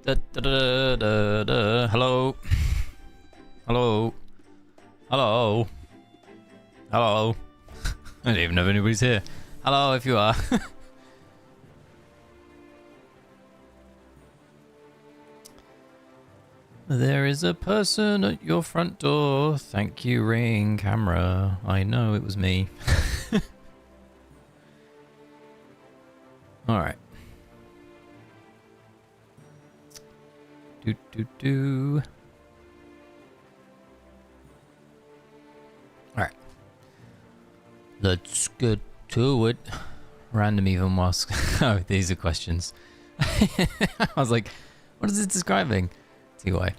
Da, da, da, da, da. Hello. Hello. Hello. Hello. I don't even know if anybody's here. Hello, if you are. There is a person at your front door. Thank you, Ring Camera. I know it was me. Alright. Do. Alright. Let's get to it. Random even mask. Oh, these are questions. I was like, what is it describing? See why.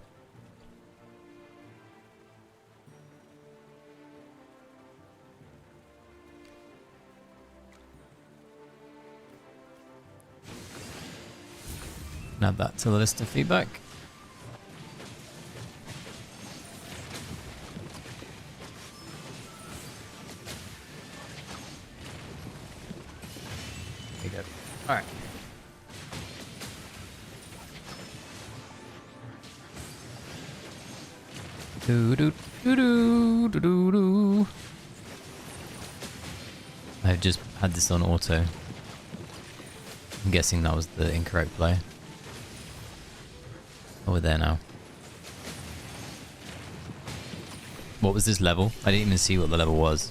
Add that to the list of feedback. There you go. All right. Do. I've just had this on auto. I'm guessing that was the incorrect play. Oh, we're there now. What was this level? I didn't even see what the level was.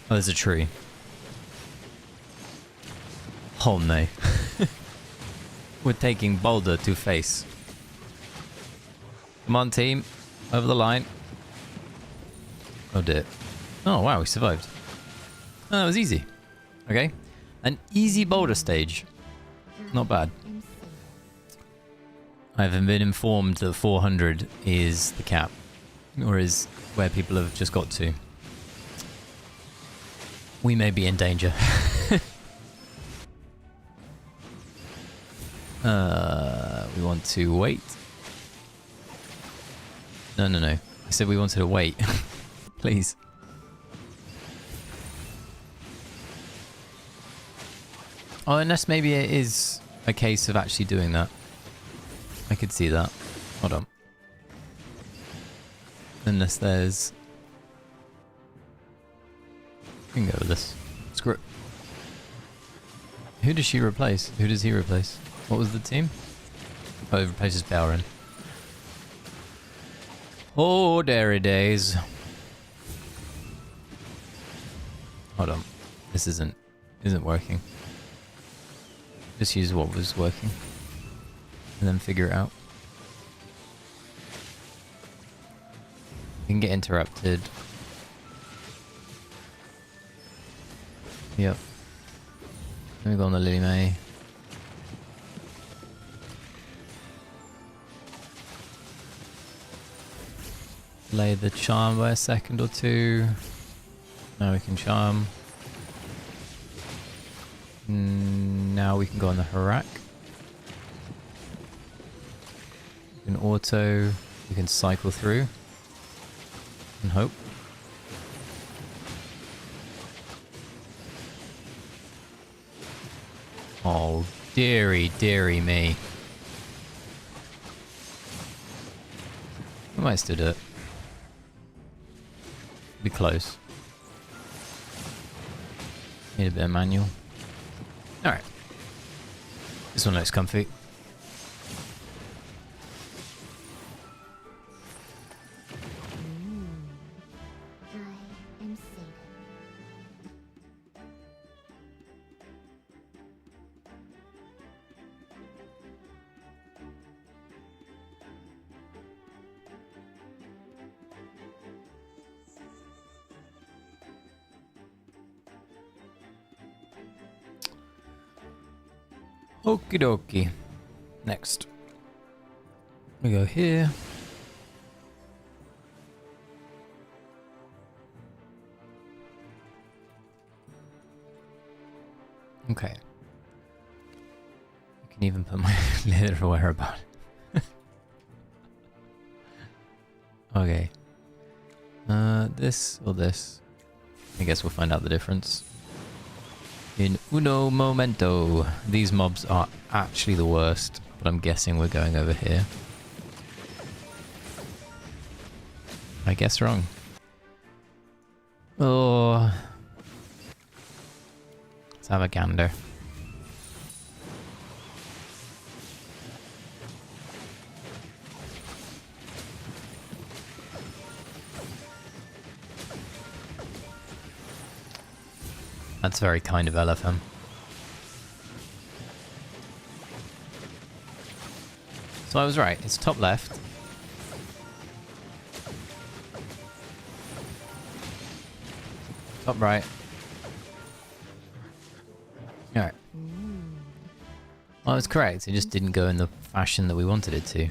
Oh, there's a tree. Oh no. We're taking Boulder to face. Come on, team. Over the line. Oh dear. Oh wow, we survived. Oh, that was easy. Okay. An easy Boulder stage. Not bad. I've been informed that 400 is the cap. Or is where people have just got to. We may be in danger. We want to wait. No. I said we wanted to wait. Please. Oh, unless maybe it is a case of actually doing that. I could see that. Hold on. Unless there's... We can go with this. Screw it. Who does she replace? Who does he replace? What was the team? Oh, it replaces Bowrin. Oh, dairy days. Hold on. This isn't working. Just use what was working. And then figure it out. You can get interrupted. Yep. Let me go on the Lily May. Delay the charm by a second or two. Now we can charm. Now we can go on the Harak. We can auto. We can cycle through. And hope. Oh, dearie me. We might still do it. Be close. Need a bit of manual. Alright. This one looks comfy. Okie dokie. Next. We go here. Okay. I can even put my leather wear about it. Okay. This or this? I guess we'll find out the difference. In uno momento. These mobs are actually the worst. but I'm guessing we're going over here. I guess wrong. Oh. Let's have a gander. That's very kind of LFM. So I was right, it's top left. Top right. Alright. Well, I was correct, it just didn't go in the fashion that we wanted it to.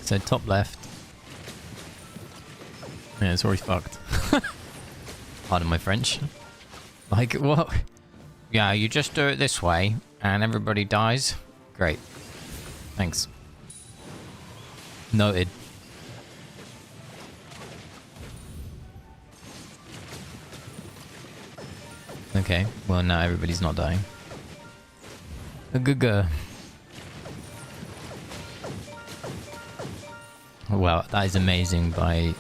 So top left. Yeah, it's already fucked. Pardon my French. Like, what? Yeah, you just do it this way, and everybody dies. Great. Thanks. Noted. Okay, well now everybody's not dying. A good girl. Wow, that is amazing by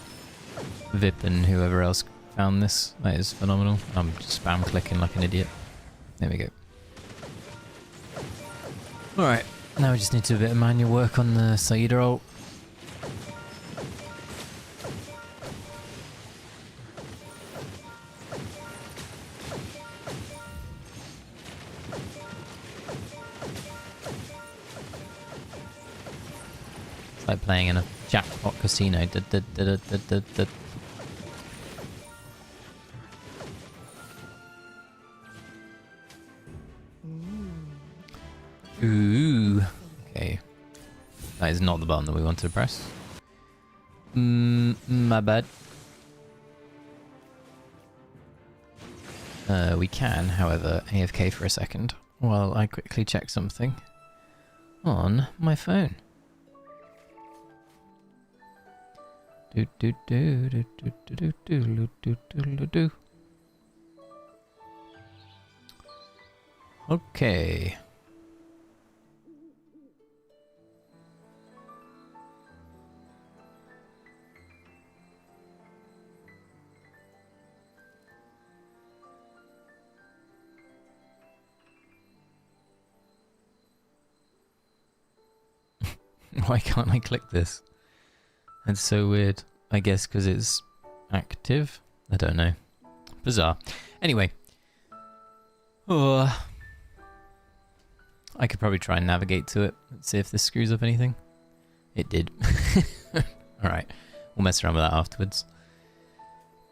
Vip and whoever else found this. That is phenomenal. I'm just spam clicking like an idiot. There we go. Alright, now we just need to do a bit of manual work on the Saida ult. It's like playing in a jackpot casino. Ooh. Okay. That is not the button that we wanted to press. My bad. We can, however, AFK for a second while I quickly check something on my phone. Okay. Why can't I click this? That's so weird. I guess because it's active? I don't know. Bizarre. Anyway. Oh. I could probably try and navigate to it. Let's see if this screws up anything. It did. Alright. We'll mess around with that afterwards.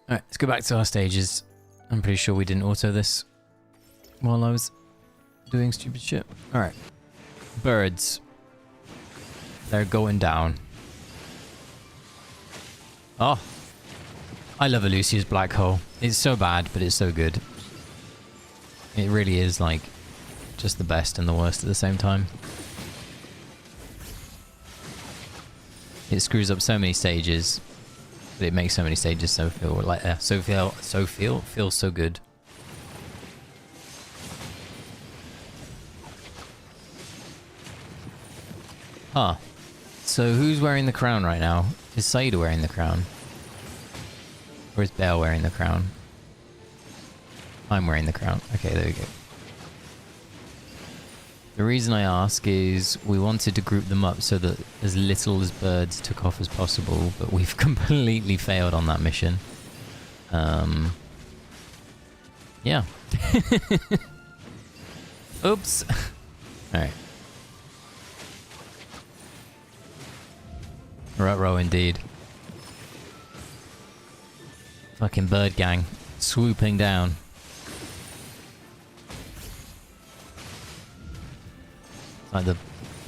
Alright, let's go back to our stages. I'm pretty sure we didn't auto this while I was doing stupid shit. Alright. Birds. They're going down. Oh. I love Elusia's black hole. It's so bad, but it's so good. It really is, like, just the best and the worst at the same time. It screws up so many stages, but it makes so many stages so feel like feel so good. Huh. So who's wearing the crown right now? Is Saida wearing the crown? Or is Bale wearing the crown? I'm wearing the crown. Okay, there we go. The reason I ask is we wanted to group them up so that as little as birds took off as possible, but we've completely failed on that mission. Yeah. Oops. Alright. Ruh-roh indeed. Fucking bird gang. Swooping down. It's like the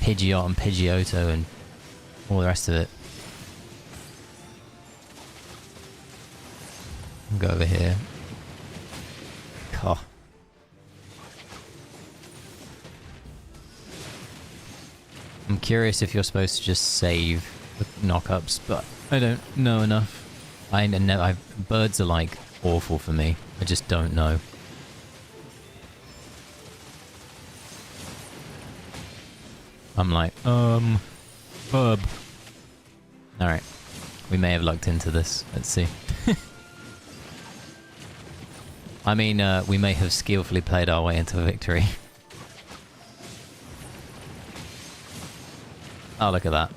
Pidgeot and Pidgeotto and all the rest of it. I'll go over here. God. I'm curious if you're supposed to just save with knock-ups, but I don't know enough. Birds are like awful for me. I just don't know. I'm like, bub. Alright. We may have lucked into this. Let's see. I mean, we may have skillfully played our way into a victory. Oh, look at that.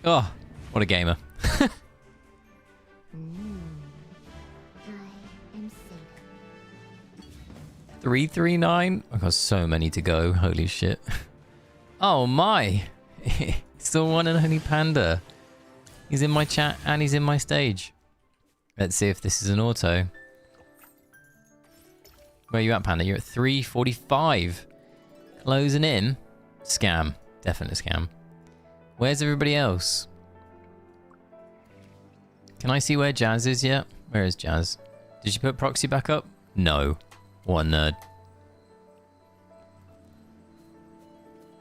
Oh, what a gamer. 339? I've got so many to go. Holy shit. Oh my! It's the one and only Panda. He's in my chat and he's in my stage. Let's see if this is an auto. Where are you at, Panda? You're at 345. Closing in. Scam. Definite scam. Where's everybody else? Can I see where Jazz is yet? Where is Jazz? Did you put proxy back up? No. What a nerd.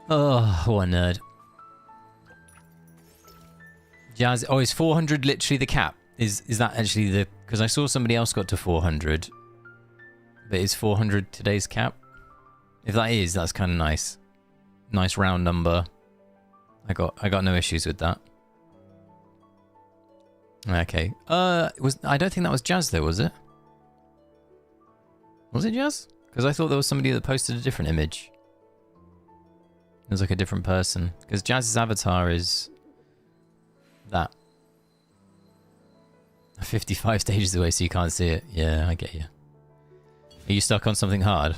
Oh, what a nerd. Jazz, oh, is 400 literally the cap? Is that actually the... Because I saw somebody else got to 400. But is 400 today's cap? If that is, that's kind of nice. Nice round number. I got no issues with that. Okay. I don't think that was Jazz though, was it? Was it Jazz? Because I thought there was somebody that posted a different image. It was like a different person. Because Jazz's avatar is... that. 55 stages away so you can't see it. Yeah, I get you. Are you stuck on something hard?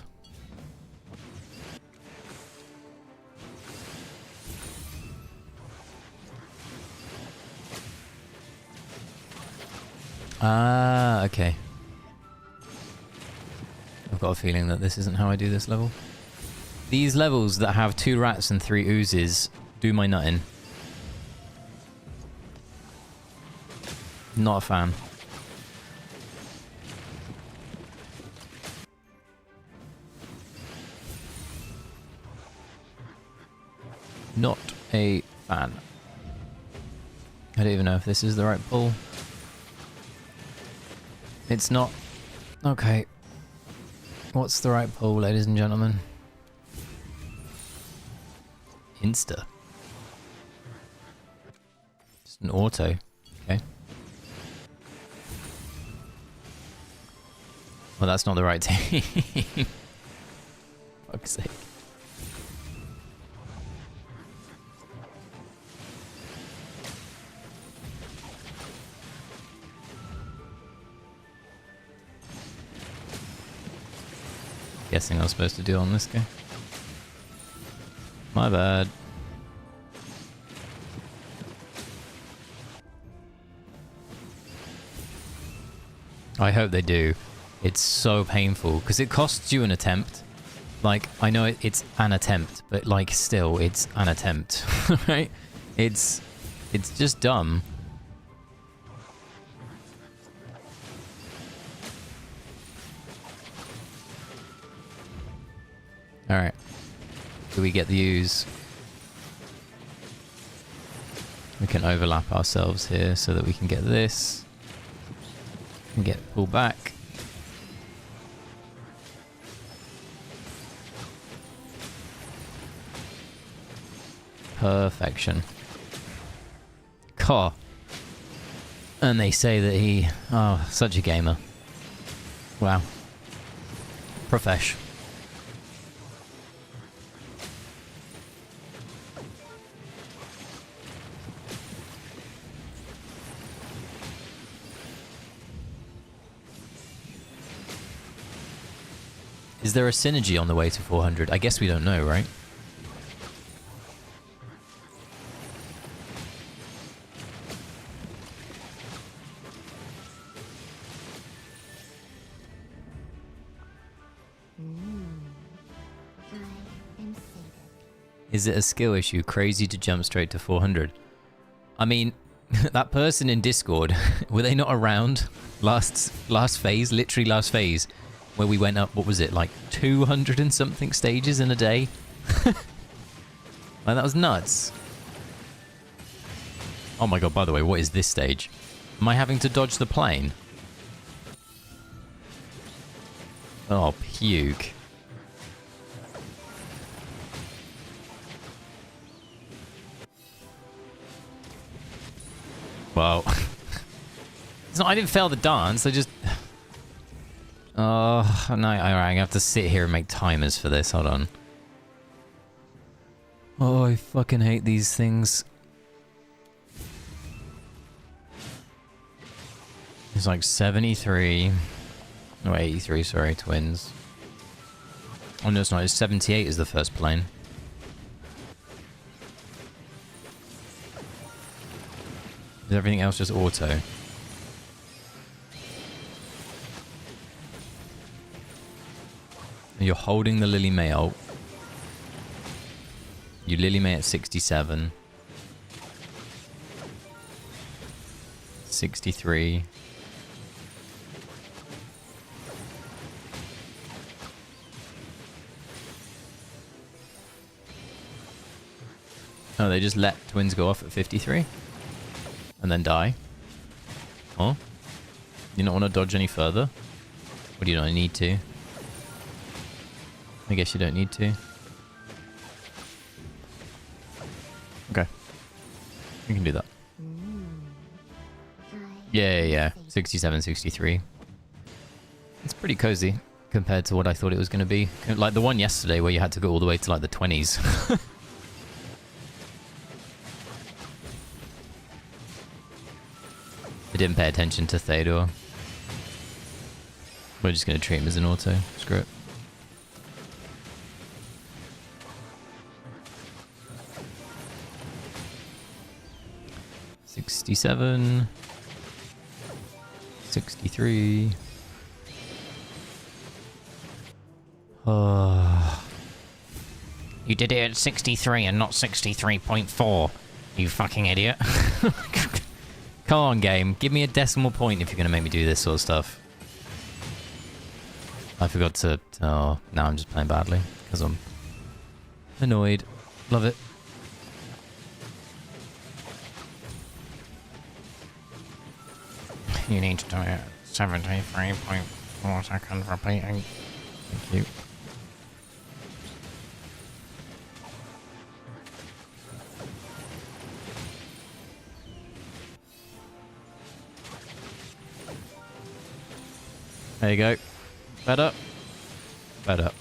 Ah, okay. I've got a feeling that this isn't how I do this level. These levels that have 2 rats and 3 oozes do my nutting. Not a fan. Not a fan. I don't even know if this is the right pull. It's not. Okay. What's the right pull, ladies and gentlemen? Insta. Just an auto. Okay. Well, that's not the right team. Fuck's sake. Guessing I was supposed to do on this guy. My bad. I hope they do. It's so painful because it costs you an attempt. Like, I know it's an attempt, but like still it's an attempt, right? It's just dumb. Alright. Do we get the ooze? We can overlap ourselves here so that we can get this. And get pulled back. Perfection. Caw. And they say that he... Oh, such a gamer. Wow. Profesh. Is there a synergy on the way to 400? I guess we don't know, right? Is it a skill issue? Crazy to jump straight to 400. I mean, that person in Discord, were they not around last phase? Literally last phase. Where we went up, what was it, like 200 and something stages in a day? Like, that was nuts. Oh my god, by the way, what is this stage? Am I having to dodge the plane? Oh, puke. Well, it's not, I didn't fail the dance, I just... Oh, no, alright, I have to sit here and make timers for this, hold on. Oh, I fucking hate these things. It's like 73... No, 83, sorry, twins. Oh no, it's not, it's 78 is the first plane. Is everything else just auto? You're holding the Lily May. You Lily May at 67. 63. Oh, they just let twins go off at 53? And then die? Oh? You don't want to dodge any further? Or do you not need to? I guess you don't need to. Okay. You can do that. Yeah. 67, 63. It's pretty cozy compared to what I thought it was going to be. Like the one yesterday where you had to go all the way to like the 20s. I didn't pay attention to Theodore. We're just going to treat him as an auto. Screw it. $67. 63. Oh. You did it at 63 and not 63.4. You fucking idiot. Come on, game. Give me a decimal point if you're going to make me do this sort of stuff. I forgot to... Oh, now I'm just playing badly. Because I'm annoyed. Love it. You need to do it 73.4 seconds repeating. Thank you. There you go. Better. Better.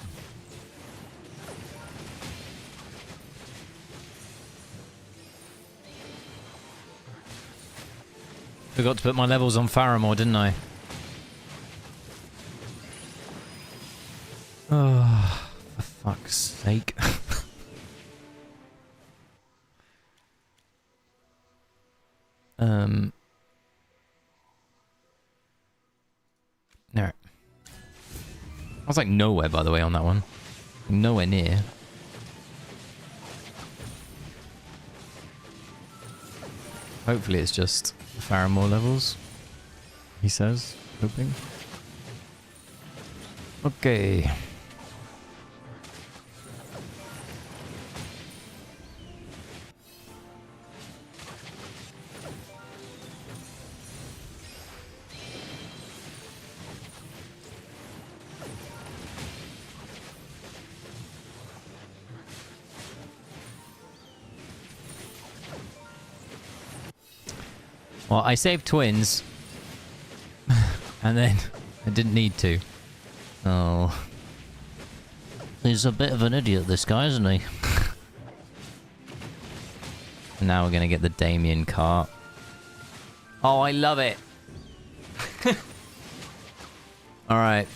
Forgot to put my levels on Faramore, didn't I? Oh, for fuck's sake. No. I was like nowhere, by the way, on that one. Nowhere near. Hopefully it's just Faramore levels. He says, hoping. Okay. Well, I saved twins. And then I didn't need to. Oh. He's a bit of an idiot, this guy, isn't he? And now we're going to get the Damien cart. Oh, I love it. Alright.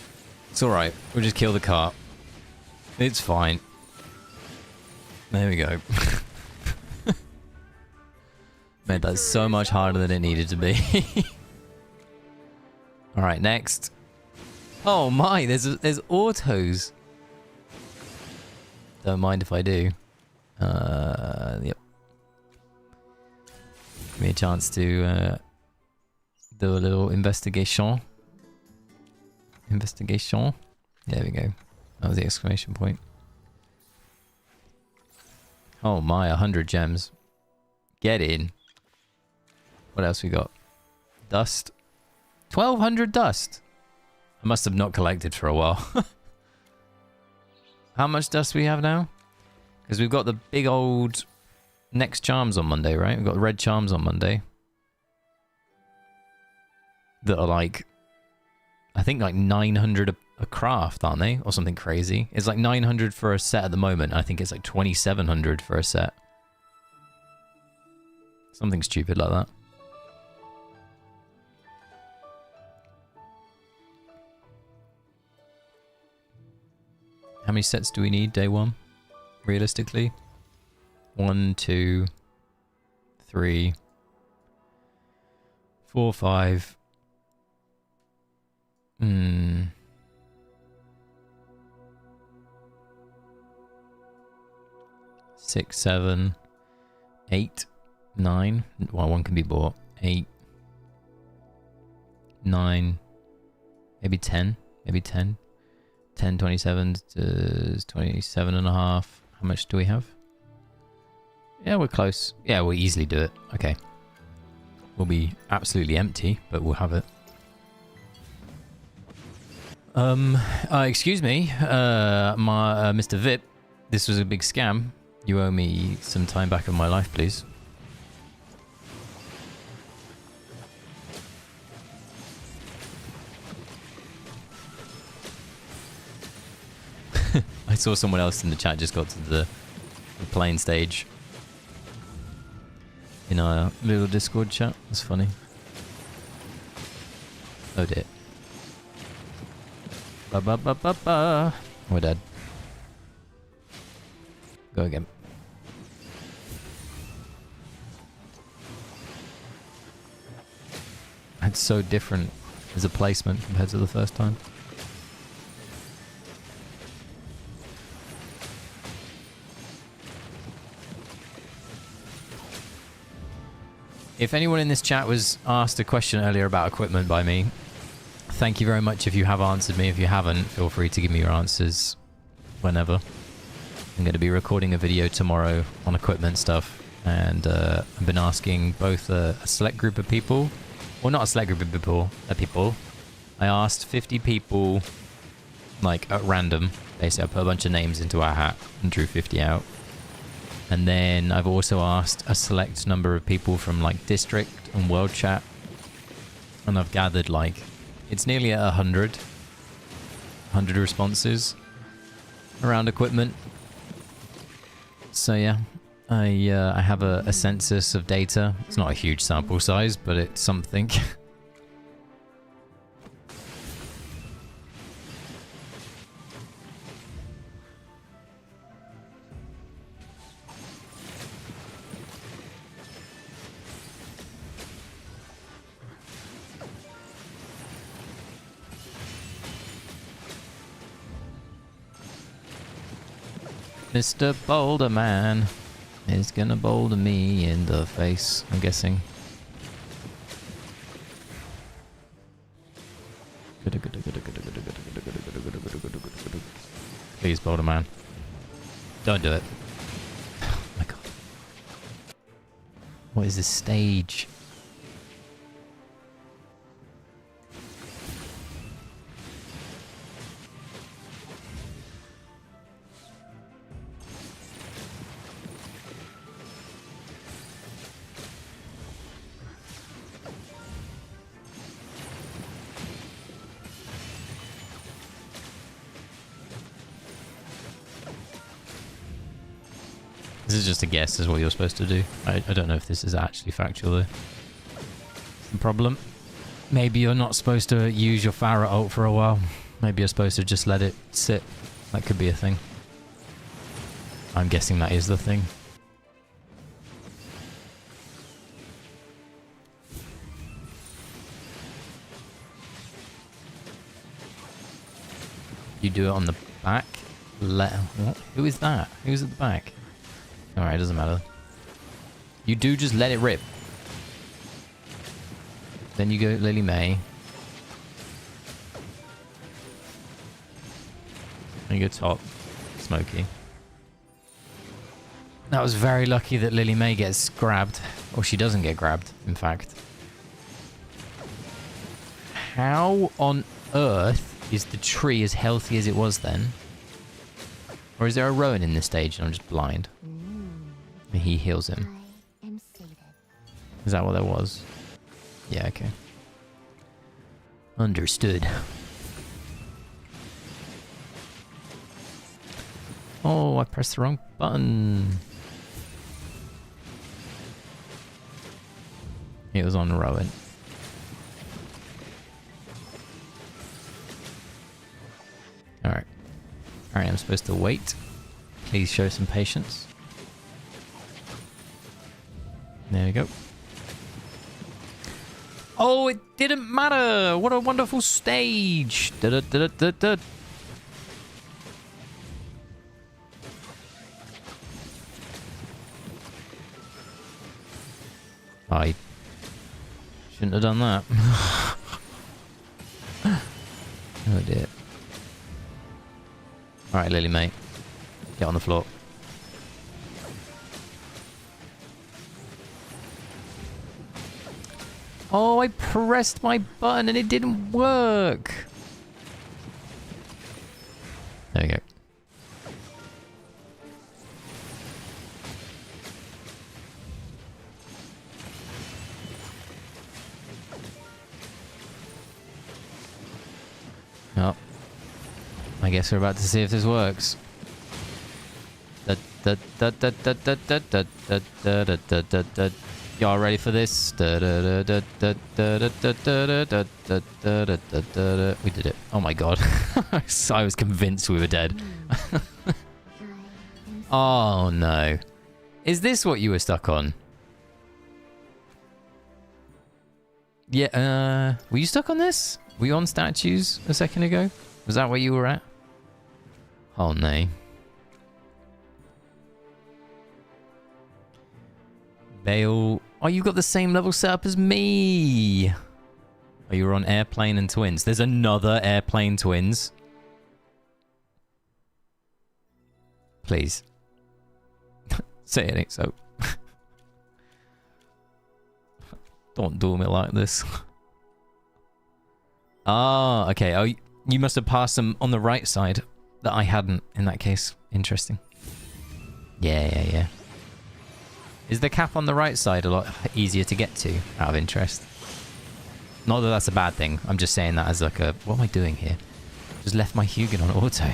It's alright. We'll just kill the cart. It's fine. There we go. Made that so much harder than it needed to be. Alright, next. Oh my, there's autos. Don't mind if I do. Yep. Give me a chance to do a little investigation. Investigation. There we go. That was the exclamation point. Oh my, 100 gems. Get in. What else we got? dust. 1,200 dust. I must have not collected for a while. How much dust do we have now? Because we've got the big old next charms on Monday, right? We've got red charms on Monday. That are like, I think like 900 a craft, aren't they? Or something crazy. It's like 900 for a set at the moment. I think it's like 2,700 for a set. Something stupid like that. How many sets do we need day one? Realistically? 1, 2, 3, 4, 5. 6, 7, 8, 9. Well, one can be bought. 8, 9, maybe 10. Maybe 10. 10, 27 to 27 and a half. How much do we have? Yeah, we're close. Yeah, we'll easily do it. Okay. We'll be absolutely empty, but we'll have it. Excuse me, Mr. Vip. This was a big scam. You owe me some time back of my life, please. I saw someone else in the chat just got to the plane stage. In our little Discord chat. That's funny. Oh dear. Ba-ba-ba-ba-ba. We're dead. Go again. It's so different as a placement compared to the first time. If anyone in this chat was asked a question earlier about equipment by me, thank you very much if you have answered me. If you haven't, feel free to give me your answers whenever. I'm going to be recording a video tomorrow on equipment stuff, and I've been asking both a select group of people, well, not a select group of people, I asked 50 people, like, at random. Basically, I put a bunch of names into our hat and drew 50 out. And then I've also asked a select number of people from, like, District and World Chat, and I've gathered, like, it's nearly at 100 responses around equipment. So yeah, I have a census of data. It's not a huge sample size, but it's something. Mr. Boulder Man is gonna boulder me in the face, I'm guessing. Please, Boulder Man. Don't do it. Oh my god. What is this stage? This is just a guess is what you're supposed to do. I don't know if this is actually factual though. The problem. Maybe you're not supposed to use your Farah ult for a while. Maybe you're supposed to just let it sit. That could be a thing. I'm guessing that is the thing. You do it on the back. What? Who is that? Who's at the back? Alright, doesn't matter. You do just let it rip. Then you go Lily May. Then you go top. Smokey. That was very lucky that Lily May gets grabbed. Or she doesn't get grabbed, in fact. How on earth is the tree as healthy as it was then? Or is there a Rowan in this stage and I'm just blind? And he heals him. Is that what that was? Yeah, okay. Understood. Oh, I pressed the wrong button. It was on Rowan. Alright. Alright, I'm supposed to wait. Please show some patience. There we go. Oh, it didn't matter! What a wonderful stage! Da-da-da-da-da-da. I shouldn't have done that. Oh dear. Alright, Lily, mate. Get on the floor. Oh, I pressed my button and it didn't work. There we go. Oh. I guess we're about to see if this works. Y'all ready for this? We did it. Oh my god. I was convinced we were dead. Oh no. Is this what you were stuck on? Yeah, were you stuck on this? Were you on statues a second ago? Was that where you were at? Oh no. Bale. Oh, you got the same level setup as me. Oh, you were on Airplane and Twins. There's another Airplane Twins. Please. Say it ain't so. Don't do me like this. Ah, okay. Oh, you must have passed them on the right side that I hadn't in that case. Interesting. Yeah. Is the cap on the right side a lot easier to get to, out of interest? Not that that's a bad thing. I'm just saying that as like a... What am I doing here? Just left my Hugin on auto.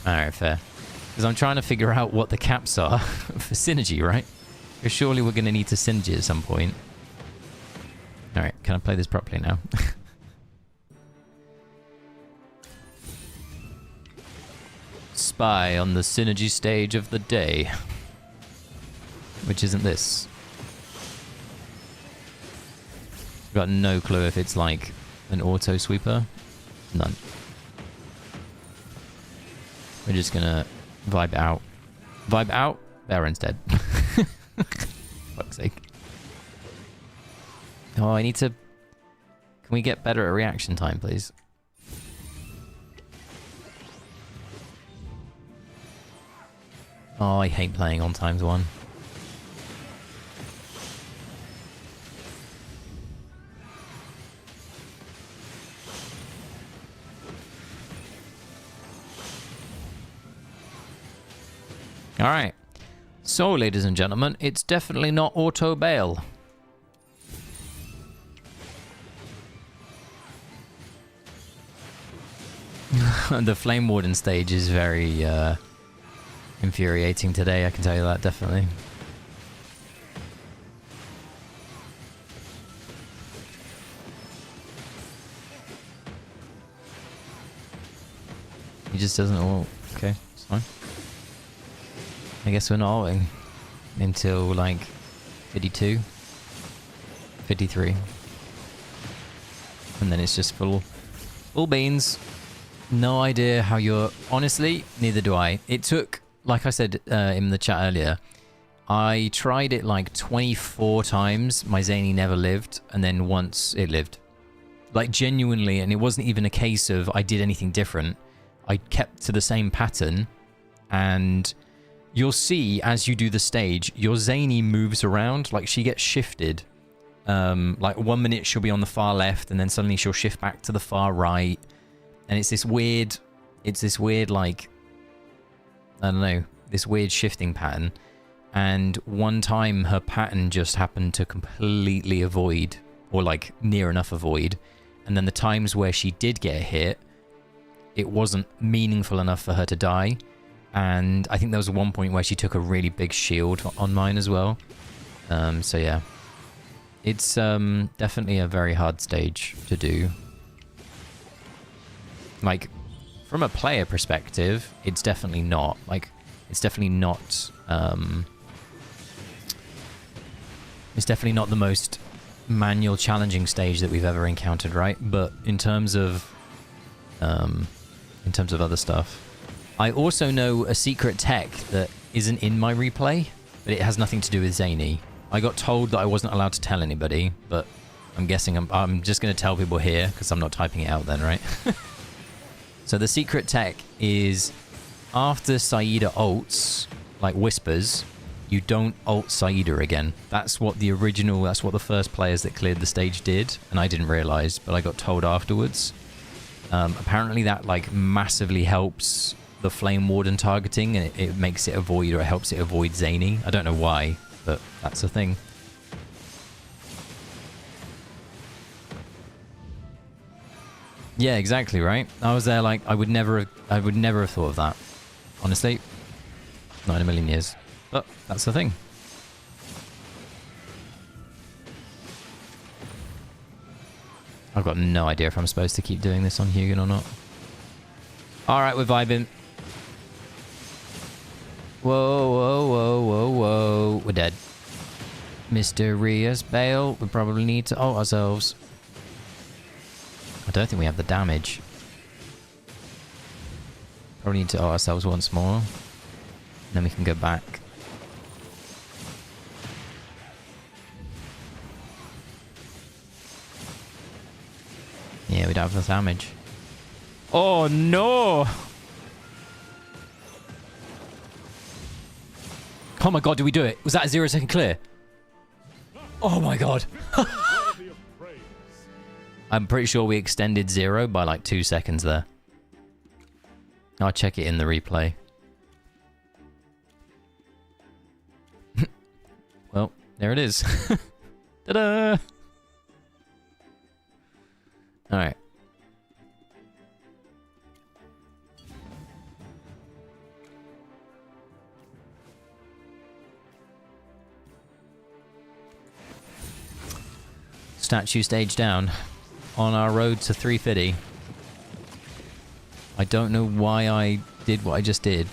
Alright, fair. Because I'm trying to figure out what the caps are for synergy, right? Because surely we're going to need to synergy at some point. Alright, can I play this properly now? Spy on the synergy stage of the day. Which isn't this. Got no clue if it's like an auto sweeper. None. We're just gonna vibe out. Vibe out? Baron's dead. Fuck's sake. Oh, I need to... Can we get better at reaction time, please? Oh, I hate playing on ×1. Alright. So, ladies and gentlemen, it's definitely not auto bail. The Flame Warden stage is very infuriating today, I can tell you that, definitely. He just doesn't... Oh, okay, it's fine. I guess we're not ulting until like 52, 53. And then it's just full beans. No idea how you're... Honestly, neither do I. It took, like I said in the chat earlier, I tried it like 24 times. My Zany never lived, and then once it lived. Like genuinely, and it wasn't even a case of I did anything different. I kept to the same pattern, and you'll see as you do the stage, your Zany moves around, like she gets shifted. Like 1 minute she'll be on the far left, and then suddenly she'll shift back to the far right. And it's this weird, like, I don't know, this weird shifting pattern. And one time her pattern just happened to completely avoid, or like near enough avoid. And then the times where she did get hit, it wasn't meaningful enough for her to die. And I think there was one point where she took a really big shield on mine as well. So yeah. It's definitely a very hard stage to do. Like, from a player perspective, it's definitely not. Like, it's definitely not... it's definitely not the most manual challenging stage that we've ever encountered, right? But in terms of other stuff, I also know a secret tech that isn't in my replay, but it has nothing to do with Zany. I got told that I wasn't allowed to tell anybody, but I'm guessing I'm just going to tell people here because I'm not typing it out then, right? So the secret tech is after Saida ults, like whispers, you don't ult Saida again. That's what the first players that cleared the stage did, and I didn't realize, but I got told afterwards. Apparently that like massively helps the Flame Warden targeting, and it makes it avoid, or it helps it avoid Zany. I don't know why, but that's a thing. Yeah, exactly, right? I was there like, I would never have thought of that. Honestly. Not in a million years. But that's the thing. I've got no idea if I'm supposed to keep doing this on Hugin or not. Alright, we're vibing. Whoa, whoa, whoa, whoa, whoa. We're dead. Mysterious Bale. We probably need to ult ourselves. I don't think we have the damage. Probably need to ult ourselves once more. Then we can go back. Yeah, we don't have the damage. Oh no! Oh my god, did we do it? Was that a 0-second clear? Oh my god. I'm pretty sure we extended 0 by like 2 seconds there. I'll check it in the replay. Well, there it is. Ta-da! Alright. Statue stage down. On our road to 350. I don't know why I did what I just did.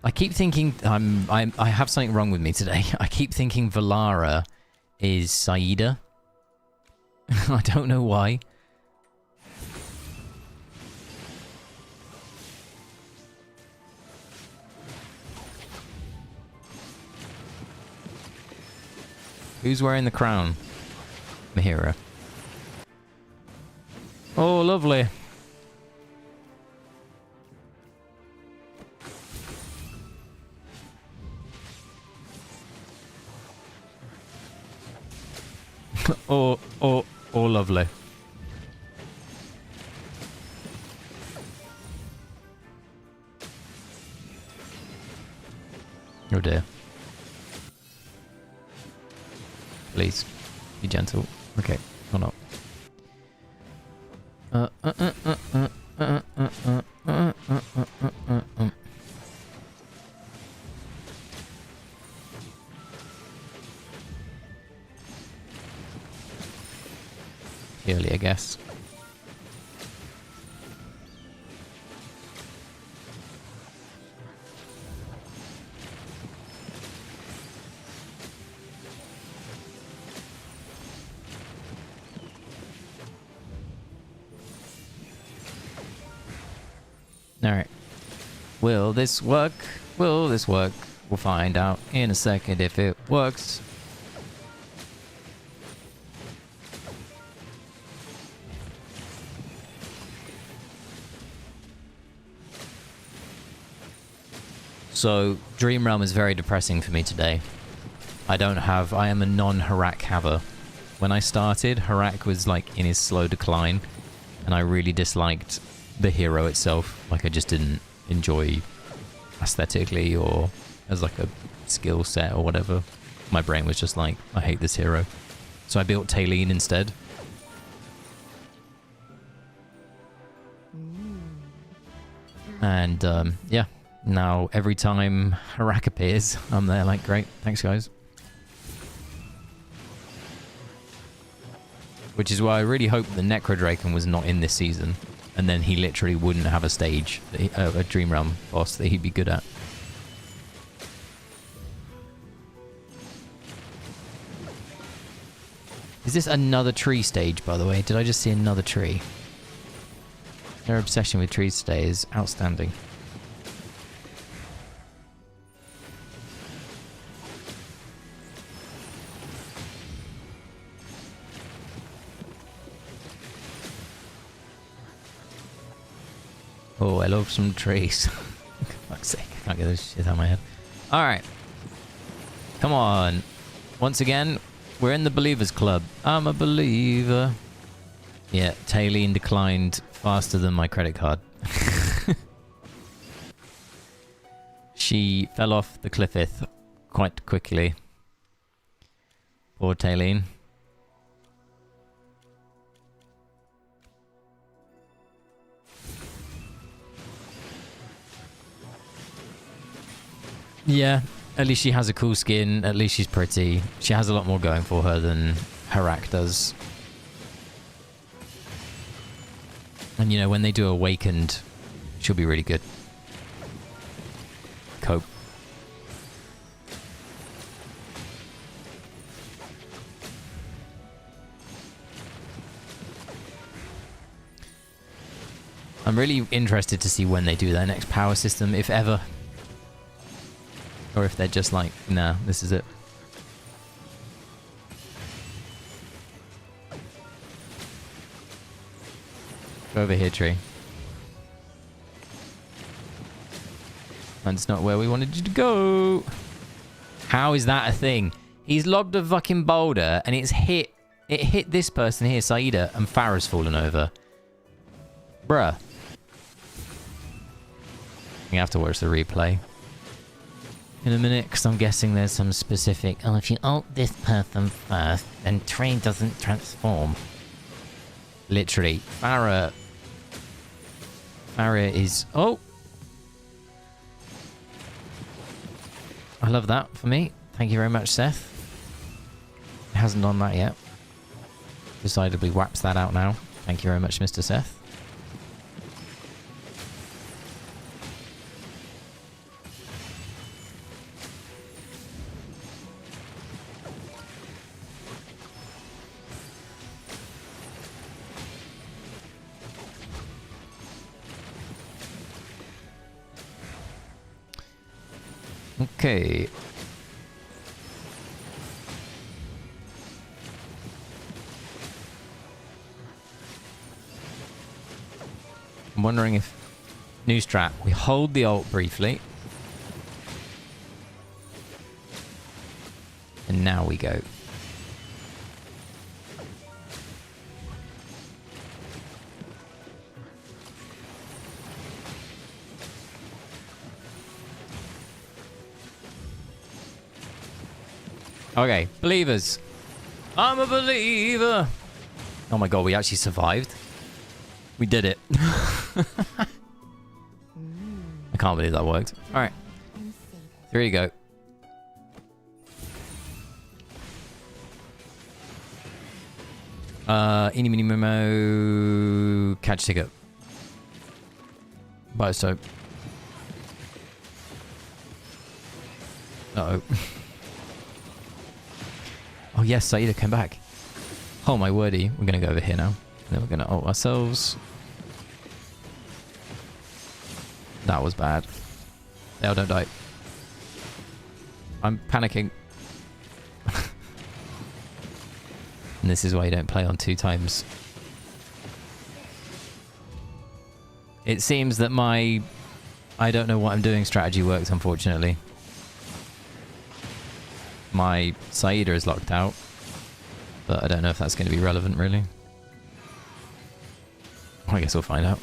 I keep thinking I have something wrong with me today. I keep thinking Valara is Saida. I don't know why. Who's wearing the crown? Mahira. Oh, lovely. Oh, lovely. Oh dear. Please, be gentle. Okay, or not. Purely, I guess. Alright. Will this work? Will this work? We'll find out in a second if it works. So, Dream Realm is very depressing for me today. I am a non-Harak haver. When I started, Harak was like in his slow decline, and I really disliked the hero itself. Like, I just didn't enjoy aesthetically or as like a skill set or whatever. My brain was just like, I hate this hero. So I built Taylene instead. And yeah, now every time Harak appears, I'm there like, great, thanks guys. Which is why I really hope the Necrodraken was not in this season. And then he literally wouldn't have a stage, a Dream Realm boss that he'd be good at. Is this another tree stage, by the way? Did I just see another tree? Their obsession with trees today is outstanding. Oh, I love some trees. For fuck's sake, I can't get this shit out of my head. Alright. Come on. Once again, we're in the Believers Club. I'm a believer. Yeah, Taylene declined faster than my credit card. She fell off the cliffith quite quickly. Poor Taylene. Yeah, at least she has a cool skin. At least she's pretty. She has a lot more going for her than Harak does. And you know, when they do Awakened, she'll be really good. Cope. I'm really interested to see when they do their next power system, if ever. Or if they're just like, nah, this is it. Go over here, tree. That's not where we wanted you to go. How is that a thing? He's lobbed a fucking boulder and it hit this person here, Saida, and Farah's fallen over. Bruh. You have to watch the replay in a minute, because I'm guessing there's some specific, oh, if you ult this person first, then train doesn't transform. Literally, Farah is, oh! I love that for me. Thank you very much, Seth. It hasn't done that yet. Decidedly whaps that out now. Thank you very much, Mr. Seth. Okay. I'm wondering if... New strat. We hold the ult briefly. And now we go. Okay, believers. I'm a believer. Oh my god, we actually survived. We did it. I can't believe that worked. Alright. Here you go. Eeny, meeny, memo. Catch ticket. Buy a soap. Uh-oh. Oh yes, Saida came back. Oh my wordy. We're going to go over here now. And then we're going to ult ourselves. That was bad. Dale, don't die. I'm panicking. And this is why you don't play on 2 times. It seems that my I don't know what I'm doing strategy works, unfortunately. My Saida is locked out, but I don't know if that's going to be relevant, really. I guess we'll find out.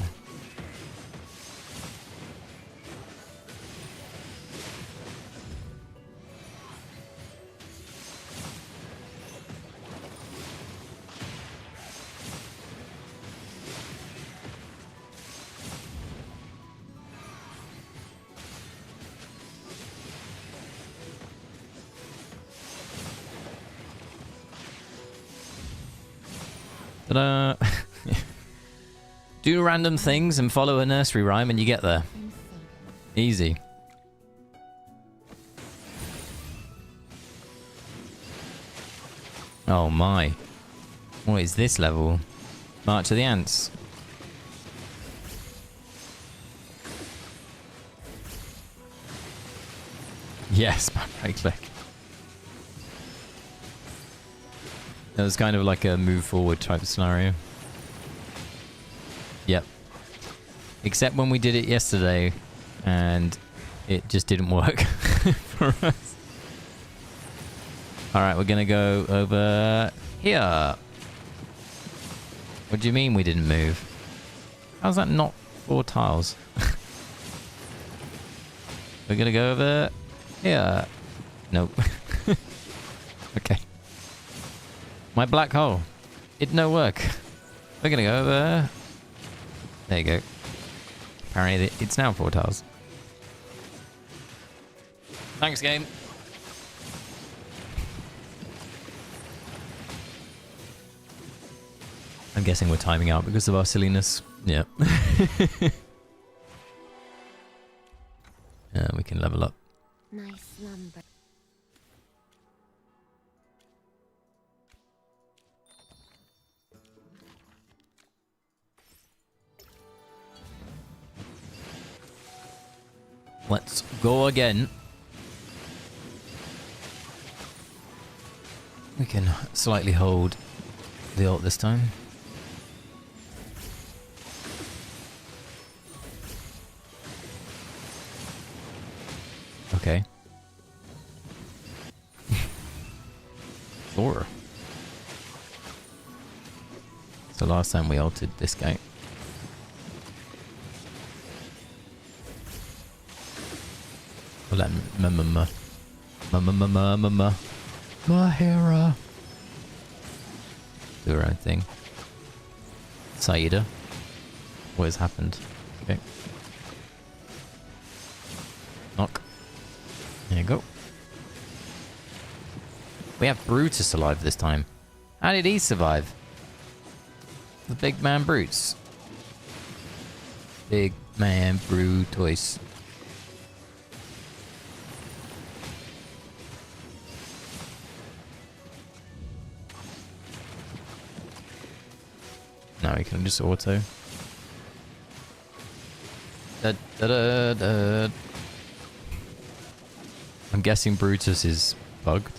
Ta-da! Do random things and follow a nursery rhyme and you get there. Easy. Oh my. What is this level? March of the Ants. Yes, my right click. That was kind of like a move forward type of scenario. Yep. Except when we did it yesterday and it just didn't work for us. Alright, we're gonna go over here. What do you mean we didn't move? How's that not 4 tiles? We're gonna go over here. Nope. Okay. My black hole. It no work. We're gonna go over. There you go. Apparently it's now 4 tiles. Thanks, game. I'm guessing we're timing out because of our silliness. Yeah. We can level up. Nice lumber. Let's go again. We can slightly hold the ult this time. Okay. Sure. So last time we ulted this guy. We'll let Mahira do her own thing. Saida. What has happened? Okay. Knock. There you go. We have Brutus alive this time. How did he survive? The big man Brutes. Big man Brutus. Now we can just auto. Da, da, da, da. I'm guessing Brutus is bugged.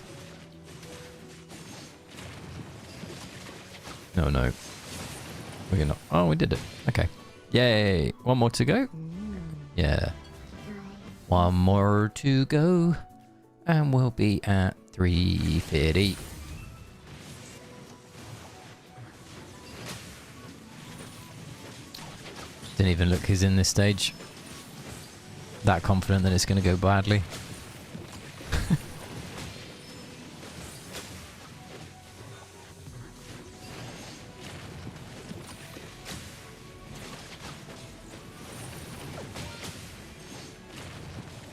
No, no. We're not. Oh, we did it. Okay. Yay. One more to go. Yeah. One more to go. And we'll be at 350. Didn't even look who's in this stage. That confident that it's going to go badly.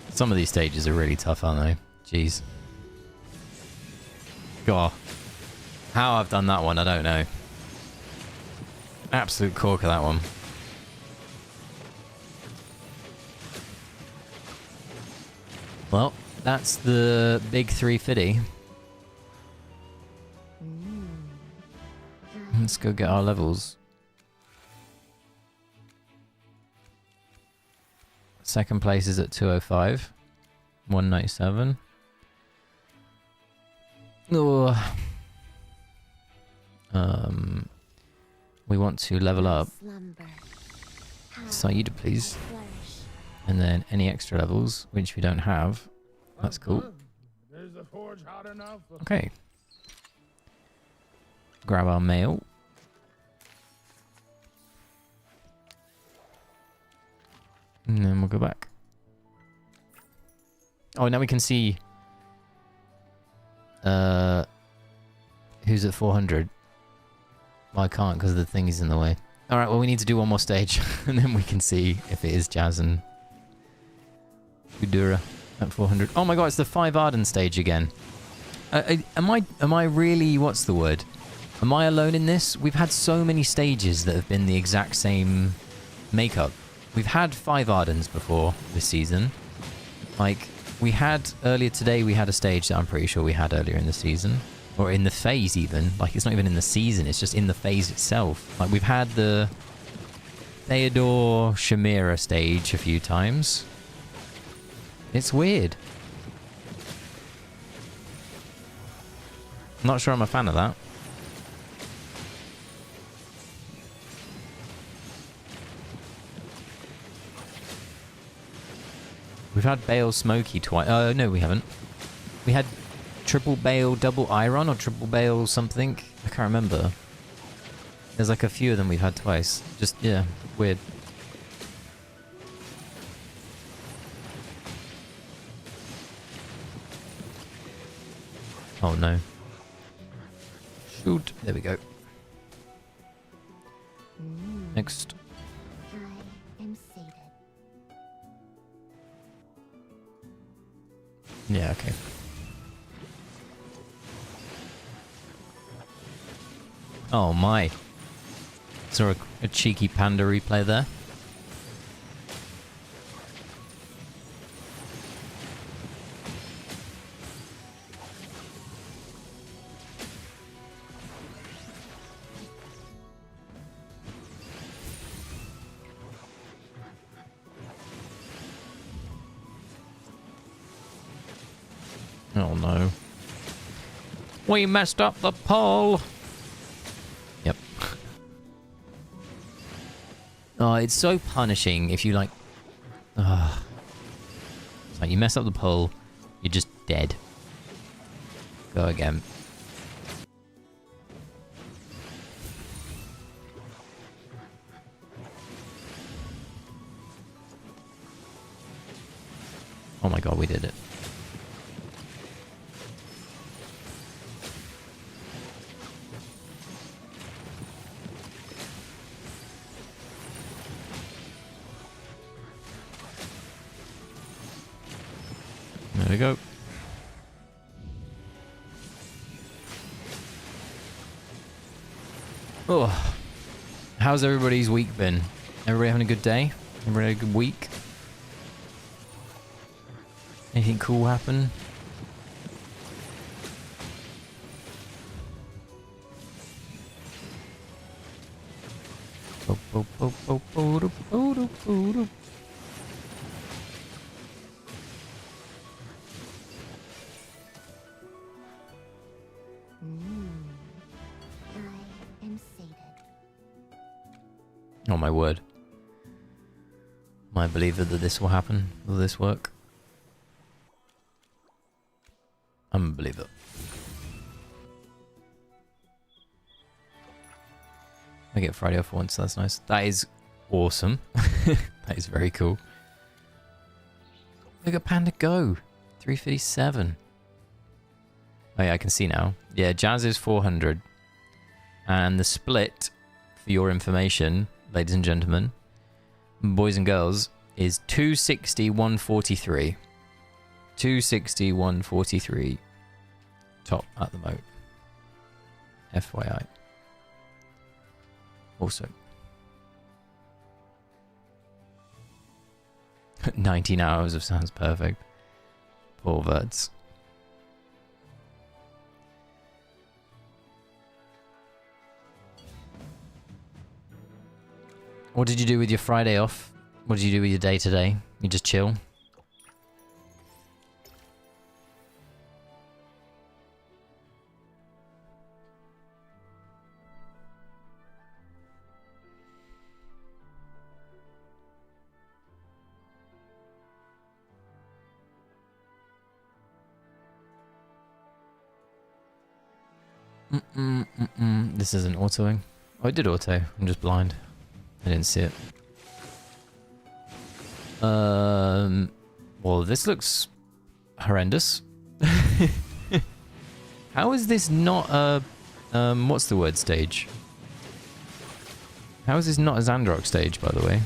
Some of these stages are really tough, aren't they? Jeez. God. How I've done that one, I don't know. Absolute cork of that one. Well, that's the big 350. Let's go get our levels. Second place is at 205. 197. Oh. We want to level up. Saida, please. And then any extra levels, which we don't have. That's cool. Okay. Grab our mail. And then we'll go back. Oh, now we can see who's at 400. Well, I can't because the thing is in the way. Alright, well we need to do one more stage and then we can see if it is Jazz and Kudura at 400. Oh my god, it's the 5 Arden stage again. Am I really, what's the word? Am I alone in this? We've had so many stages that have been the exact same makeup. We've had 5 Ardens before this season. Like, we had, earlier today we had a stage that I'm pretty sure we had earlier in the season. Or in the phase even. Like, it's not even in the season, it's just in the phase itself. Like, we've had the Theodore Shamira stage a few times. It's weird. I'm not sure I'm a fan of that. We've had Bale Smoky twice. No, we haven't. We had Triple Bale Double Iron or Triple Bale something. I can't remember. There's like a few of them we've had twice. Just, yeah, weird. Oh no. Shoot. There we go. Next. I am sated. Yeah, okay. Oh my. Saw a cheeky panda replay there. Oh no. We messed up the pole! Yep. Oh, it's so punishing if you like... It's like you mess up the pole, you're just dead. Go again. Oh my god, we did it. There we go. Oh, how's everybody's week been? Everybody having a good day? Everybody having a good week? Anything cool happen? I am sated. Oh my word. Am I a believer that this will happen? Will this work? I'm a believer. I get Friday off once, that's nice. That is awesome. That is very cool. Look at Panda go. 357. Oh yeah, I can see now. Yeah, Jazz is 400. And the split, for your information, ladies and gentlemen, boys and girls, is 260, 143. 260, 143. Top at the moment. FYI. Also. 19 hours of sounds perfect. Poor Verts. What did you do with your Friday off? What did you do with your day today? You just chill? This isn't autoing. Oh, it did auto. I'm just blind. I didn't see it. Well, this looks horrendous. How is this not a, what's the word stage? How is this not a Xandrock stage, by the way?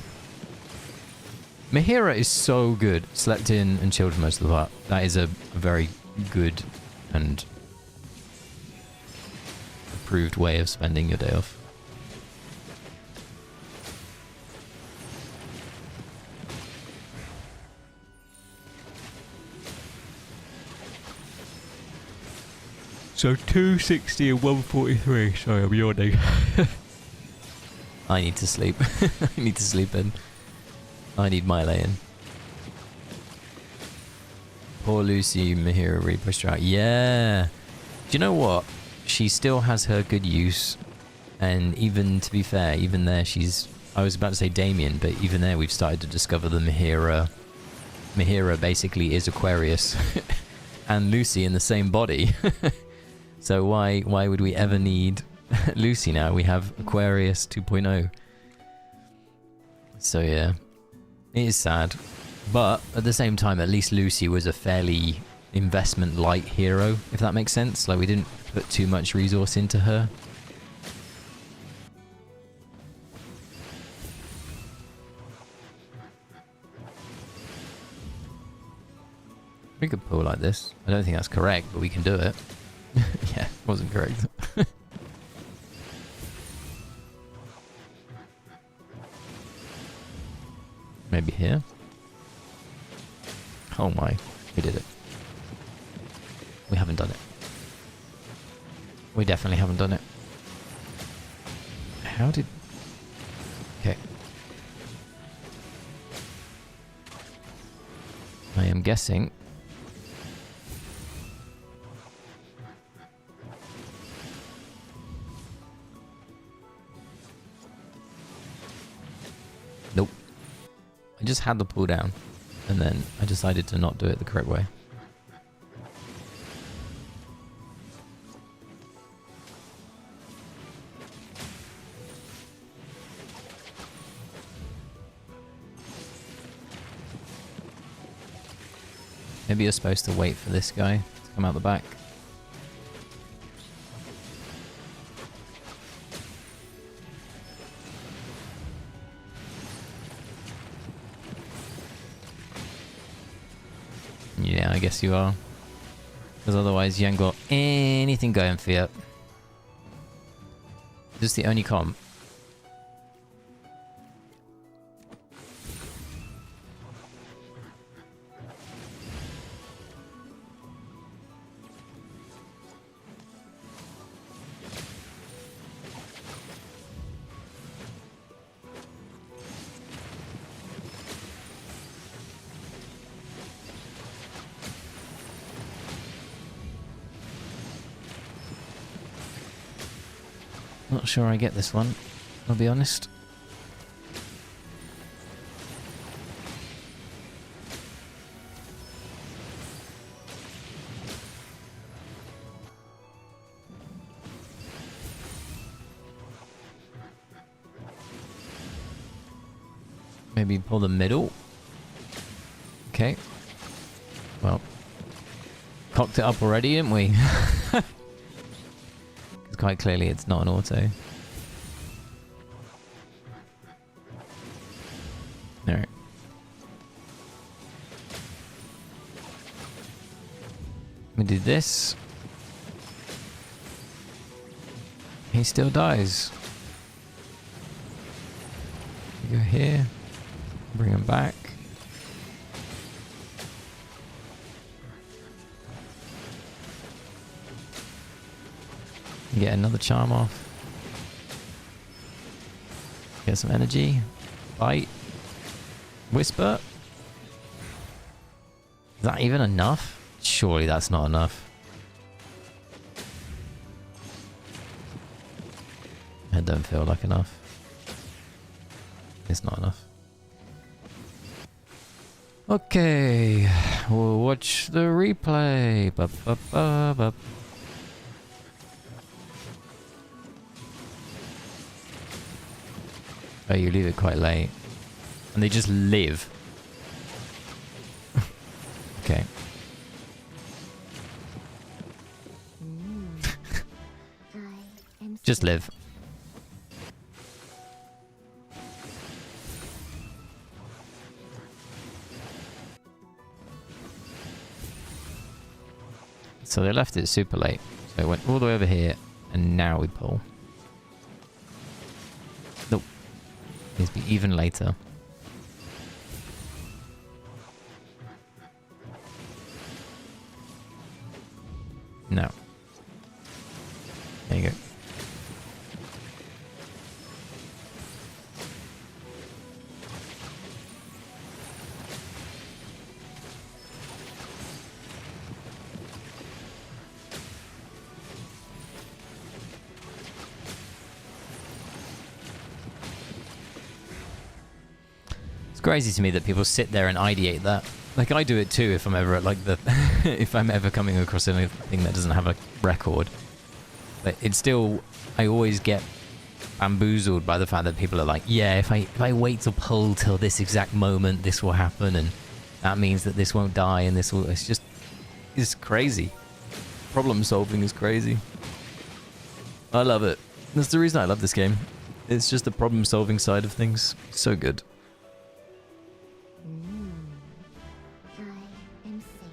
Mahira is so good. Slept in and chilled for most of the part. That is a very good and approved way of spending your day off. So 260 and 143. Sorry, I'm yawning. I need to sleep. I need to sleep in. I need my lay-in. Poor Lucy, Mahira really pushed her out. Yeah. Do you know what? She still has her good use. And even, to be fair, even there she's... I was about to say Damien, but even there we've started to discover the Mahira. Mahira basically is Aquarius. And Lucy in the same body. So why would we ever need Lucy now? We have Aquarius 2.0. So yeah. It is sad. But at the same time, at least Lucy was a fairly investment light hero, if that makes sense. Like we didn't put too much resource into her. We could pull like this. I don't think that's correct, but we can do it. Yeah, wasn't correct. Maybe here. Oh my, we did it. We haven't done it. We definitely haven't done it. How did... Okay. I am guessing... Nope. I just had the pull down, and then I decided to not do it the correct way. Maybe you're supposed to wait for this guy to come out the back. Yeah, I guess you are. Because otherwise you ain't got anything going for you. This is the only comp. Not sure I get this one, I'll be honest. Maybe pull the middle. Okay. Well, cocked it up already, didn't we? Quite clearly it's not an auto. Alright. We do this. He still dies. We go here. Bring him back. Get another charm off. Get some energy. Bite. Whisper. Is that even enough? Surely that's not enough. It don't feel like enough. It's not enough. Okay. We'll watch the replay. Oh, you leave it quite late. And they just live. Okay. I am Just sated. live. So they left it super late. So it went all the way over here, and now we pull. Nope. Needs to be even later. No. There you go. It's crazy to me that people sit there and ideate that. Like, I do it too if I'm ever at, like, the... if I'm ever coming across anything that doesn't have a record. But it's still... I always get bamboozled by the fact that people are like, yeah, if I wait to pull till this exact moment, this will happen, and that means that this won't die, and this will... It's just... It's crazy. Problem solving is crazy. I love it. That's the reason I love this game. It's just the problem solving side of things. So good. I am sated.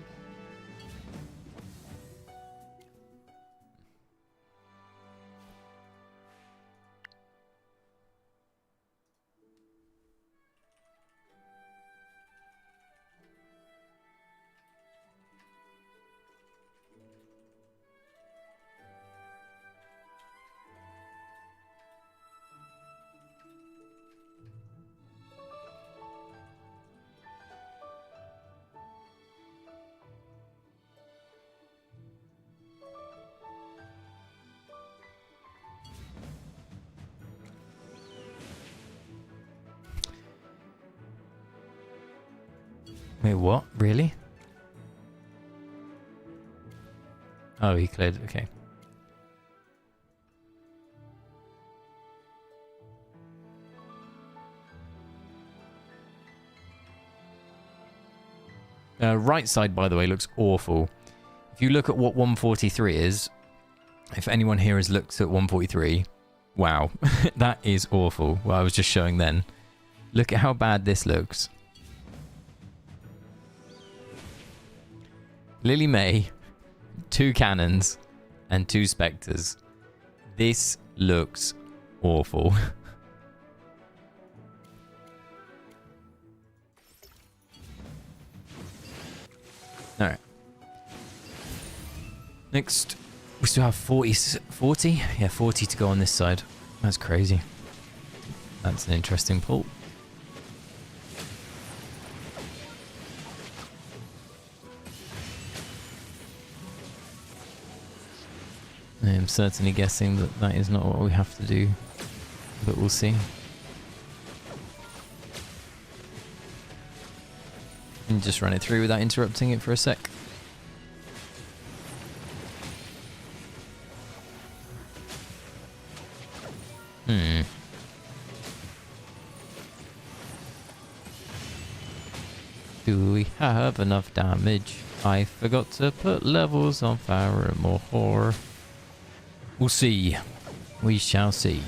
Wait, what? Really? Oh, he cleared. Okay. Right side, by the way, looks awful. If you look at what 143 is, if anyone here has looked at 143, wow, that is awful. What I was just showing then. Look at how bad this looks. Lily May, 2 cannons, and 2 spectres. This looks awful. Alright. Next, we still have 40? Yeah, 40 to go on this side. That's crazy. That's an interesting pull. I'm certainly guessing that that is not what we have to do, but we'll see. And just run it through without interrupting it for a sec. Do we have enough damage? I forgot to put levels on Faramore. We'll see. We shall see.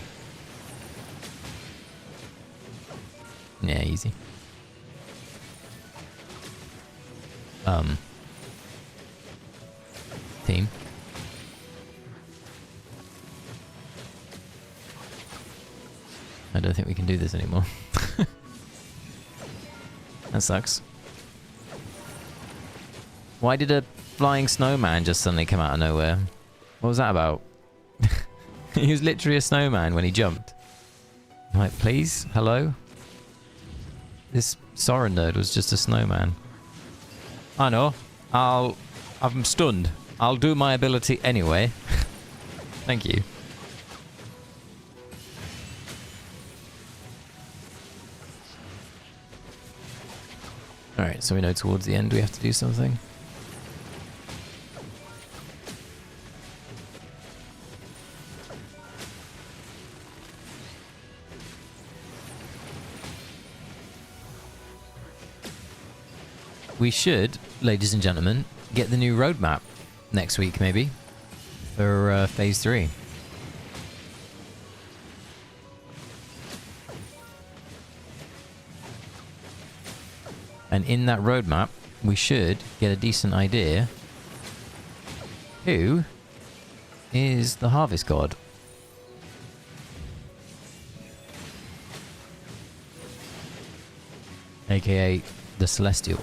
Yeah, easy. Team. I don't think we can do this anymore. That sucks. Why did a flying snowman just suddenly come out of nowhere? What was that about? He was literally a snowman when he jumped. I'm like, please? Hello? This Soren nerd was just a snowman. I know. I'm stunned. I'll do my ability anyway. Thank you. Alright, so we know towards the end we have to do something. we should, ladies and gentlemen, get the new roadmap next week, maybe, for Phase 3. And in that roadmap, we should get a decent idea who is the Harvest God. AKA the Celestial.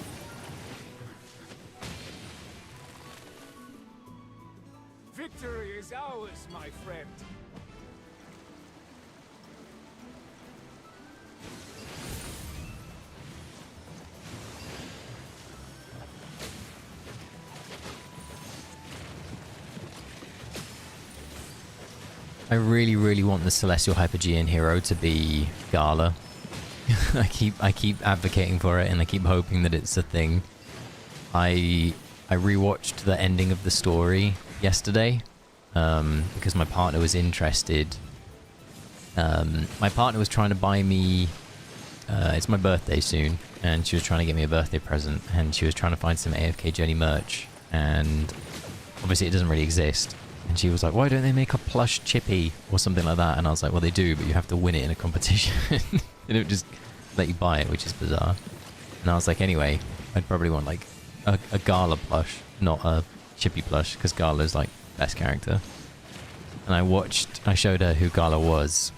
Victory is ours, my friend. I really, really want the Celestial Hypergean hero to be Gala. I keep advocating for it, and I keep hoping that it's a thing. I rewatched the ending of the story yesterday because my partner was interested. My partner was trying to buy me. It's my birthday soon, and she was trying to get me a birthday present, and she was trying to find some AFK Journey merch, and obviously it doesn't really exist. And she was like, why don't they make a plush chippy or something like that? And I was like, well, they do, but you have to win it in a competition. They don't just let you buy it, which is bizarre. And I was like, anyway, I'd probably want like a Gala plush, not a chippy plush, because Gala's like best character. And I showed her who Gala was.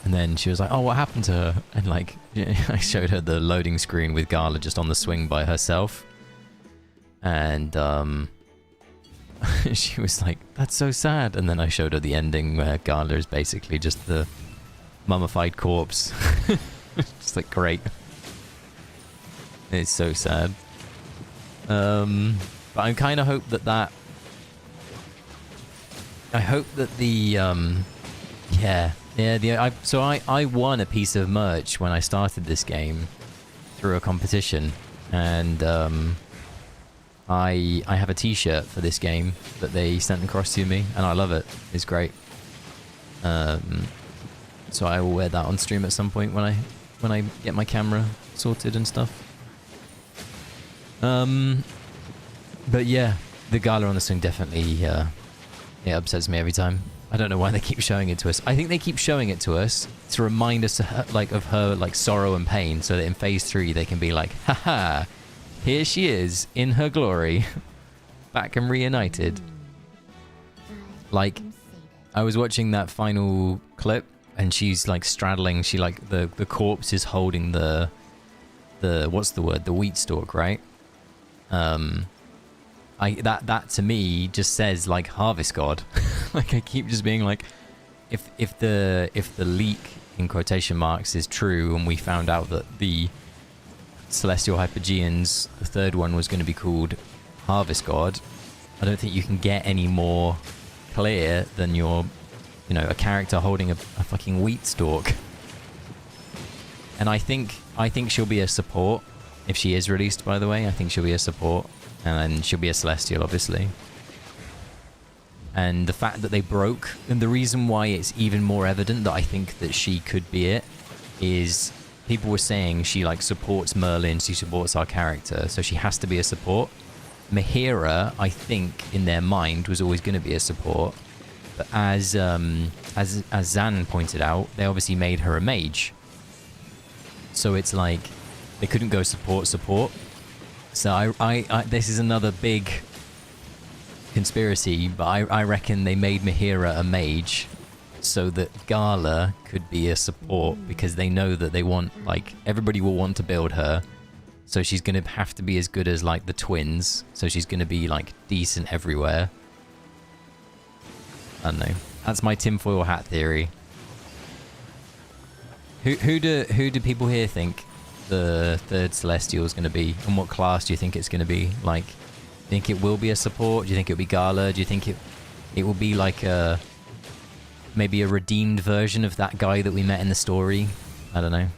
And then she was like, oh, what happened to her? And like, I showed her the loading screen with Gala just on the swing by herself. And, she was like, that's so sad. And then I showed her the ending where Gala is basically just the mummified corpse. It's like, great. It's so sad. But I kind of hope that I hope that the I won a piece of merch when I started this game through a competition, and I have a t-shirt for this game that they sent across to me, and I love it. It's great. So I will wear that on stream at some point when I get my camera sorted and stuff. But yeah, the Gala on the swing definitely it upsets me every time. I don't know why they keep showing it to us. I think they keep showing it to us to remind us of her sorrow and pain, so that in Phase 3 they can be like, haha, here she is in her glory, back and reunited. Like, I was watching that final clip, and she's like straddling. She like the corpse is holding the what's the word? The wheat stalk, right? That to me just says like Harvest God. Like, I keep just being like, if the leak in quotation marks is true, and we found out that the Celestial Hypergeans, the third one, was going to be called Harvest God, I don't think you can get any more clear than a character holding a fucking wheat stalk. And I think she'll be a support if she is released, by the way. I think she'll be a support, and then she'll be a Celestial, obviously. And the fact that they broke, and the reason why it's even more evident that I think that she could be it, is people were saying she like supports Merlin, she supports our character, so she has to be a support. Mahira, I think, in their mind, was always going to be a support. But as Zan pointed out, they obviously made her a mage. So it's like they couldn't go support. So I this is another big conspiracy, but I reckon they made Mahira a mage so that Gala could be a support, because they know that they want, like, everybody will want to build her. So she's going to have to be as good as like the twins. So she's going to be like decent everywhere. I don't know. That's my tinfoil hat theory. Who do people here think the third Celestial is going to be? And what class do you think it's going to be? Like, think it will be a support? Do you think it'll be Gala? Do you think it will be like maybe a redeemed version of that guy that we met in the story? I don't know.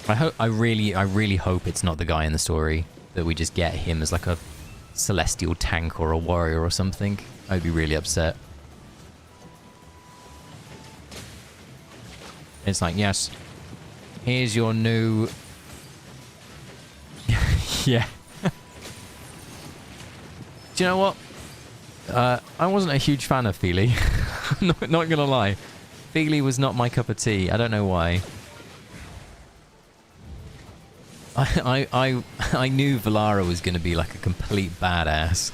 I really hope it's not the guy in the story, that we just get him as like a Celestial tank or a warrior or something. I'd be really upset. It's like, yes, here's your new... yeah. Do you know what? I wasn't a huge fan of Feely. not gonna lie. Feely was not my cup of tea. I don't know why. I knew Valara was gonna be like a complete badass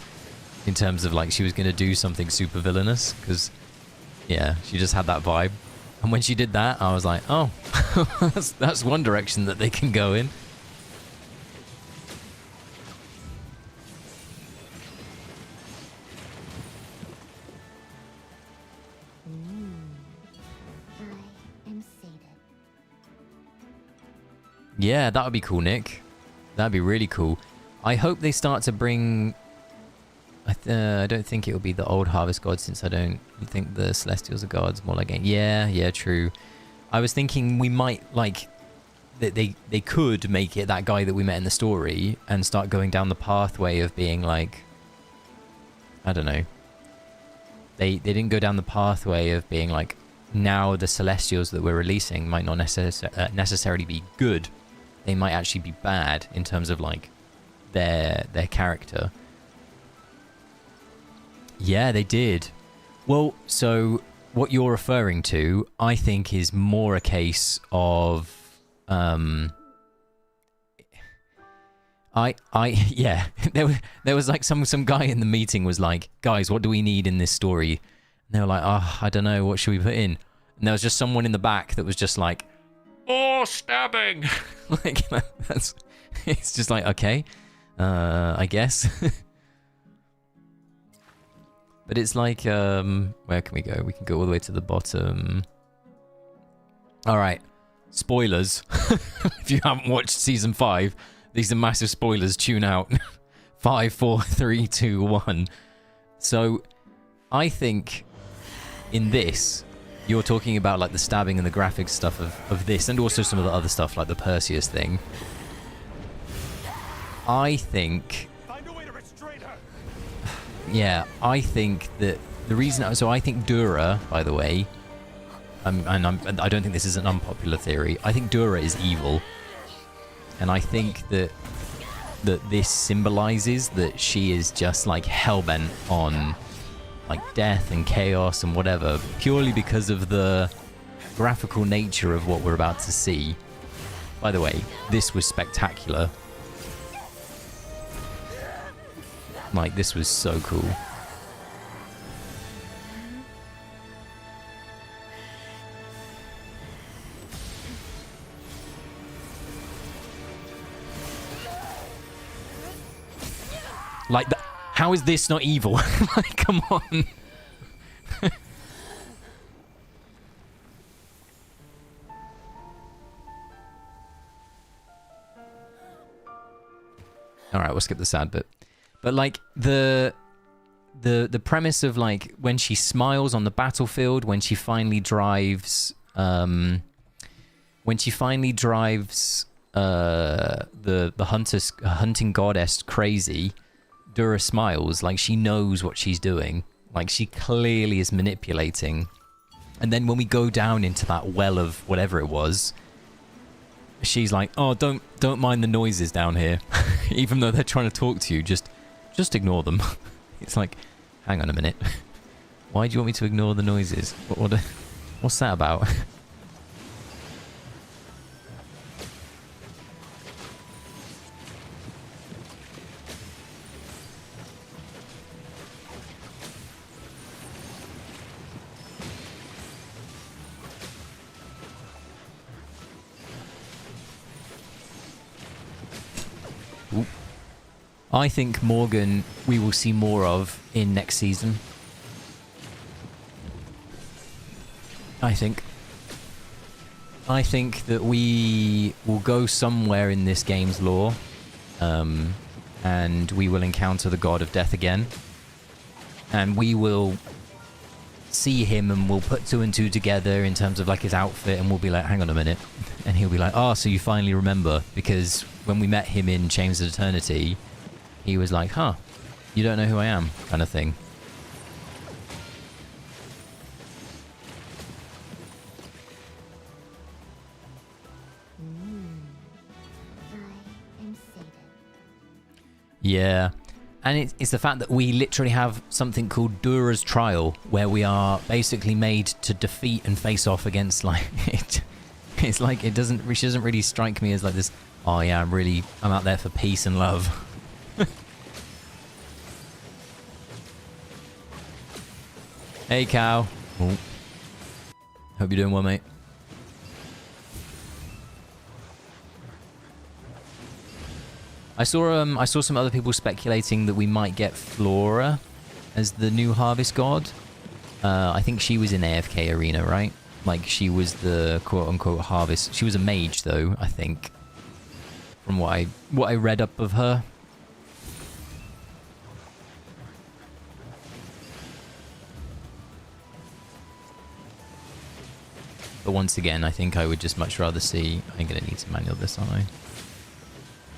in terms of like she was gonna do something super villainous, because yeah, she just had that vibe. And when she did that, I was like, oh, that's one direction that they can go in. I am sated. Yeah, that would be cool, Nick. That'd be really cool. I hope they start to bring... I don't think it will be the old Harvest Gods, since I don't think the Celestials are gods. More like... Yeah, true. I was thinking we might, like... that they could make it that guy that we met in the story and start going down the pathway of being like... I don't know. They didn't go down the pathway of being like... Now the Celestials that we're releasing might not necessarily be good. They might actually be bad in terms of like their character. Yeah, they did. Well, so what you're referring to, I think, is more a case of yeah, there was like some guy in the meeting was like, guys, what do we need in this story? And they were like, oh, I don't know, what should we put in? And there was just someone in the back that was just like, oh, stabbing. Like, that's, it's just like, okay, I guess. But it's like, where can we go? We can go all the way to the bottom. All right, spoilers. If you haven't watched season 5, these are massive spoilers. Tune out. 5, 4, 3, 2, 1. So, I think in this, you're talking about like the stabbing and the graphics stuff of this, and also some of the other stuff like the Perseus thing. I think... Yeah, I think that the reason... So I think Dura, by the way, and I don't think this is an unpopular theory, I think Dura is evil. And I think that this symbolizes that she is just like hellbent on like death and chaos and whatever, purely because of the graphical nature of what we're about to see. By the way, this was spectacular. Like, this was so cool. Like, how is this not evil? Like, come on. Alright, we'll skip the sad bit. But like the premise of like when she smiles on the battlefield, when she finally drives the hunting goddess crazy, Dura smiles like she knows what she's doing. Like she clearly is manipulating. And then when we go down into that well of whatever it was, she's like, "Oh, don't mind the noises down here." Even though they're trying to talk to you, just ignore them. It's like, hang on a minute. Why do you want me to ignore the noises? What's that about? Ooh. I think Morgan we will see more of in next season. I think that we will go somewhere in this game's lore, and we will encounter the god of death again, and we will see him and we'll put 2 and 2 together in terms of like his outfit, and we'll be like, hang on a minute, and he'll be like, oh, so you finally remember, because when we met him in Chains of Eternity, he was like, huh, you don't know who I am, kind of thing. Yeah. And it's the fact that we literally have something called Dura's Trial, where we are basically made to defeat and face off against, like, it's like she doesn't really strike me as like this, oh yeah, I'm out there for peace and love. Hey, cow. Oh. Hope you're doing well, mate. I saw some other people speculating that we might get Flora as the new Harvest God. I think she was in AFK Arena, right? Like, she was the quote-unquote Harvest. She was a mage, though, I think, from what I read up of her. But once again, I think I would just much rather see... I'm going to need to manual this, aren't I?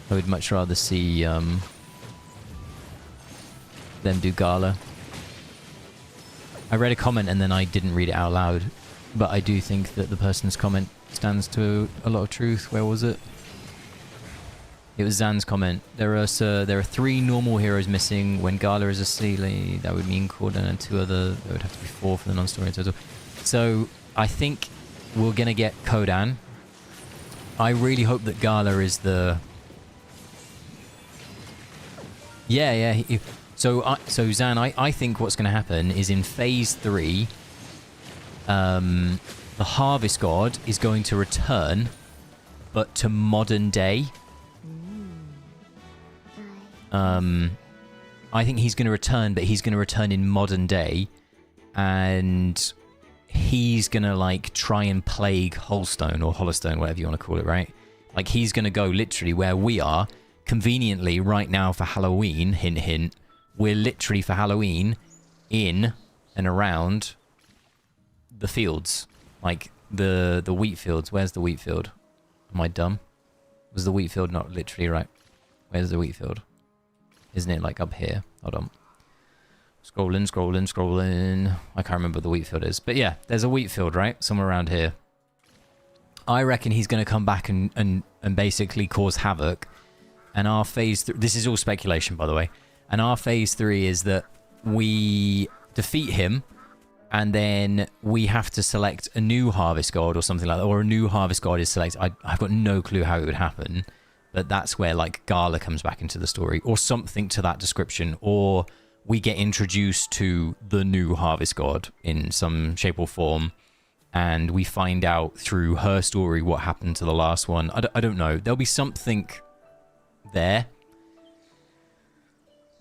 I would much rather see them do Gala. I read a comment and then I didn't read it out loud, but I do think that the person's comment stands to a lot of truth. Where was it? It was Zan's comment. There are 3 normal heroes missing. When Gala is a Sealy, that would mean Corden and 2 other. There would have to be 4 for the non-story total. So I think we're gonna get Kodan. I really hope that Gala is the... Yeah. So Zan, I think what's going to happen is in Phase 3, the Harvest God is going to return, but to modern day. I think he's going to return, but he's going to return in modern day, and he's going to, like, try and plague Holstone, or Holostone, whatever you want to call it, right? Like, he's going to go literally where we are. Conveniently, right now for Halloween, hint hint, we're literally for Halloween in and around the fields. Like, the wheat fields. Where's the wheat field? Am I dumb? Was the wheat field not literally right? Where's the wheat field? Isn't it, like, up here? Hold on. Scrolling. I can't remember what the wheat field is. But yeah, there's a wheat field, right? Somewhere around here. I reckon he's going to come back and basically cause havoc. And our phase 3, this is all speculation, by the way. And our phase 3 is that we defeat him, and then we have to select a new Harvest God or something like that, or a new Harvest God is selected. I've got no clue how it would happen, but that's where, like, Gala comes back into the story, or something to that description, or we get introduced to the new Harvest God in some shape or form, and we find out through her story what happened to the last one. I don't know. There'll be something there.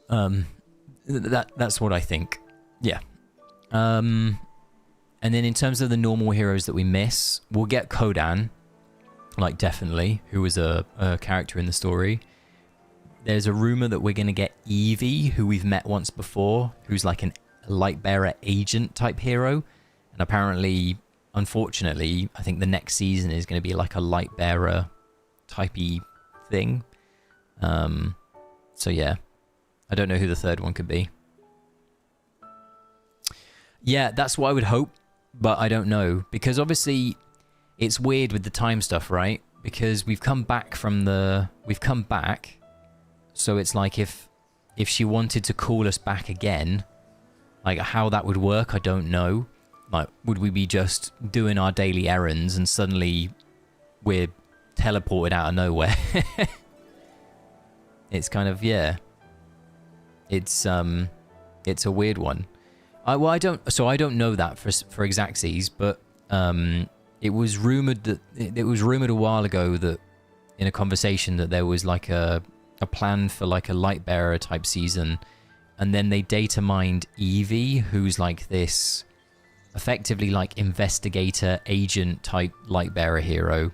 That's what I think. Yeah. And then in terms of the normal heroes that we miss, we'll get Kodan, like, definitely, who was a character in the story. There's a rumor that we're going to get Evie, who we've met once before, who's like a Lightbearer agent type hero. And apparently, unfortunately, I think the next season is going to be like a Lightbearer typey thing. So yeah, I don't know who the third one could be. Yeah, that's what I would hope, but I don't know, because obviously it's weird with the time stuff, right? Because we've come back, so it's like if she wanted to call us back again, like, how that would work, I don't know. Like, would we be just doing our daily errands and suddenly we're teleported out of nowhere? It's kind of, yeah. It's a weird one. I don't know that for Xaxes, but it was rumored a while ago that in a conversation that there was like a plan for like a Lightbearer type season, and then they data mined Evie, who's like this effectively like investigator agent type Lightbearer hero,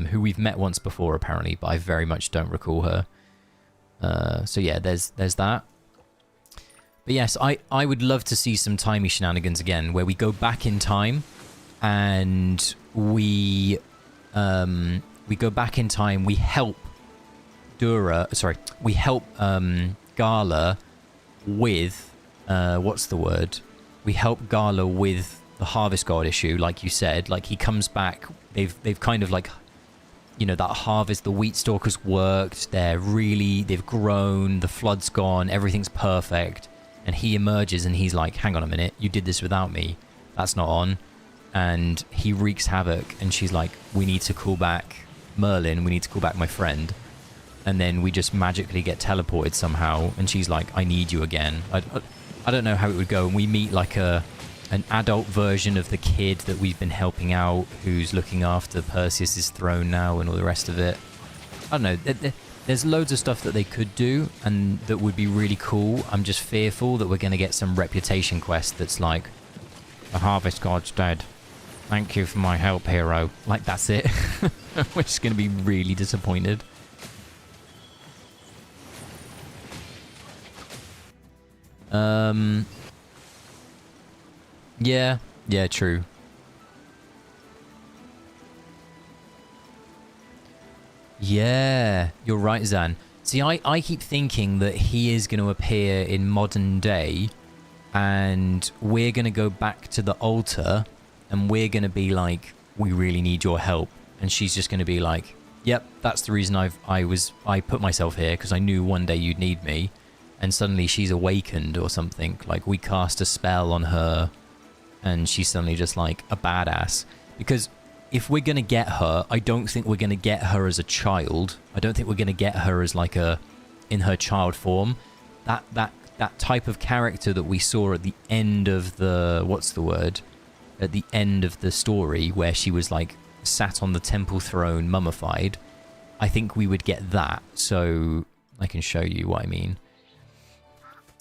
who we've met once before apparently, but I very much don't recall her. So yeah, there's that. But yes, I would love to see some timey shenanigans again, where we go back in time and we go back in time, we help Gala with what's the word? We help Gala with the Harvest God issue, like you said. Like, he comes back, they've kind of like you know, that harvest, the wheat stalkers worked. They've grown, the flood's gone, everything's perfect. And he emerges and he's like, hang on a minute, you did this without me. That's not on. And he wreaks havoc. And she's like, we need to call back Merlin. We need to call back my friend. And then we just magically get teleported somehow. And she's like, I need you again. I don't know how it would go. And we meet like an adult version of the kid that we've been helping out, who's looking after Perseus's throne now and all the rest of it. I don't know. There's loads of stuff that they could do and that would be really cool. I'm just fearful that we're going to get some reputation quest that's like, the harvest god's dead. Thank you for my help, hero. Like, that's it. We're just going to be really disappointed. Yeah, true. Yeah, you're right, Zan. See, I keep thinking that he is going to appear in modern day and we're going to go back to the altar and we're going to be like, we really need your help. And she's just going to be like, yep, that's the reason I put myself here, because I knew one day you'd need me. And suddenly she's awakened or something. Like, we cast a spell on her and she's suddenly just like a badass. Because if we're going to get her, I don't think we're going to get her as a child. I don't think we're going to get her as like in her child form. That type of character that we saw at the end of at the end of the story, where she was like sat on the temple throne mummified. I think we would get that. So I can show you what I mean.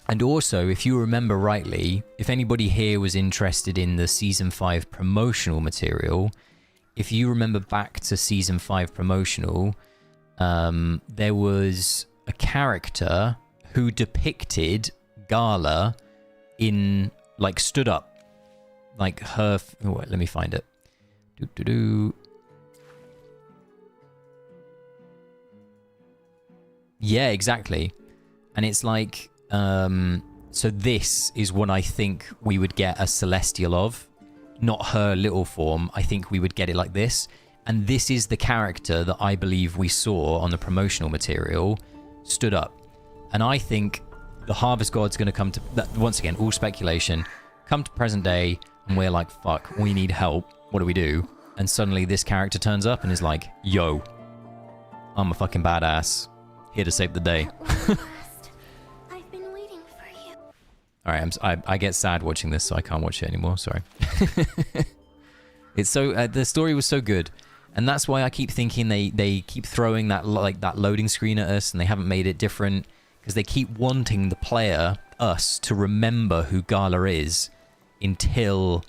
And also, if you remember rightly, if anybody here was interested in the Season 5 promotional material, if you remember back to Season 5 promotional, there was a character who depicted Gala in, like, stood up. Like her... Oh, wait, let me find it. Yeah, exactly. And it's like... so this is what I think we would get a Celestial of. Not her little form. I think we would get it like this. And this is the character that I believe we saw on the promotional material stood up. And I think the Harvest God's going to come to... Once again, all speculation. Come to present day and we're like, fuck, we need help. What do we do? And suddenly this character turns up and is like, yo, I'm a fucking badass. Here to save the day. I've been waiting for you. Alright, I get sad watching this, so I can't watch it anymore. Sorry. It's so... the story was so good. And that's why I keep thinking they keep throwing that loading screen at us and they haven't made it different. Because they keep wanting the player, us, to remember who Gala is until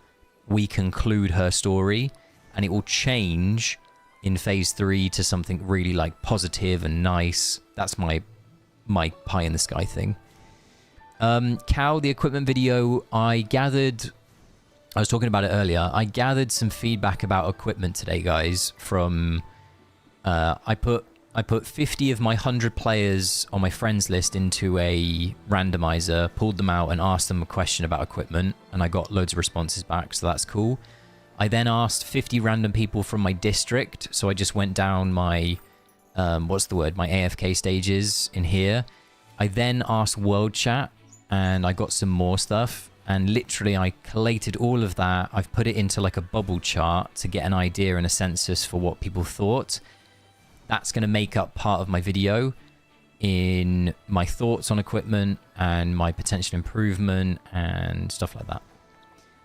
we conclude her story. And it will change in Phase 3 to something really like positive and nice. That's my pie in the sky thing. Cal, the equipment video, I was talking about it earlier. I gathered some feedback about equipment today, guys, from... I put 50 of my 100 players on my friends list into a randomizer, pulled them out and asked them a question about equipment, and I got loads of responses back, so that's cool. I then asked 50 random people from my district, so I just went down my... my AFK stages in here. I then asked World Chat, and I got some more stuff. And literally, I collated all of that. I've put it into like a bubble chart to get an idea and a census for what people thought. That's going to make up part of my video in my thoughts on equipment and my potential improvement and stuff like that.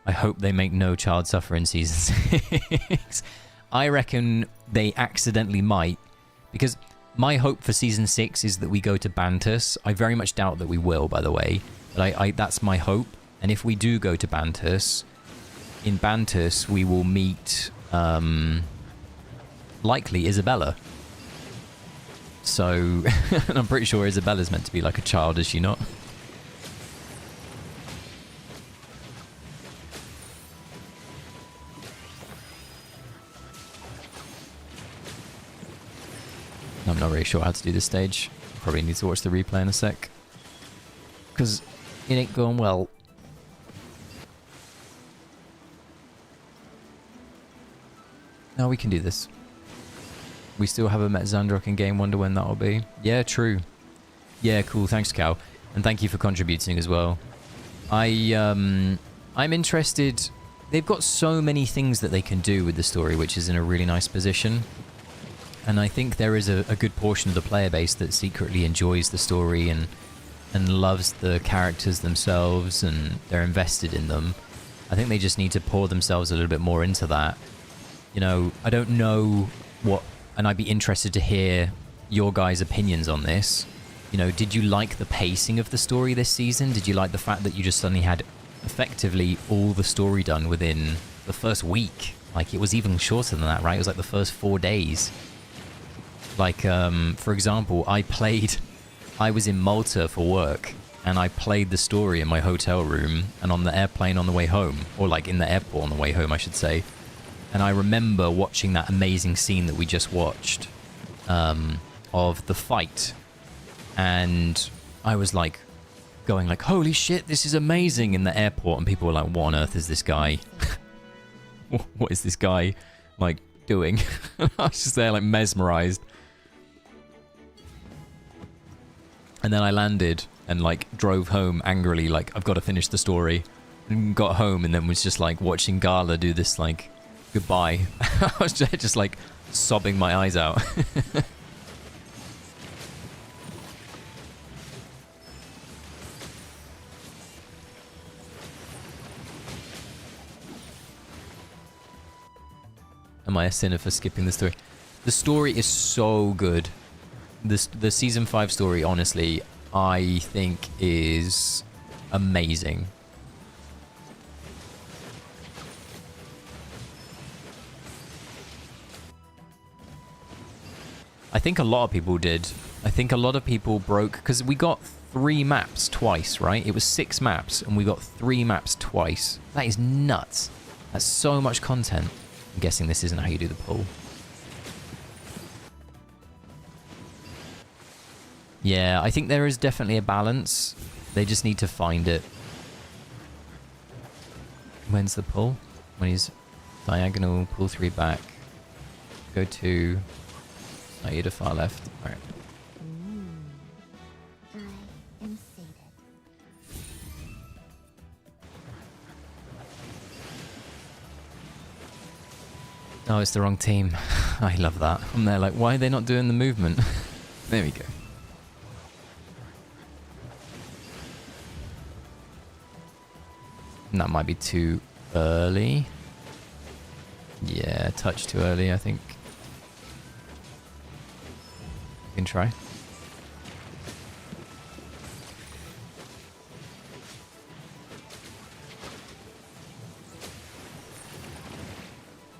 I hope they make no child suffer in Season 6. I reckon they accidentally might, because my hope for Season 6 is that we go to Bantus. I very much doubt that we will, by the way. But that's my hope. And if we do go to Bantus, in Bantus we will meet, likely, Isabella. So, and I'm pretty sure Isabella's meant to be like a child, is she not? I'm not really sure how to do this stage. Probably need to watch the replay in a sec. Because it ain't going well. No, we can do this. We still haven't met Zandrock in game. Wonder when that'll be. Yeah, true. Yeah, cool. Thanks, Cal. And thank you for contributing as well. I'm interested. They've got so many things that they can do with the story, which is in a really nice position. And I think there is a good portion of the player base that secretly enjoys the story and loves the characters themselves, and they're invested in them. I think they just need to pour themselves a little bit more into that. You know, I don't know what, and I'd be interested to hear your guys' opinions on this. You know, did you like the pacing of the story this season? Did you like the fact that you just suddenly had effectively all the story done within the first week? Like, it was even shorter than that, right? It was like the first 4 days. Like, for example, I was in Malta for work, and I played the story in my hotel room and on the airplane on the way home, or like in the airport on the way home, I should say. And I remember watching that amazing scene that we just watched, of the fight. And I was like, going like, holy shit, this is amazing in the airport. And people were like, what on earth is this guy? What is this guy, like, doing? I was just there, like, mesmerized. And then I landed and, like, drove home angrily, like, I've got to finish the story. And got home and then was just, like, watching Gala do this, like, goodbye. I was just, like, sobbing my eyes out. Am I a sinner for skipping the story? The story is so good. The season 5 story, honestly, I think is amazing. I think a lot of people did. I think a lot of people broke, because we got 3 maps twice, right? It was 6 maps, and we got 3 maps twice. That is nuts. That's so much content. I'm guessing this isn't how you do the pull. Yeah, I think there is definitely a balance. They just need to find it. When's the pull? When he's diagonal, pull 3 back. Go 2. Now you to far left. Alright. I am sated. Oh, it's the wrong team. I love that. I'm there like, why are they not doing the movement? There we go. And that might be too early. Yeah, a touch too early, I think. You can try.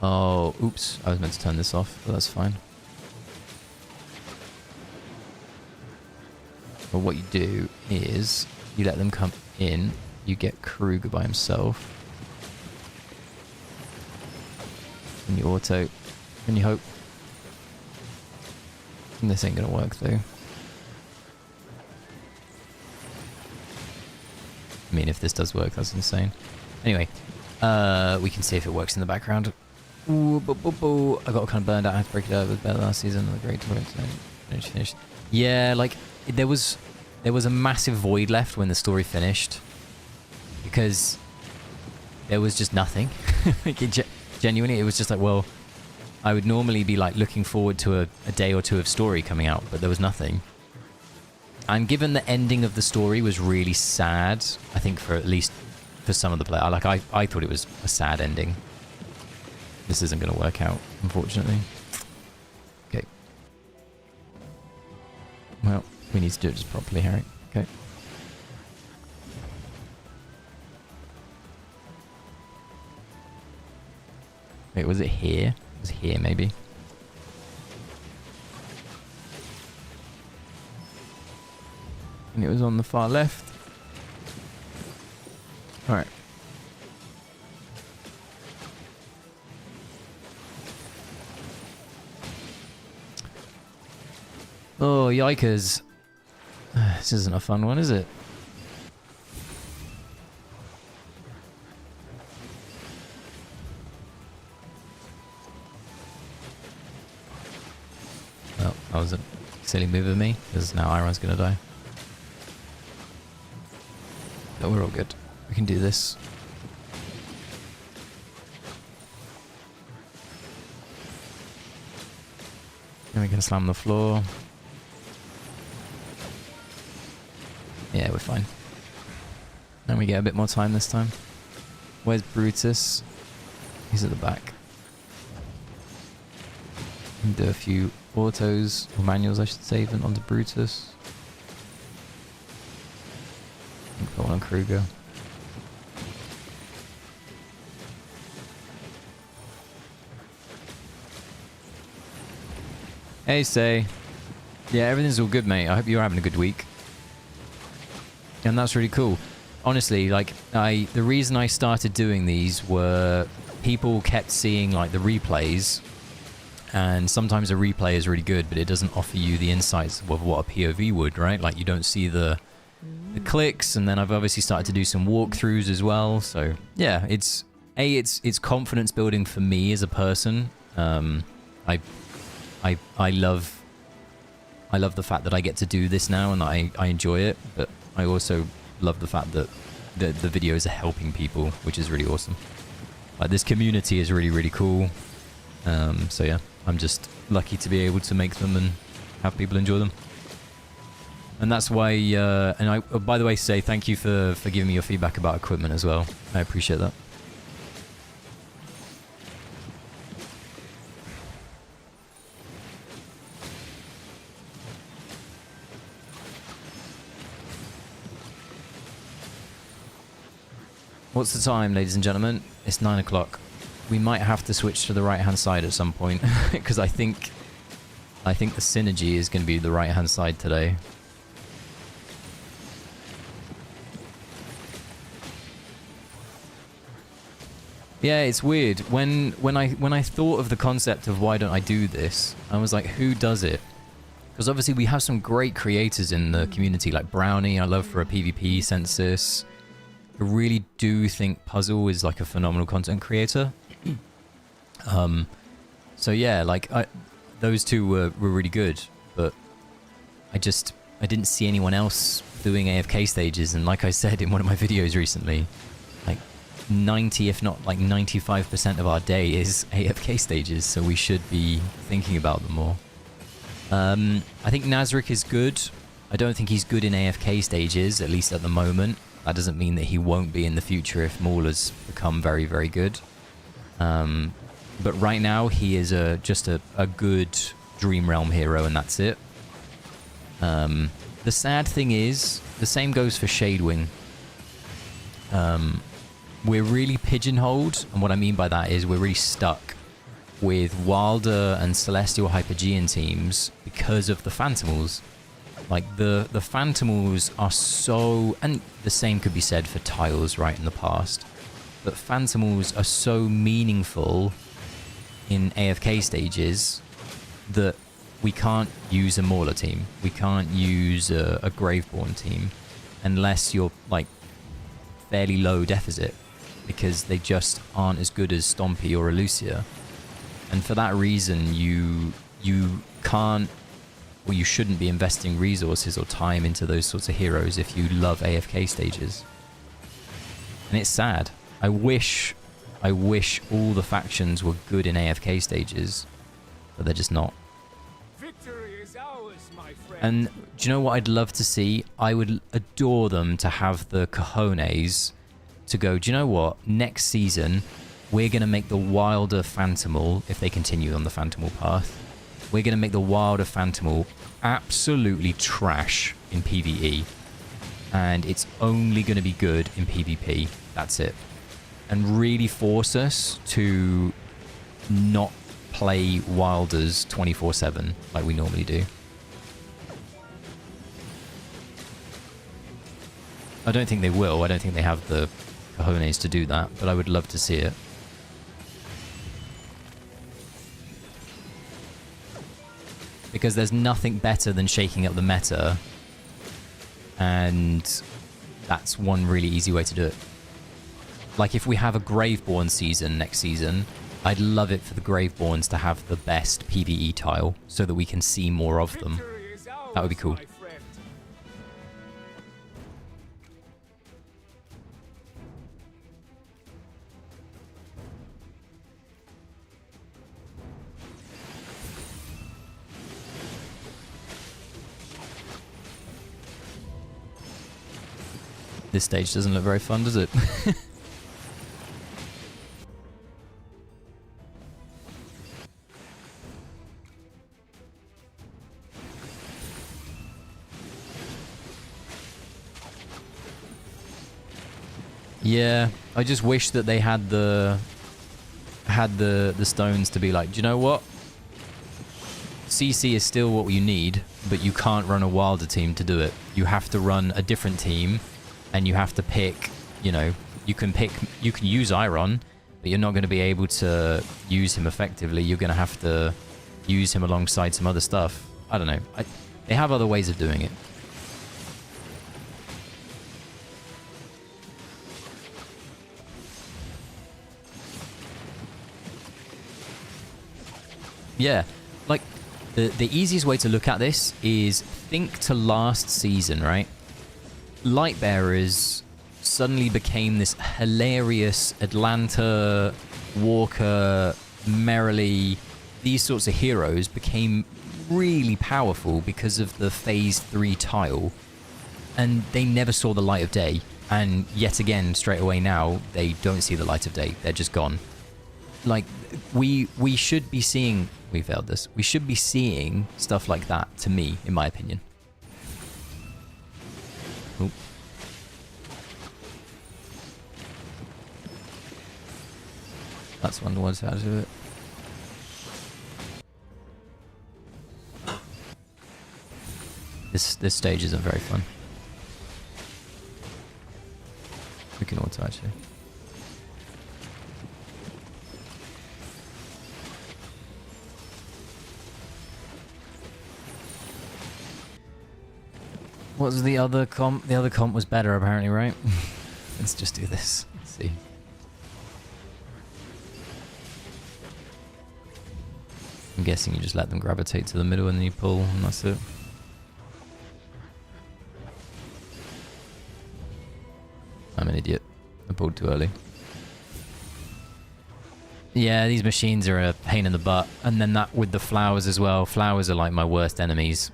Oh, oops. I was meant to turn this off, but that's fine. But what you do is you let them come in. You get Kruger by himself. And you auto. And you hope. And this ain't gonna work though. I mean, if this does work, that's insane. Anyway, we can see if it works in the background. Ooh, I got kind of burned out. I had to break it up. It was better last season. The great tournament finished. Yeah, like there was a massive void left when the story finished because there was just nothing. Like genuinely, it was just like, well, I would normally be like looking forward to a day or two of story coming out, but there was nothing. And given the ending of the story was really sad, I think for at least for some of the players, like I thought it was a sad ending. This isn't going to work out, unfortunately. Okay. Well, we need to do it just properly, Harry. Okay. Wait, was it here? It was here, maybe. And it was on the far left. Alright. Oh, yikers. This isn't a fun one, is it? Well, that was a silly move of me, because now Iron's gonna die. But we're all good. We can do this. And we can slam the floor. Yeah, we're fine. And we get a bit more time this time. Where's Brutus? He's at the back. And do a few autos, or manuals I should say, even onto Brutus. And put one on Kruger. Hey, Say. Yeah, everything's all good, mate. I hope you're having a good week. And that's really cool. Honestly, like, the reason I started doing these were people kept seeing, like, the replays. And sometimes a replay is really good, but it doesn't offer you the insights of what a POV would, right? Like, you don't see the clicks, and then I've obviously started to do some walkthroughs as well. So, yeah, it's confidence building for me as a person. I love the fact that I get to do this now and I enjoy it, but I also love the fact that the videos are helping people, which is really awesome. Like, this community is really, really cool. So yeah, I'm just lucky to be able to make them and have people enjoy them. And that's why, and I, oh, by the way, Say, thank you for giving me your feedback about equipment as well. I appreciate that. What's the time, ladies and gentlemen? It's 9 o'clock. We might have to switch to the right-hand side at some point, because I think the synergy is going to be the right-hand side today. Yeah, it's weird. When I thought of the concept of why don't I do this, I was like, who does it? Because obviously we have some great creators in the community, like Brownie. I love for a PvP census. I really do think Puzzle is like a phenomenal content creator. So yeah, like those two were really good, but I didn't see anyone else doing AFK stages, and like I said in one of my videos recently, like 90, if not like 95% of our day is AFK stages, so we should be thinking about them more. I think Nazarick is good. I don't think he's good in AFK stages, at least at the moment. That doesn't mean that he won't be in the future if Maulers become very, very good. But right now, he is just a good Dream Realm hero, and that's it. The sad thing is, the same goes for Shadewing. We're really pigeonholed, and what I mean by that is we're really stuck with Wilder and Celestial Hypergean teams because of the Phantomals. Like, the Phantomals are so... And the same could be said for Tiles, right, in the past. But Phantomals are so meaningful in AFK stages that we can't use a Mauler team. We can't use a Graveborn team unless you're, like, fairly low deficit, because they just aren't as good as Stompy or Elucia. And for that reason, you can't... Well, you shouldn't be investing resources or time into those sorts of heroes if you love AFK stages. And it's sad. I wish all the factions were good in AFK stages, but they're just not. Victory is ours, my friend. And do you know what I'd love to see? I would adore them to have the cojones to go, do you know what? Next season, we're going to make the Wilder Phantomal, if they continue on the Phantomal path, we're going to make the Wilder Phantomal absolutely trash in PvE. And it's only going to be good in PvP. That's it. And really force us to not play Wilders 24/7 like we normally do. I don't think they will. I don't think they have the cojones to do that, but I would love to see it. Because there's nothing better than shaking up the meta, and that's one really easy way to do it. Like, if we have a Graveborn season next season, I'd love it for the Graveborns to have the best PvE tile so that we can see more of them. Victory is ours, That would be cool. my friend. This stage doesn't look very fun, does it? Yeah, I just wish that they had the stones to be like, do you know what? CC is still what you need, but you can't run a Wilder team to do it. You have to run a different team, and you have to pick, you know, you can use Iron, but you're not going to be able to use him effectively. You're going to have to use him alongside some other stuff. I don't know. They have other ways of doing it. Yeah, like, the easiest way to look at this is think to last season, right? Lightbearers suddenly became this hilarious Atlanta, Walker, Merrily, these sorts of heroes became really powerful because of the Phase 3 tile, and they never saw the light of day. And yet again, straight away now, they don't see the light of day. They're just gone. Like, we should be seeing... We failed this. We should be seeing stuff like that, to me, in my opinion. Oop. That's one towards how to do it. This stage isn't very fun. We can auto actually. What was the other comp? The other comp was better apparently, right? Let's just do this. Let's see. I'm guessing you just let them gravitate to the middle and then you pull, and that's it. I'm an idiot. I pulled too early. Yeah, these machines are a pain in the butt. And then that with the flowers as well. Flowers are like my worst enemies.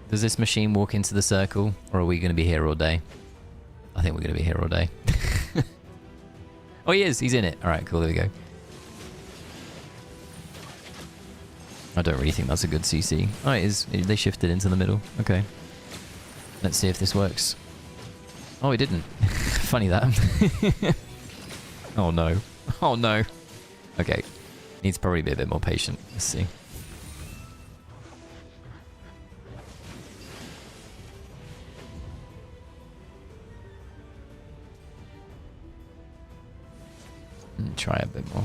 Does this machine walk into the circle, or are we going to be here all day? I think we're going to be here all day. Oh, he is. He's in it. All right, cool. There we go. I don't really think that's a good CC. Oh, it is. They shifted into the middle. Okay. Let's see if this works. Oh, it didn't. Funny that. Oh, no. Oh, no. Okay. Needs to probably be a bit more patient. Let's see. Try a bit more.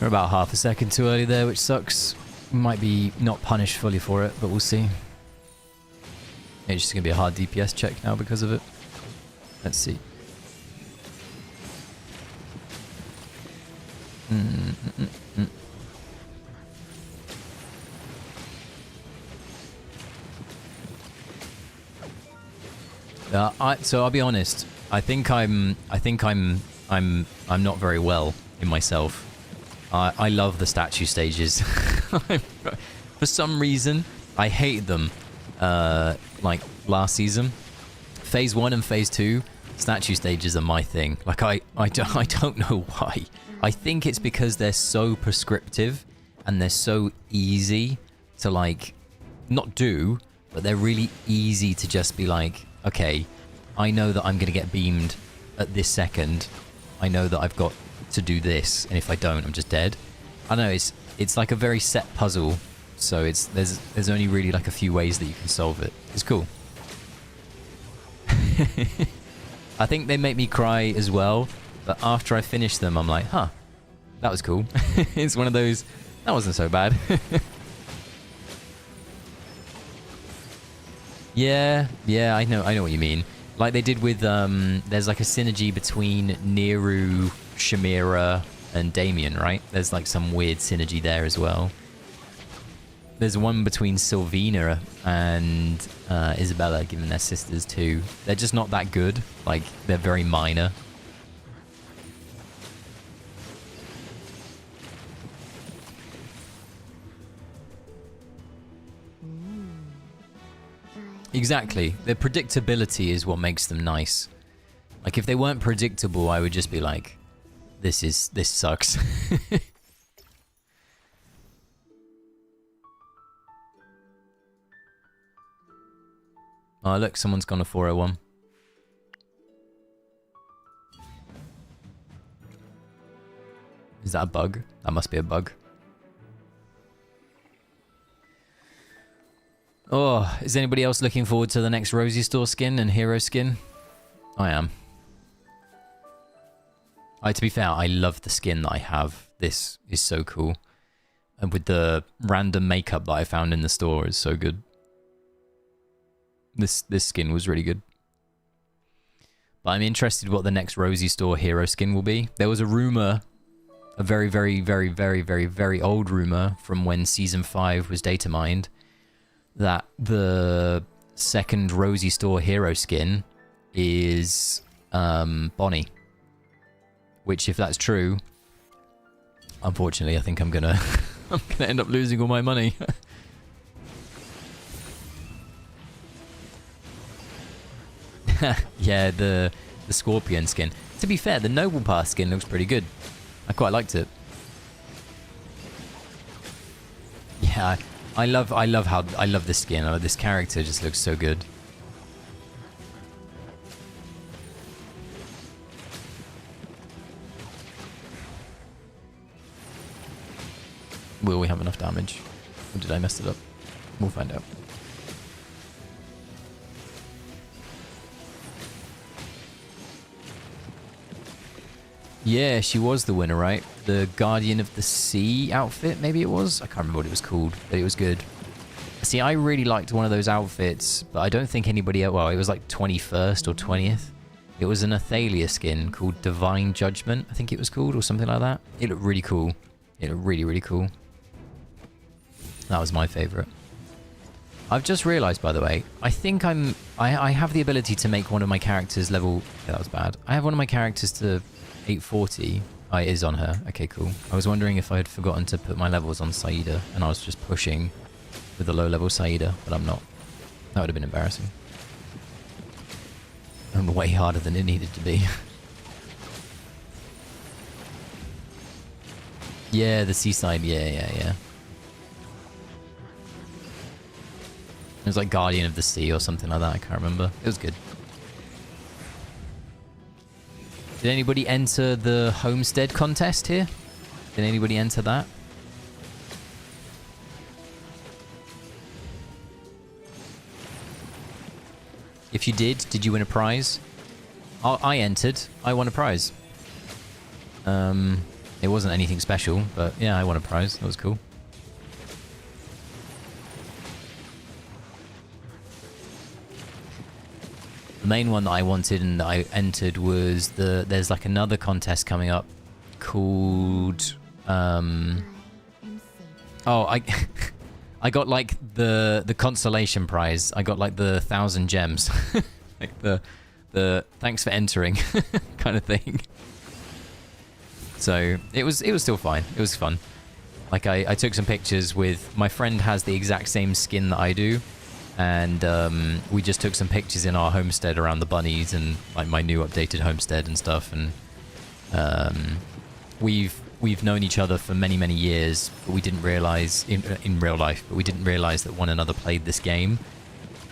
We're about half a second too early there, which sucks. Might be not punished fully for it, but we'll see. It's just going to be a hard DPS check now because of it. Let's see. So I'll be honest. I think I'm not very well in myself. I love the statue stages. For some reason, I hate them. Like last season, Phase 1 and Phase 2 statue stages are my thing. Like I don't know why. I think it's because they're so prescriptive and they're so easy to like not do, but they're really easy to just be like, okay, I know that I'm going to get beamed at this second. I know that I've got to do this, and if I don't, I'm just dead. I don't know, it's like a very set puzzle, so there's only really like a few ways that you can solve it. It's cool. I think they make me cry as well, but after I finish them, I'm like, huh, that was cool. It's one of those, that wasn't so bad. Yeah, I know what you mean. Like they did with, there's like a synergy between Neru, Shamira, and Damien, right? There's like some weird synergy there as well. There's one between Sylvina and Isabella, given they're sisters too. They're just not that good. Like, they're very minor. Exactly. The predictability is what makes them nice. Like, if they weren't predictable, I would just be like, this sucks. Oh, look, someone's gone to 401. Is that a bug? That must be a bug. Oh, is anybody else looking forward to the next Rosie Store skin and Hero skin? I am. To be fair, I love the skin that I have. This is so cool. And with the random makeup that I found in the store is so good. This skin was really good. But I'm interested what the next Rosie Store Hero skin will be. There was a rumor, a very, very, very, very, very, very old rumor from when Season 5 was data mined, that the second Rosie Store Hero skin is Bonnie. Which, if that's true, unfortunately, I think I'm gonna end up losing all my money. Yeah, the Scorpion skin. To be fair, the Noble Path skin looks pretty good. I quite liked it. Yeah, I love this skin. This character just looks so good. Will we have enough damage? Or did I mess it up? We'll find out. Yeah, she was the winner, right? The Guardian of the Sea outfit, maybe it was? I can't remember what it was called, but it was good. See, I really liked one of those outfits, but I don't think anybody else... Well, it was like 21st or 20th. It was an Athalia skin called Divine Judgment, I think it was called, or something like that. It looked really cool. It looked really, really cool. That was my favourite. I've just realised, by the way, I think I have the ability to make one of my characters level... Yeah, that was bad. I have one of my characters to 840. Oh, it is on her. Okay, cool. I was wondering if I had forgotten to put my levels on Saida, and I was just pushing with the low-level Saida, but I'm not. That would have been embarrassing. And way harder than it needed to be. Yeah, the seaside. Yeah. It was like Guardian of the Sea or something like that. I can't remember. It was good. Did anybody enter the Homestead contest here? Did anybody enter that? If you did you win a prize? I entered. I won a prize. It wasn't anything special, but yeah, I won a prize. That was cool. The main one that I wanted and that I entered was there's like another contest coming up called I I got like the consolation prize. I got like the 1,000 gems. Like the thanks for entering kind of thing. So it was still fine. It was fun. Like I took some pictures with my friend has the exact same skin that I do. And we just took some pictures in our homestead around the bunnies and like my new updated homestead and stuff. And we've known each other for many, many years, but we didn't realize in real life, but we didn't realize that one another played this game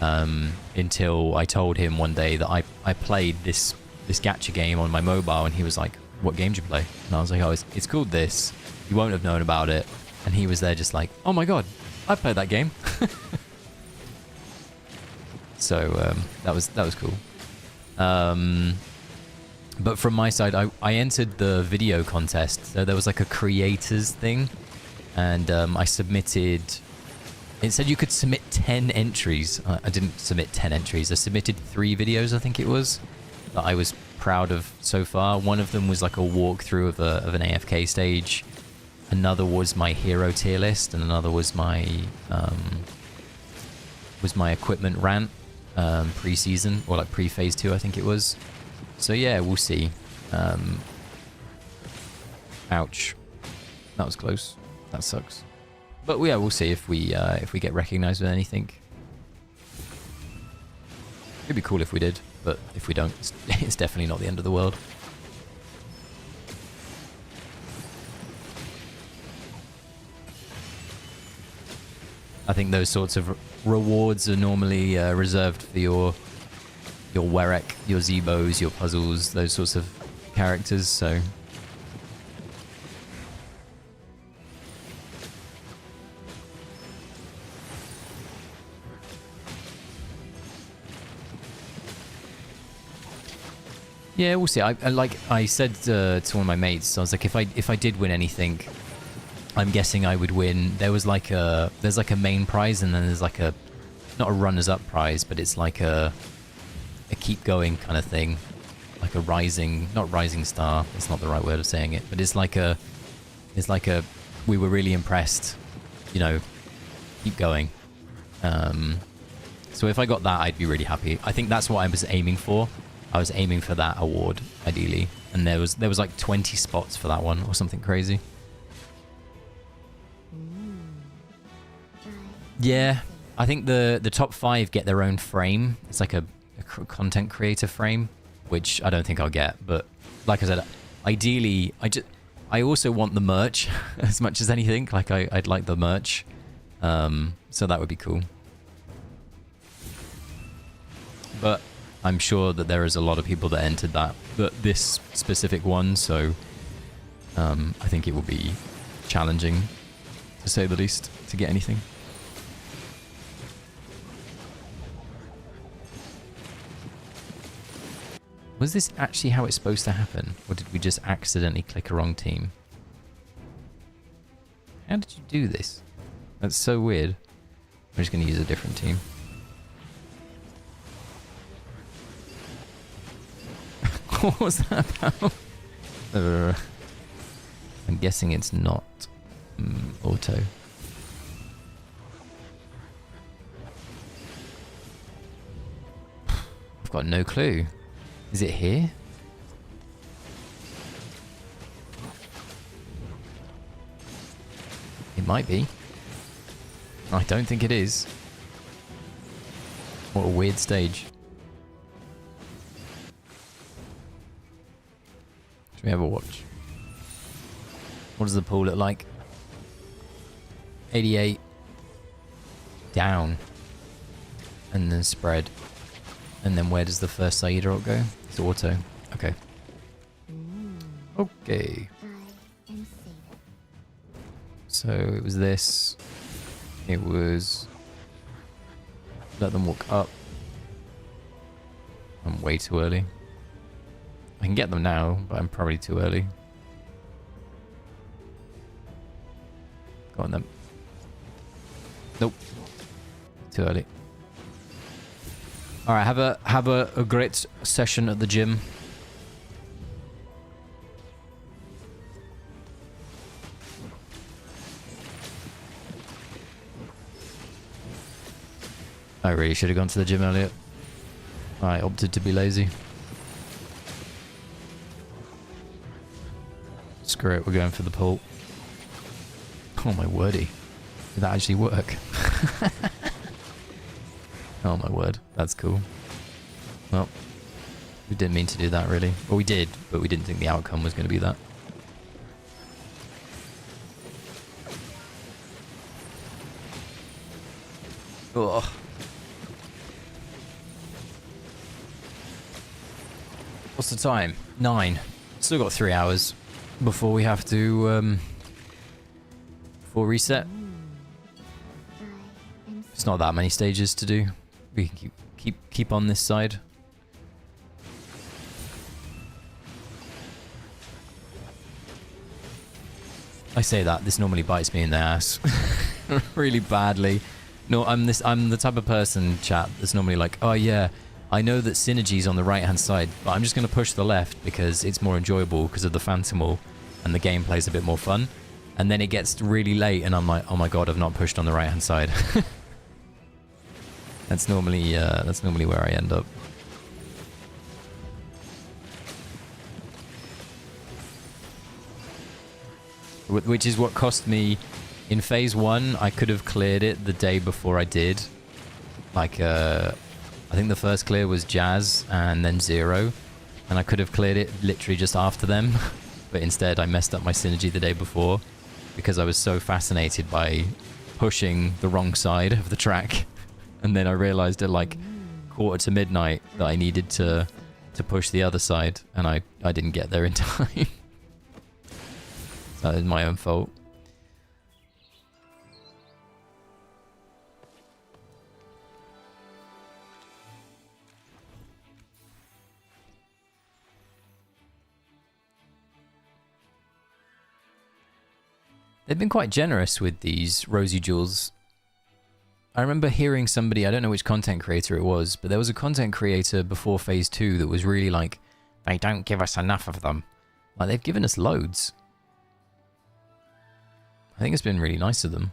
until I told him one day that I played this gacha game on my mobile, and he was like, "What game did you play?" And I was like, "Oh, it's called this. You won't have known about it." And he was there just like, "Oh my god, I played that game." So that was cool. But from my side, I entered the video contest. So there was like a creators thing. And I submitted... It said you could submit 10 entries. I didn't submit 10 entries. I submitted 3 videos, I think it was, that I was proud of so far. One of them was like a walkthrough of an AFK stage. Another was my hero tier list, and another was my equipment rant pre-season, or like pre-phase 2, I think it was. So yeah, we'll see. Ouch, that was close. That sucks. But yeah, we'll see if we get recognized with anything. It'd be cool if we did, but if we don't, it's definitely not the end of the world. I think those sorts of rewards are normally reserved for your Werek, your Zebos, your puzzles, those sorts of characters, so... Yeah, we'll see. Like I said to one of my mates, I was like, if I did win anything, I'm guessing I would win. There's like a main prize, and then there's like a, not a runners-up prize, but it's like a keep going kind of thing, like a not rising star. It's not the right word of saying it, but it's like a we were really impressed, you know, keep going. So if I got that, I'd be really happy. I think that's what I was aiming for. I was aiming for that award, ideally. And there was like 20 spots for that one, or something crazy. Yeah, I think the top 5 get their own frame. It's like a content creator frame, which I don't think I'll get. But like I said, ideally, I also want the merch as much as anything. Like I'd like the merch. So that would be cool. But I'm sure that there is a lot of people that entered this specific one, so I think it will be challenging, to say the least, to get anything. Was this actually how it's supposed to happen, or did we just accidentally click a wrong team? How did you do this? That's so weird. I'm just going to use a different team. What was that about? I'm guessing it's not auto. I've got no clue. Is it here? It might be. I don't think it is. What a weird stage. Should we have a watch? What does the pool look like? 88. Down. And then spread. And then where does the first Saida ult go? It's auto. Okay. Okay. So it was this. It was... let them walk up. I'm way too early. I can get them now, but I'm probably too early. Go on then. Nope. Too early. Alright, have a great session at the gym. I really should have gone to the gym earlier. I opted to be lazy. Screw it, we're going for the pool. Oh my wordy. Did that actually work? Oh my word, that's cool. Well, we didn't mean to do that really. Well, we did, but we didn't think the outcome was going to be that. Ugh. What's the time? 9. Still got 3 hours before we have to before reset. It's not that many stages to do. We can keep on this side. I say that, this normally bites me in the ass. Really badly. No, I'm the type of person, chat, that's normally like, oh yeah, I know that synergy's on the right-hand side, but I'm just going to push the left because it's more enjoyable because of the Phantomal and the gameplay's a bit more fun. And then it gets really late and I'm like, oh my god, I've not pushed on the right-hand side. That's normally where I end up. Which is what cost me in phase 1. I could have cleared it the day before I did. Like, I think the first clear was Jazz and then Zero. And I could have cleared it literally just after them. But instead I messed up my synergy the day before because I was so fascinated by pushing the wrong side of the track. And then I realized at like 1:45 that I needed to push the other side, and I didn't get there in time. That is my own fault. They've been quite generous with these Rosy Jewels. I remember hearing somebody, I don't know which content creator it was, but there was a content creator before phase 2 that was really like, they don't give us enough of them. Like, they've given us loads. I think it's been really nice of them.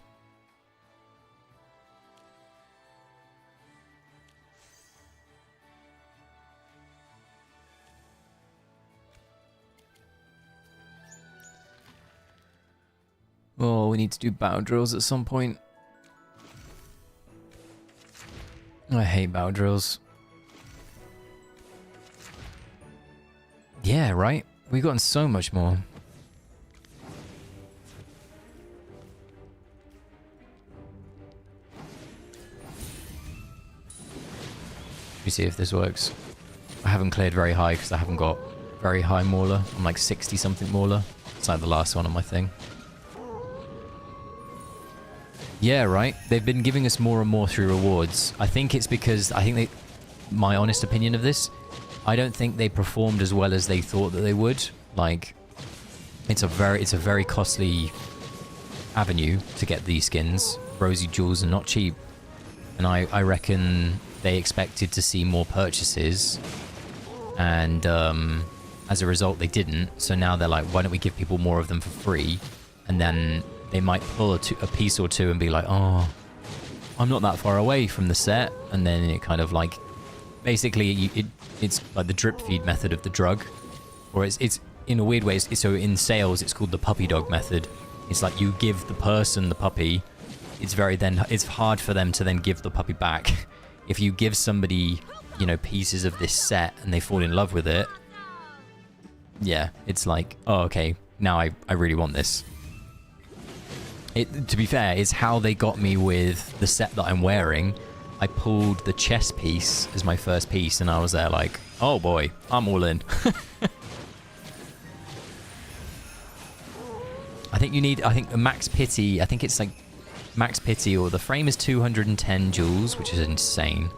Oh, we need to do battle drills at some point. I hate battle drills. Yeah, right? We've gotten so much more. Let me see if this works. I haven't cleared very high because I haven't got very high Mauler. I'm like 60 something Mauler. It's like the last one on my thing. Yeah, right? They've been giving us more and more through rewards. I think it's because, my honest opinion of this, I don't think they performed as well as they thought that they would. Like, it's a very costly avenue to get these skins. Rosy Jewels are not cheap. And I reckon they expected to see more purchases. And as a result, they didn't. So now they're like, why don't we give people more of them for free? And then they might pull a piece or two and be like, oh, I'm not that far away from the set. And then it kind of like, basically, it's like the drip feed method of the drug. Or it's in a weird way, so in sales, it's called the puppy dog method. It's like you give the person the puppy. It's hard for them to then give the puppy back. If you give somebody, you know, pieces of this set and they fall in love with it, yeah, it's like, oh, okay, now I really want this. To be fair, it's how they got me with the set that I'm wearing. I pulled the chest piece as my first piece, and I was there like, oh boy, I'm all in. I think a max pity, I think it's like max pity, or the frame is 210 joules, which is insane.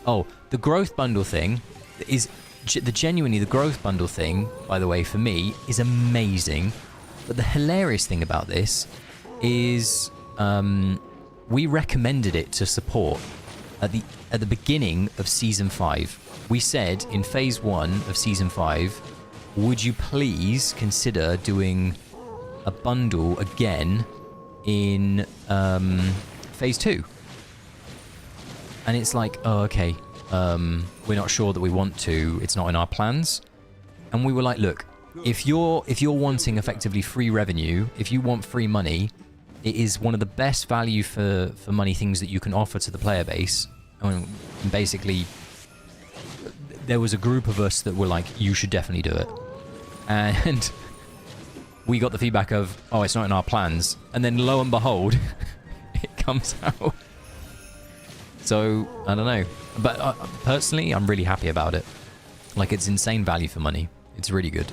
Oh, the growth bundle thing is, genuinely the growth bundle thing, by the way, for me, is amazing. But the hilarious thing about this is we recommended it to support at the beginning of Season 5. We said in Phase 1 of Season 5, would you please consider doing a bundle again in Phase 2? And it's like, oh, okay, we're not sure that we want to, it's not in our plans. And we were like, look, if you're wanting effectively free revenue, if you want free money, it is one of the best value for money things that you can offer to the player base. I mean, basically, there was a group of us that were like, you should definitely do it. And we got the feedback of, oh, it's not in our plans. And then lo and behold, it comes out. So, I don't know. But personally, I'm really happy about it. Like, it's insane value for money. It's really good.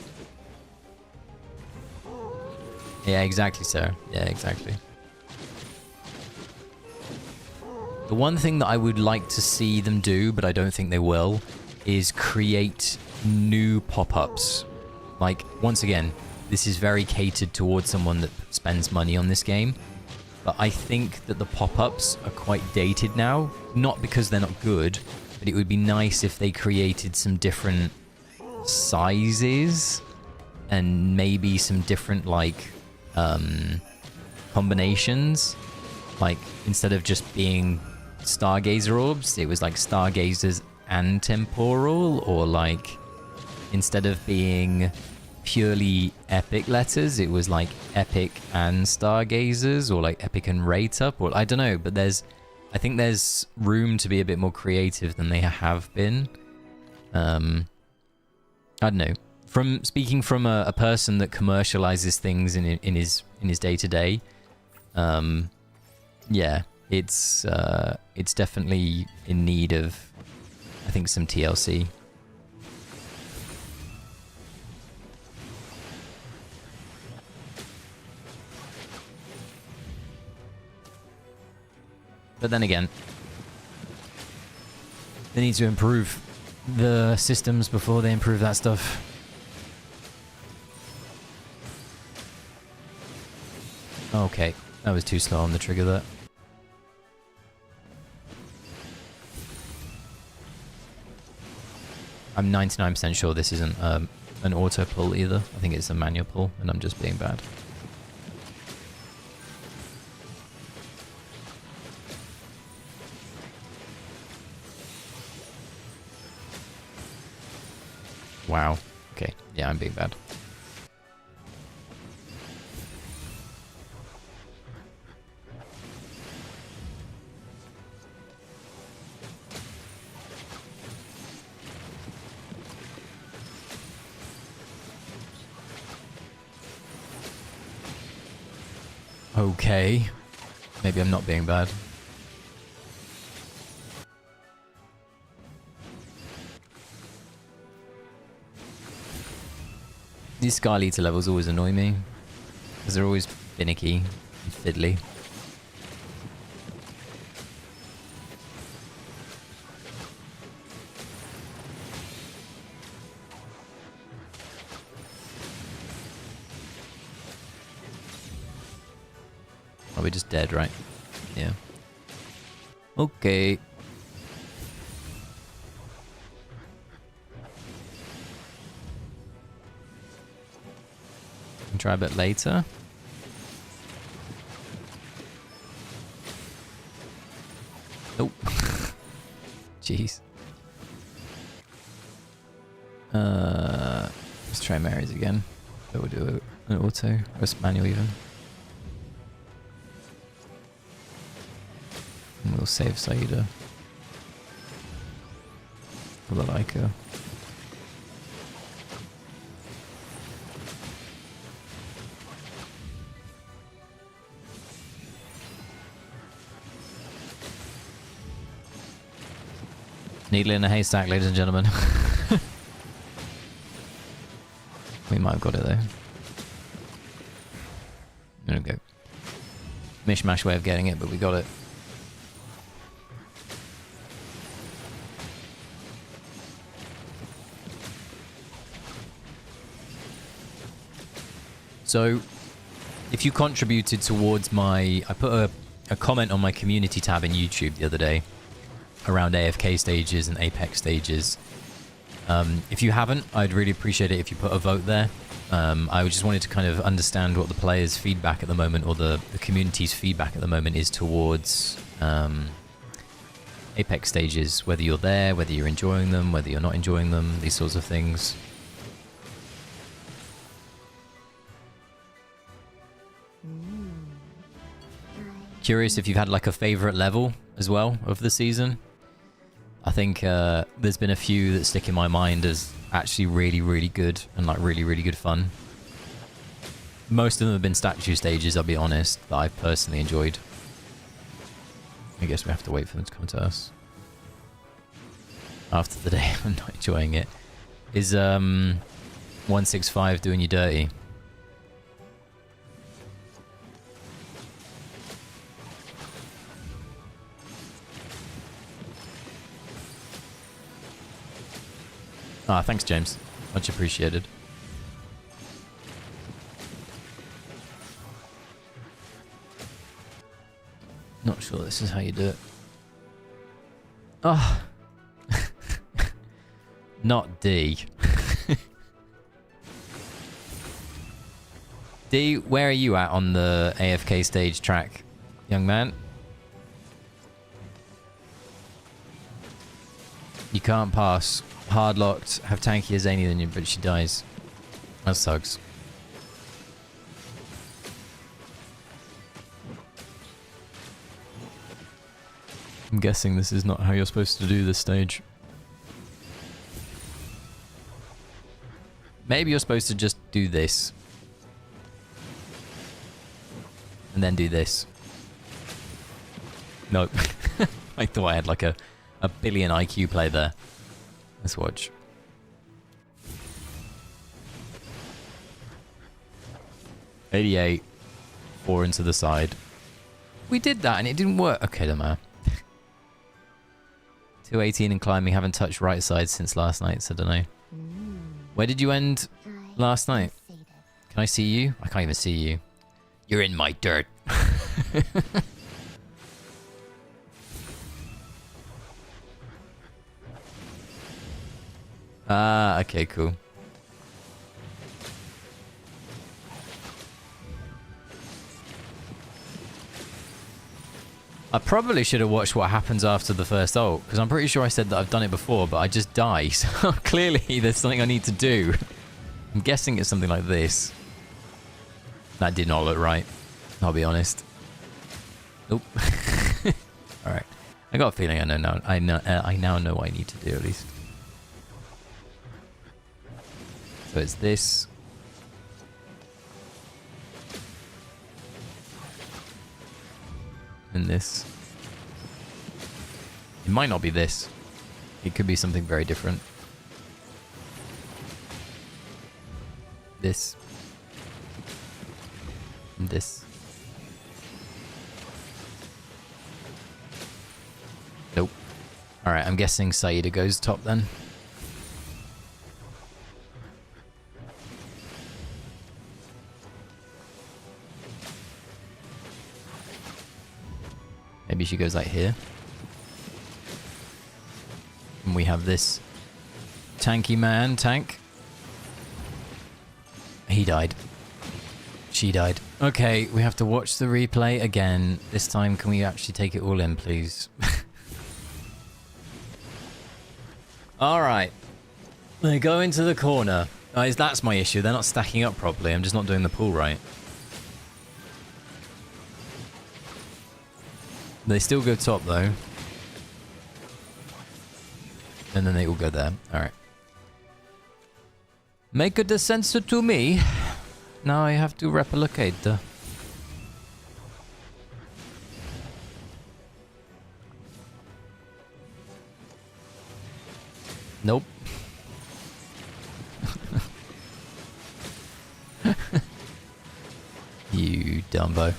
Yeah, exactly, sir. Yeah, exactly. The one thing that I would like to see them do, but I don't think they will, is create new pop-ups. Like, once again, this is very catered towards someone that spends money on this game. But I think that the pop-ups are quite dated now. Not because they're not good, but it would be nice if they created some different sizes and maybe some different, like, combinations. Like, instead of just being Stargazer orbs, it was like Stargazers and Temporal, or like, instead of being purely epic letters, it was like epic and Stargazers, or like epic and rate up, or I don't know, but I think there's room to be a bit more creative than they have been. I don't know. From speaking from a person that commercializes things in his day-to-day, yeah, it's definitely in need of, I think, some TLC. But then again, they need to improve the systems before they improve that stuff. Okay, that was too slow on the trigger there. I'm 99% sure this isn't an auto pull either. I think it's a manual pull, and I'm just being bad. Wow. Okay. Yeah, I'm being bad. Okay. Maybe I'm not being bad. These Sky Leader levels always annoy me, because they're always finicky and fiddly. Are we just dead, right? Yeah. Okay. Try a bit later. Nope. Jeez. Let's try Mary's again. So we'll do an auto, or a manual even. And we'll save Saida for the Leica. Needle in a haystack, ladies and gentlemen. We might have got it though. There we go. Mishmash way of getting it, but we got it. So, if you contributed towards my... I put a comment on my community tab in YouTube the other day around AFK stages and Apex stages. If you haven't, I'd really appreciate it if you put a vote there. I just wanted to kind of understand what the players' feedback at the moment, or the community's feedback at the moment, is towards Apex stages. Whether you're there, whether you're enjoying them, whether you're not enjoying them, these sorts of things. Curious if you've had like a favorite level as well of the season. I think there's been a few that stick in my mind as actually really, really good and like really, really good fun. Most of them have been statue stages, I'll be honest, that I've personally enjoyed. I guess we have to wait for them to come to us. After the day I'm not enjoying it. Is 165 doing you dirty? Ah, thanks, James. Much appreciated. Not sure this is how you do it. Oh. Not D. D, where are you at on the AFK stage track, young man? You can't pass. Hard locked. Have tankier Zany than you, but she dies. That sucks. I'm guessing this is not how you're supposed to do this stage. Maybe you're supposed to just do this. And then do this. Nope. I thought I had like a billion IQ play there. Let's watch. $88. 4 into the side. We did that and it didn't work. Okay, don't matter. 218 and climbing. Haven't touched right side since last night, so I don't know. Where did you end last night? Can I see you? I can't even see you. You're in my dirt. Ah, okay, cool. I probably should have watched what happens after the first ult, because I'm pretty sure I said that I've done it before, but I just die, so clearly there's something I need to do. I'm guessing it's something like this. That did not look right, I'll be honest. Nope. Alright. I got a feeling I now know what I need to do, at least. So it's this. And this. It might not be this. It could be something very different. This. And this. Nope. Alright, I'm guessing Saida goes top then. Maybe she goes like here. And we have this tanky man tank. He died. She died. Okay, we have to watch the replay again. This time, can we actually take it all in, please? Alright. They go into the corner. That's my issue. They're not stacking up properly. I'm just not doing the pool right. They still go top, though. And then they all go there. Alright. Make a descent to me. Now I have to replicate. Nope. You Dumbo.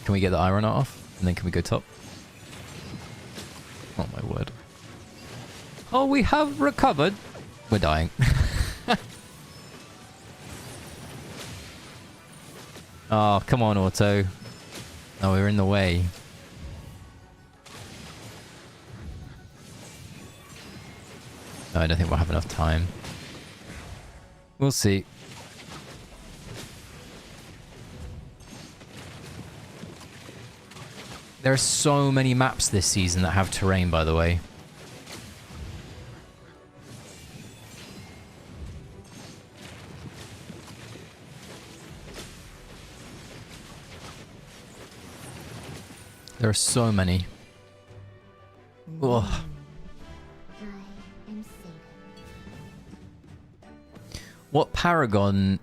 Can we get the iron off? And then can we go top? Oh my word. Oh, we have recovered. We're dying. Oh, come on, Auto. Oh, we're in the way. No, I don't think we'll have enough time. We'll see. There are so many maps this season that have terrain, by the way. There are so many. Ugh. What Paragon,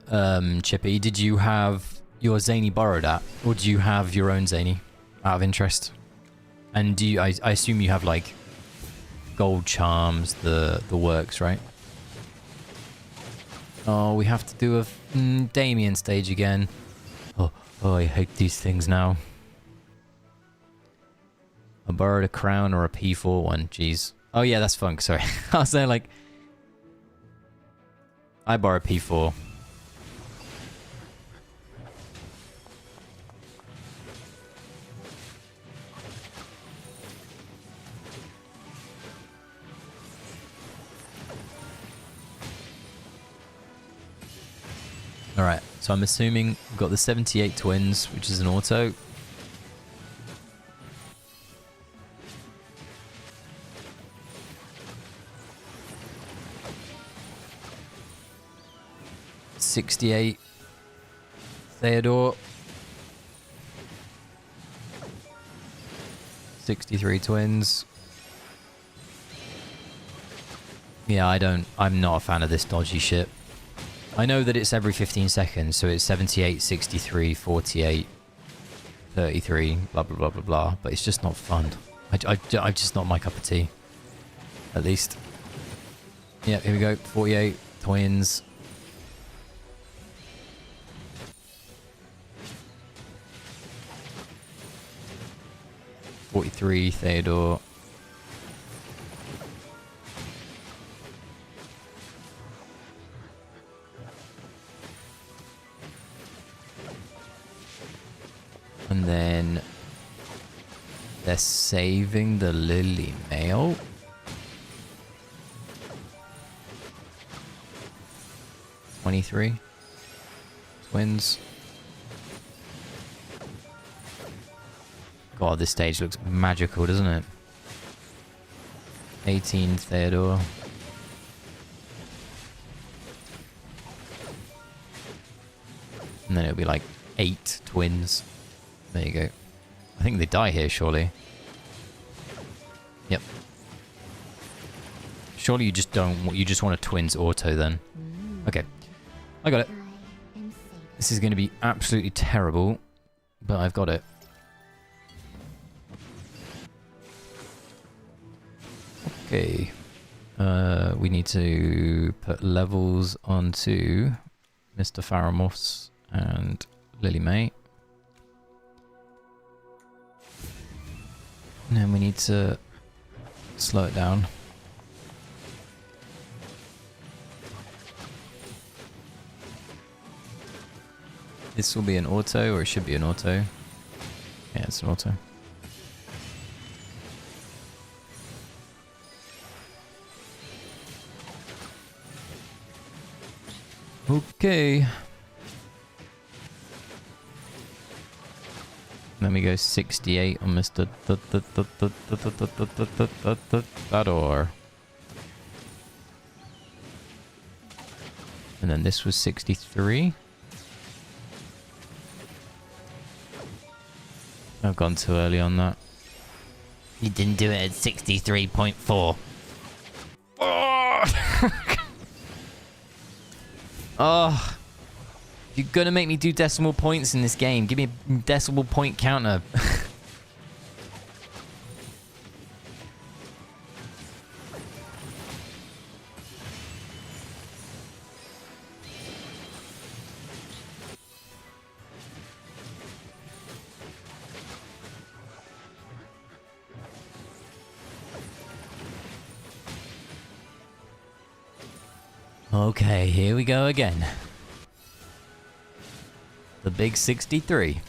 Chippy, did you have your Zany borrowed at? Or do you have your own Zany? Out of interest. And do you, I assume you have like gold charms, the works, right? Oh, we have to do a Damien stage again. Oh, I hate these things now. I borrowed a crown or a P4 one. Jeez. Oh yeah, that's funk. Sorry. I was there like... I borrowed P4. Alright, so I'm assuming we've got the 78 twins, which is an auto. '68 Theodore. 63 twins. Yeah, I'm not a fan of this dodgy shit. I know that it's every 15 seconds, so it's 78, 63, 48, 33, blah, blah, blah, blah, blah. But it's just not fun. I'm just not my cup of tea. At least. Yeah, here we go. 48, twins. '43, Theodore. And then they're saving the Lily male. '23 twins. God, this stage looks magical, doesn't it? 18 Theodore. And then it'll be like 8 twins. There you go. I think they die here, surely. Yep. Surely you just don't... You just want a twins auto then. Okay. I got it. This is going to be absolutely terrible. But I've got it. Okay. We need to put levels onto Mr. Faramorphs and Lily May. And then we need to slow it down. This will be an auto, or it should be an auto. Yeah, it's an auto. Okay. Let me go 68 on Mr. Thador. And then this was 63. I've gone too early on that. You didn't do it at 63.4. Oh, you're gonna make me do decimal points in this game. Give me a decimal point counter. Okay, here we go again. The big 63.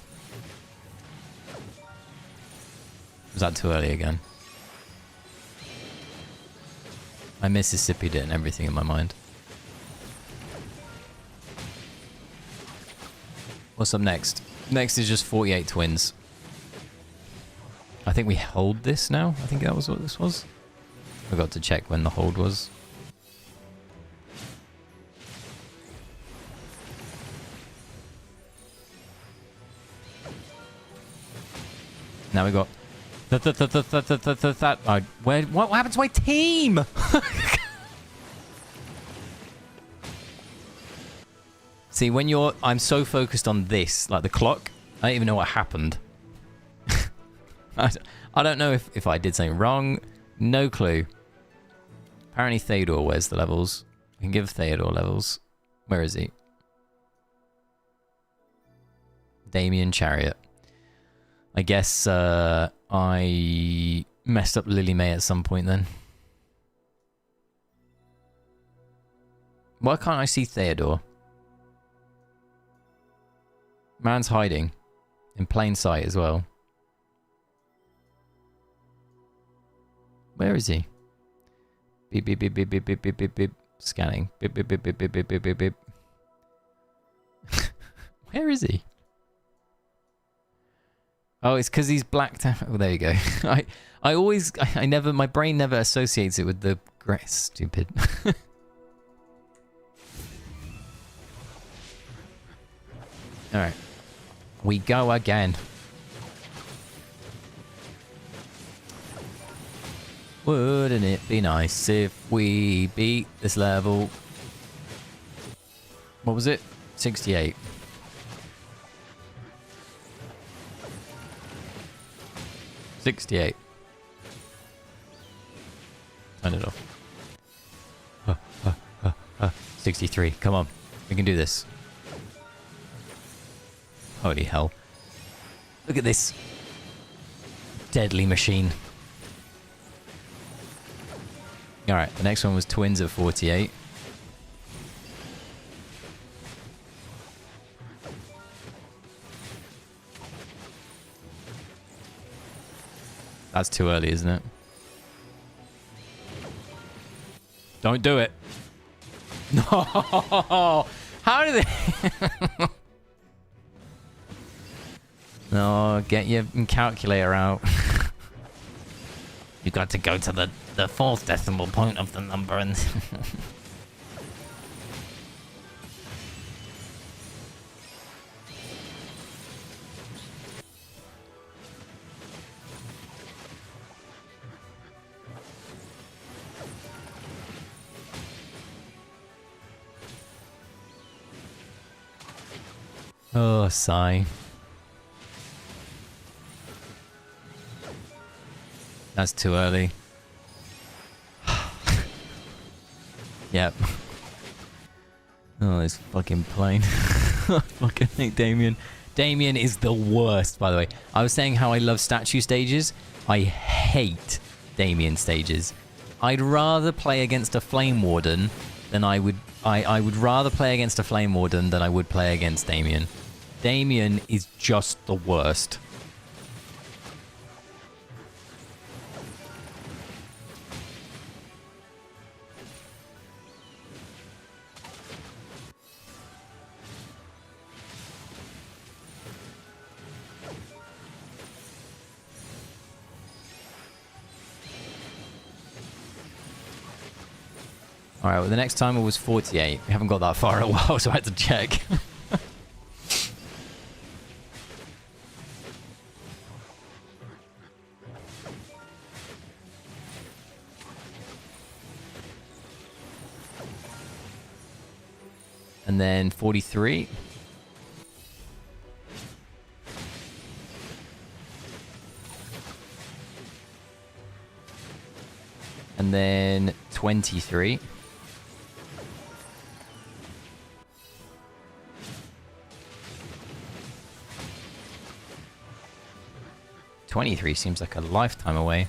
Was that too early again? I Mississippi'd it and everything in my mind. What's up next? Next is just 48 twins. I think we hold this now. I think that was what this was. Forgot to check when the hold was. Now we got that. Where? What happened to my team? See, when you're, I'm so focused on this, like the clock. I don't even know what happened. I don't know if I did something wrong. No clue. Apparently Theodore wears the levels. We can give Theodore levels. Where is he? Damien Chariot. I guess I messed up Lily May at some point then. Why can't I see Theodore? Man's hiding. In plain sight as well. Where is he? Beep, beep, beep, beep, beep, beep, beep, beep, beep. Scanning. Beep, beep, beep, beep, beep, beep, beep, beep. Where is he? Oh, it's because he's blacked out. Oh, there you go. I never, my brain never associates it with the grass. Stupid. Alright. We go again. Wouldn't it be nice if we beat this level? What was it? 68. Turn it off. 63. Come on. We can do this. Holy hell. Look at this. Deadly machine. Alright, the next one was twins at 48. That's too early, isn't it? Don't do it. No! How did they... No, get your calculator out. You got to go to the fourth decimal point of the number and... Oh, sigh. That's too early. Yep. Oh, this fucking plane. I fucking hate Damien. Damien is the worst, by the way. I was saying how I love statue stages. I hate Damien stages. I'd rather play against a Flame Warden than I would rather play against a Flame Warden than I would play against Damien. Damien is just the worst. Alright, well the next timer was 48. We haven't got that far in a while, so I had to check. And then 43. And then 23. $23 seems like a lifetime away.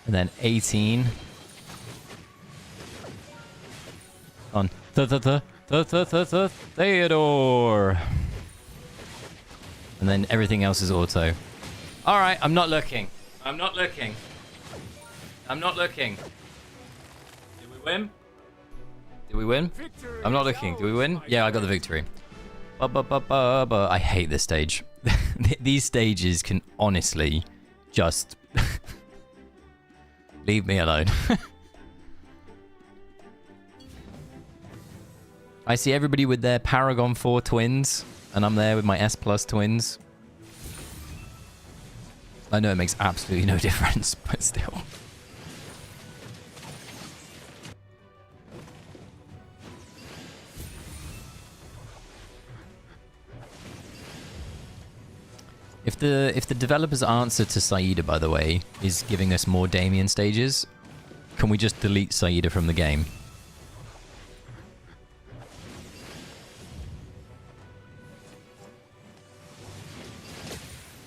And then 18. On Theodore. And then everything else is auto. All right, I'm not looking. I'm not looking. I'm not looking. Did we win? Did we win? I'm not looking. Did we win? Yeah, I got the victory. I hate this stage. These stages can honestly just leave me alone. I see everybody with their Paragon 4 twins, and I'm there with my S Plus twins. I know it makes absolutely no difference, but still. If the developer's answer to Saida, by the way, is giving us more Damien stages, can we just delete Saida from the game?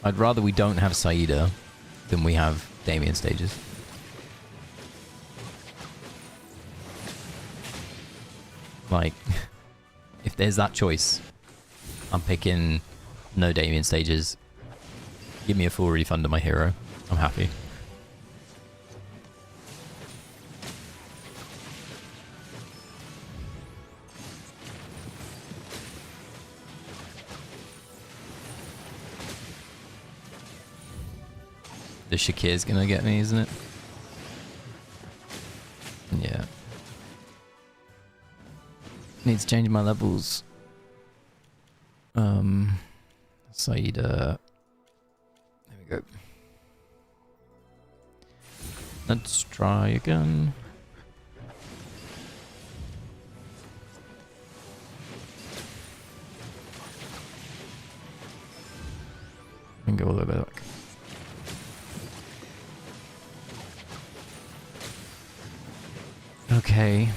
I'd rather we don't have Saida than we have Damien stages. Like, if there's that choice, I'm picking No Damien stages. Give me a full refund of my hero. I'm happy. The Shakir's gonna get me, isn't it? Yeah. Need to change my levels. Saida. There we go. Let's try again. And go all the way back. Okay.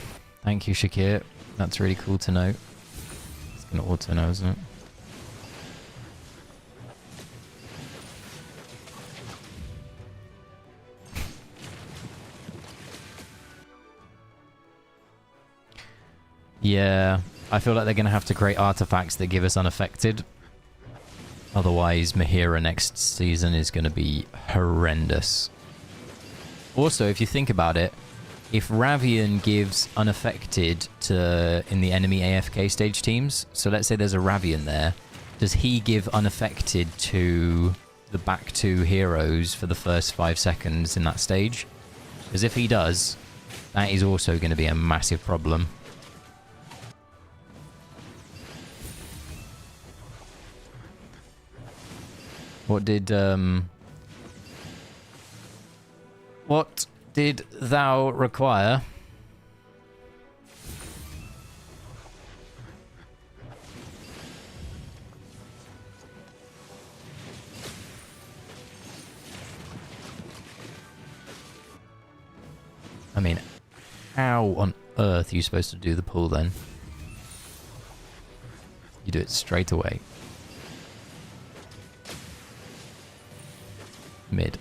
Thank you, Shakir. That's really cool to know. It's gonna auto now, isn't it? Yeah, I feel like they're going to have to create artifacts that give us unaffected. Otherwise, Mahira next season is going to be horrendous. Also, if you think about it, if Ravian gives unaffected to in the enemy AFK stage teams, so let's say there's a Ravian there, does he give unaffected to the back two heroes for the first 5 seconds in that stage? Because if he does, that is also going to be a massive problem. What did thou require? I mean, how on earth are you supposed to do the pull then? You do it straight away. Mid.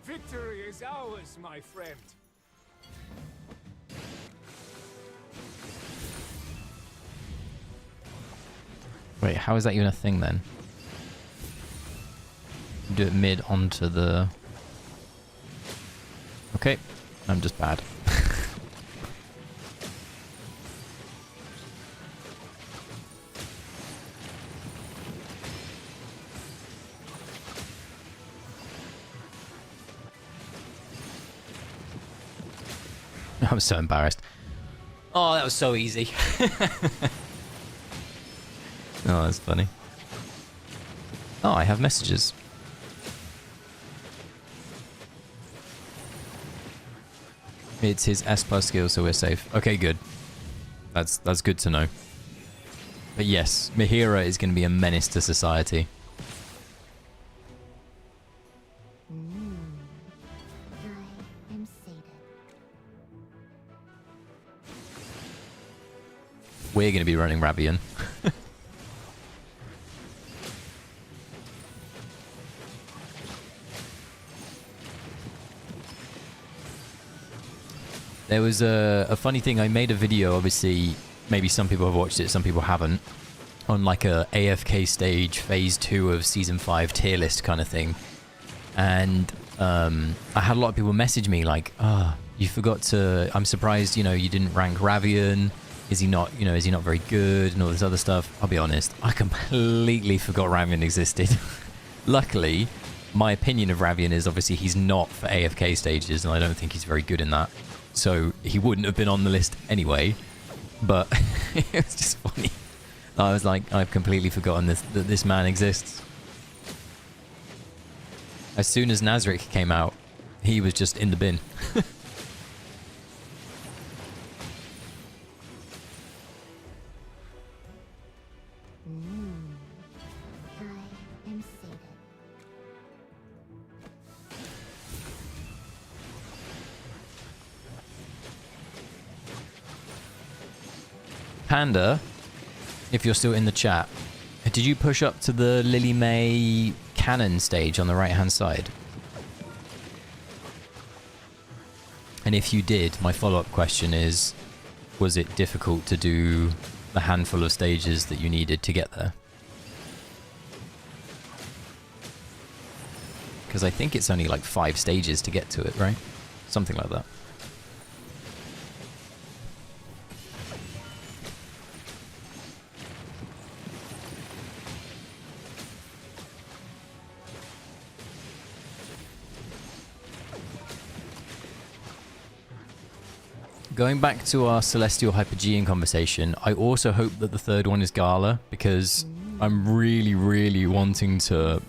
Victory is ours, my friend. Wait, how is that even a thing then? Do it mid onto the... Okay, I'm just bad. I'm so embarrassed. Oh, that was so easy. Oh, that's funny. Oh, I have messages. It's his S+ skill, so we're safe. Okay, good. That's good to know. But yes, Mahira is going to be a menace to society. I am sated. We're going to be running Ravian. There was a funny thing. I made a video, obviously, maybe some people have watched it, some people haven't, on like a AFK stage phase 2 of season 5 tier list kind of thing. And I had a lot of people message me like, you forgot to, I'm surprised, you didn't rank Ravian. Is he not, is he not very good and all this other stuff? I'll be honest, I completely forgot Ravian existed. Luckily, my opinion of Ravian is obviously he's not for AFK stages, and I don't think he's very good in that. So he wouldn't have been on the list anyway, but it was just funny. I was like, I've completely forgotten that this man exists. As soon as Nazarick came out, he was just in the bin. I am sated. Panda, if you're still in the chat, did you push up to the Lily May cannon stage on the right hand side? And if you did, my follow-up question is, was it difficult to do the handful of stages that you needed to get there. Because I think it's only like 5 stages to get to it, right? Something like that. Going back to our Celestial Hypogean conversation, I also hope that the third one is Gala, because I'm really, really wanting to...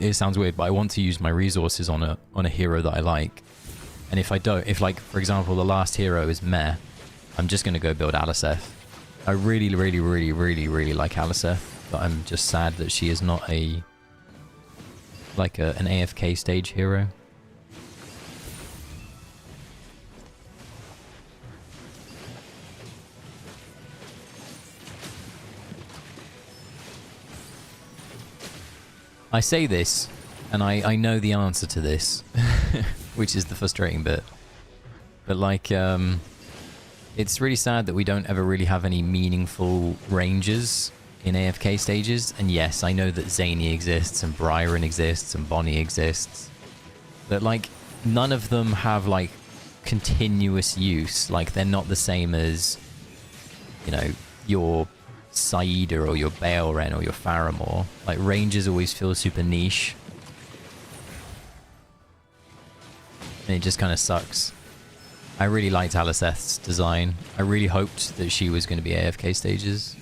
It sounds weird, but I want to use my resources on a hero that I like. And if I don't... If, like, for example, the last hero is Meh, I'm just going to go build Aliceth. I really, really, really, really, really like Aliceth, but I'm just sad that she is not a... like an AFK stage hero. I say this, and I know the answer to this, which is the frustrating bit. But like, it's really sad that we don't ever really have any meaningful ranges in AFK stages. And yes, I know that Zany exists, and Byron exists, and Bonnie exists. But like, none of them have like continuous use. Like, they're not the same as, you know, your Saida or your Baelren or your Faramore. Like, ranges always feel super niche. And it just kind of sucks. I really liked Aliceth's design. I really hoped that she was going to be AFK stages.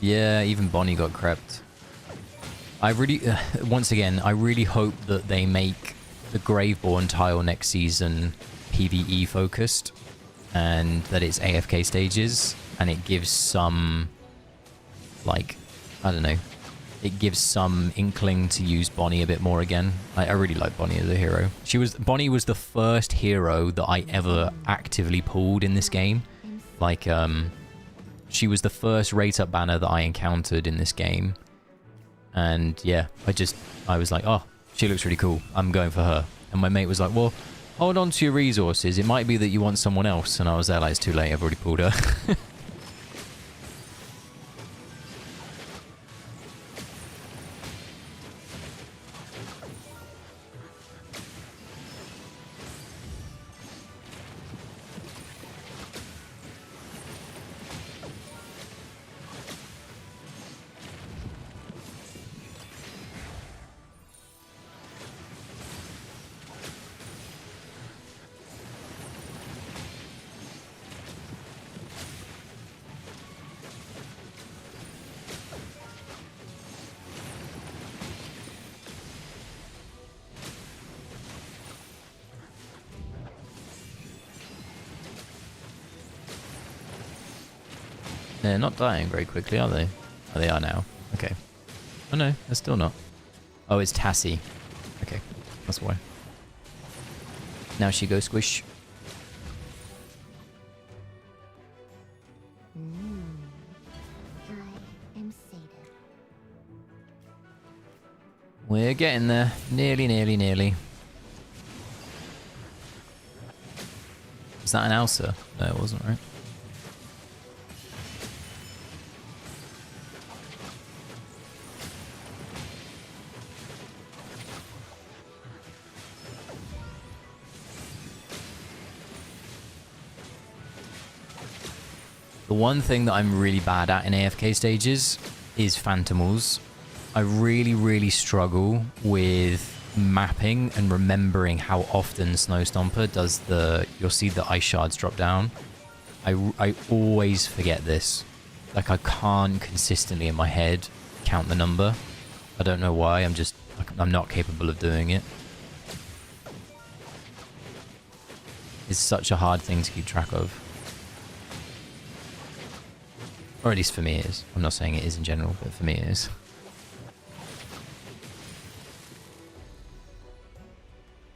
Yeah, even Bonnie got crept. I really, once again, I really hope that they make the Graveborn tile next season PvE focused, and that it's AFK stages, and it gives some, like, I don't know, it gives some inkling to use Bonnie a bit more again. I really like Bonnie as a hero. Bonnie was the first hero that I ever actively pulled in this game. Like, she was the first rate up banner that I encountered in this game. And yeah, I was like, oh, she looks really cool, I'm going for her. And my mate was like, well, hold on to your resources, it might be that you want someone else. And I was there like, it's too late, I've already pulled her. They're not dying very quickly, are they? Oh, they are now. Okay. Oh no, they're still not. Oh, it's Tassie. Okay, that's why. Now she goes squish. I am sated. We're getting there. Nearly, nearly, nearly. Was that an Elsa? No, it wasn't, right? The one thing that I'm really bad at in AFK stages is Phantomals. I really, really struggle with mapping and remembering how often Snowstomper does you'll see the ice shards drop down. I always forget this. Like, I can't consistently in my head count the number. I don't know why, I'm not capable of doing it. It's such a hard thing to keep track of. Or at least for me it is. I'm not saying it is in general, but for me it is.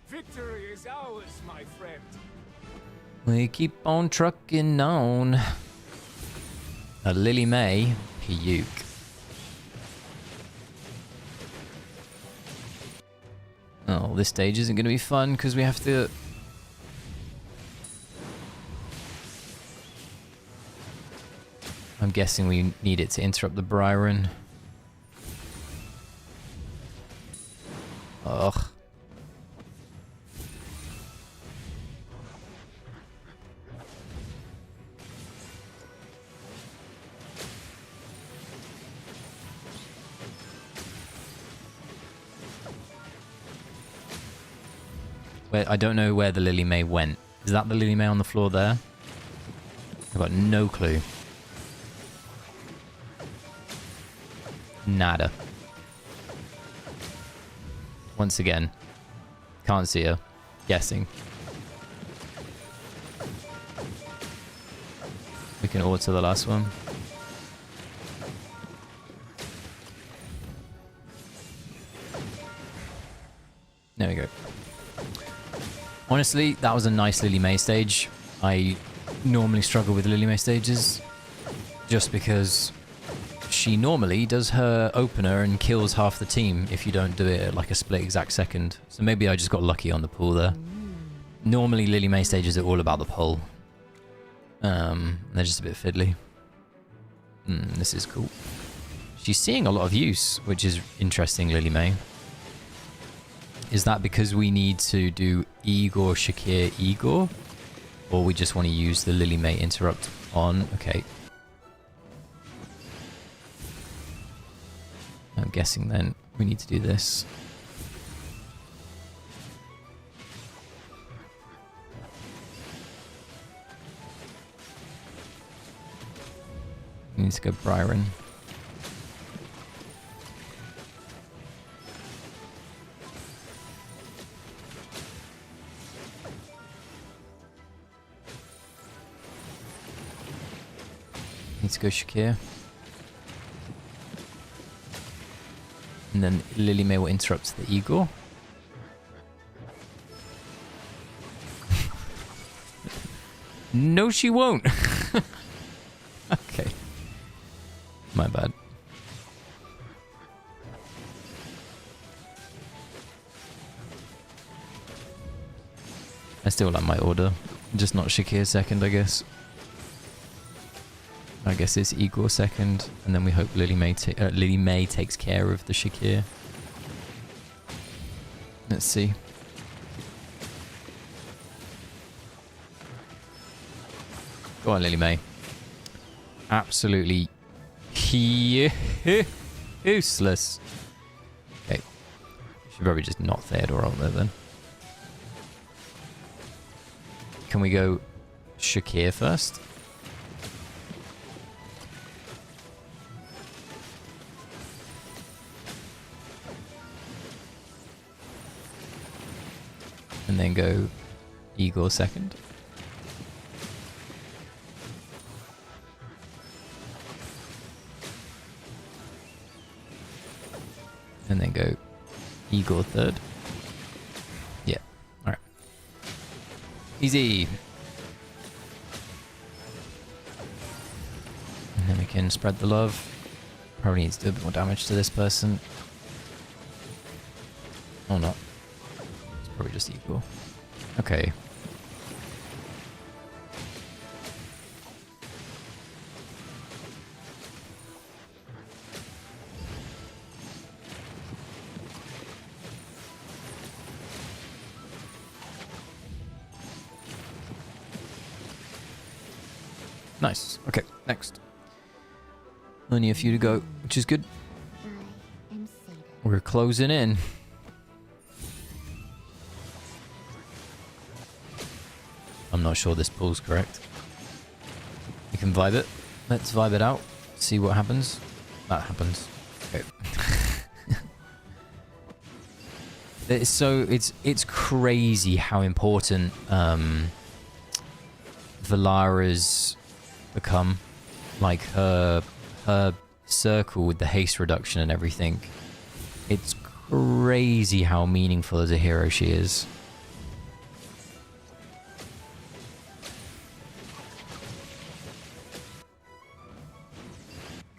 Victory is ours, my friend. We keep on trucking on. A Lily May puke. Oh, this stage isn't going to be fun because we have to... I'm guessing we need it to interrupt the Byron. Ugh. I don't know where the Lily May went. Is that the Lily May on the floor there? I've got no clue. Nada. Once again, can't see her. Guessing. We can auto the last one. There we go. Honestly, that was a nice Lily May stage. I normally struggle with Lily May stages just because she normally does her opener and kills half the team if you don't do it at like a split exact second. So maybe I just got lucky on the pull there. Normally Lily May stages are all about the pull. They're just a bit fiddly. This is cool. She's seeing a lot of use, which is interesting, Lily May. Is that because we need to do Igor, Shakir, Igor? Or we just want to use the Lily May interrupt on? Okay. I'm guessing then we need to do this. We need to go Byron. Need to go Shakir. And then Lily May will interrupt the Igor. No, she won't. Okay. My bad. I still like my order. Just not Shakir second, I guess. I guess it's Igor second, and then we hope Lily May takes care of the Shakir. Let's see. Go on, Lily May. Absolutely useless. Okay. Should probably just not Theodore out there then. Can we go Shakir first? And then go Igor second. And then go Igor third. Yeah. Alright. Easy. And then we can spread the love. Probably needs to do a bit more damage to this person. Or not. It's probably just equal. Okay. Nice. Okay, next. Only a few to go, which is good. We're closing in. I'm not sure this pull's correct. We can vibe it. Let's vibe it out. See what happens. That happens. Okay. It's crazy how important Valara's become. Like her circle with the haste reduction and everything. It's crazy how meaningful as a hero she is.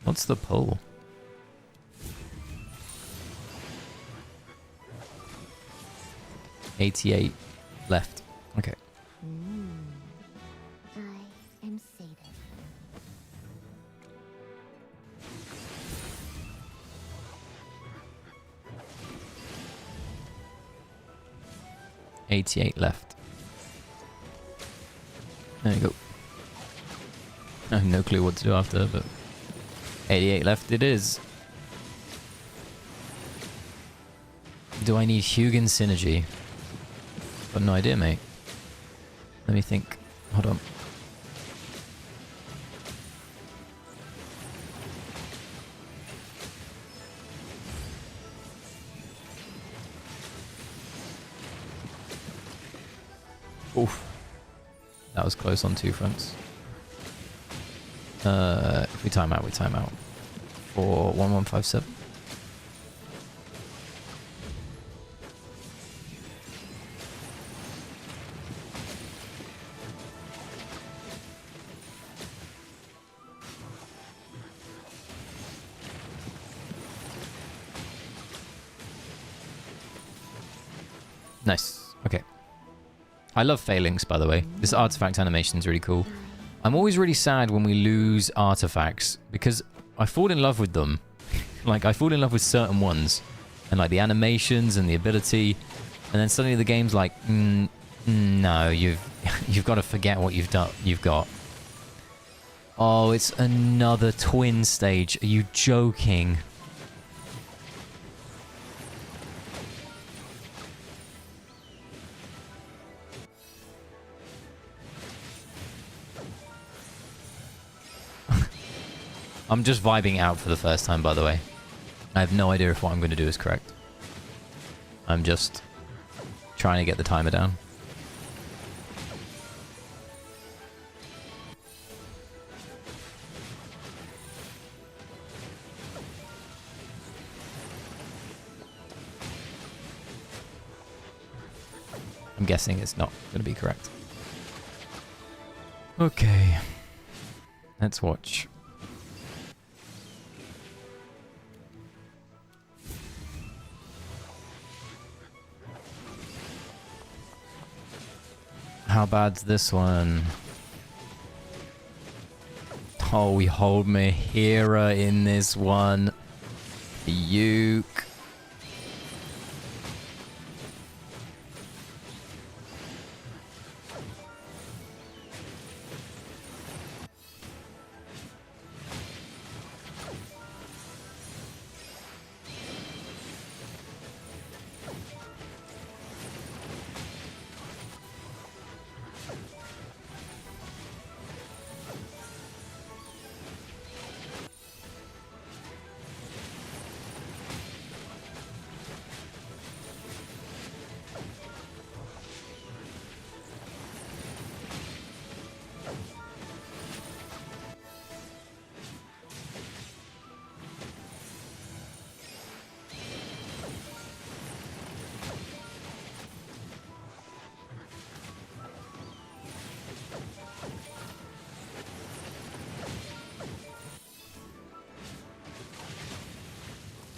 What's the pull? 88 left. Okay. I am sated. 88 left. There you go. I have no clue what to do after, but 88 left it is. Do I need Hugin synergy? Got no idea, mate. Let me think. Hold on. Oof. That was close on two fronts. If we time out, we time out. For 1157. Nice. Okay. I love Phalanx, by the way. This artifact animation is really cool. I'm always really sad when we lose artifacts because I fall in love with them. Like, I fall in love with certain ones. And, like, the animations and the ability. And then suddenly the game's like, no, you've got to forget what you've got. Oh, it's another twin stage. Are you joking? I'm just vibing out for the first time, by the way. I have no idea if what I'm going to do is correct. I'm just trying to get the timer down. I'm guessing it's not going to be correct. Okay. Let's watch. How bad's this one? Oh, we hold Mahira in this one. Yuke.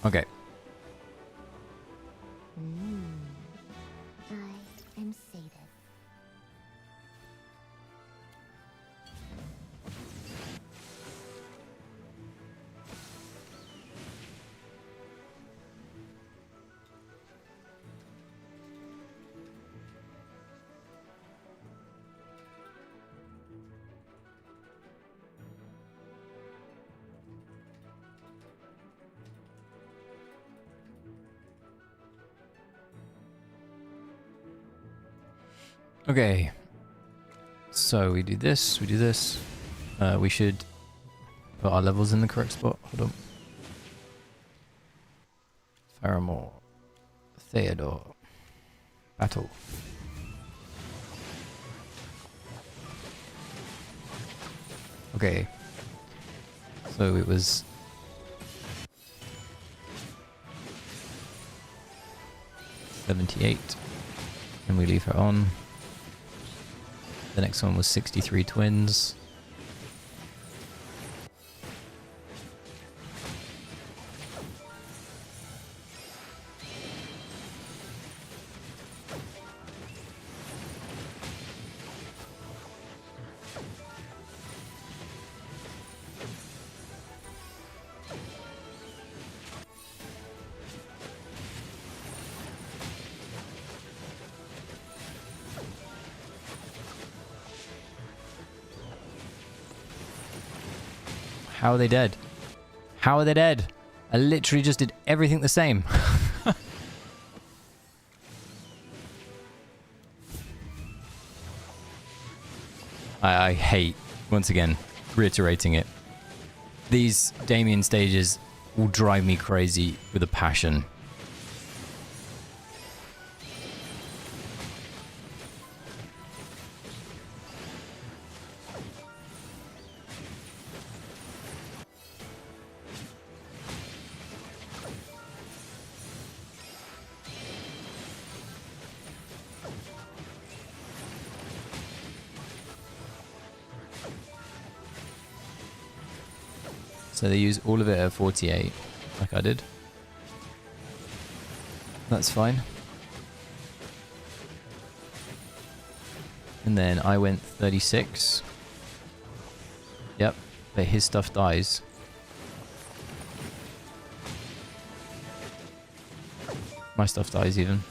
Okay. I am sated. Okay. So we do this, we do this. We should put our levels in the correct spot. Hold on. Faramore. Theodore. Battle. Okay. So it was 78. And we leave her on. The next one was 63 twins. How are they dead? How are they dead? I literally just did everything the same. I hate, once again, reiterating it. These Damien stages will drive me crazy with a passion. So they use all of it at 48, like I did. That's fine. And then I went 36. Yep, but his stuff dies. My stuff dies even.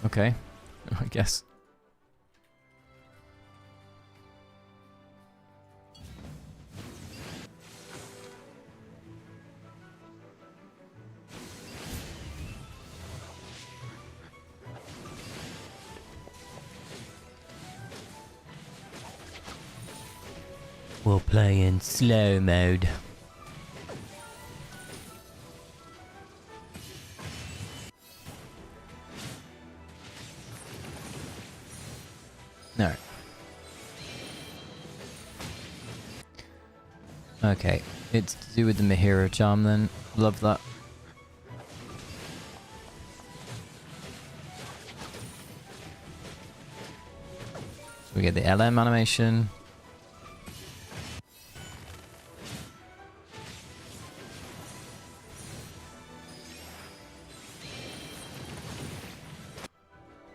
Okay, I guess. We'll play in slow mode. Alright. Okay, it's to do with the Mahira charm then. Love that. So we get the LM animation.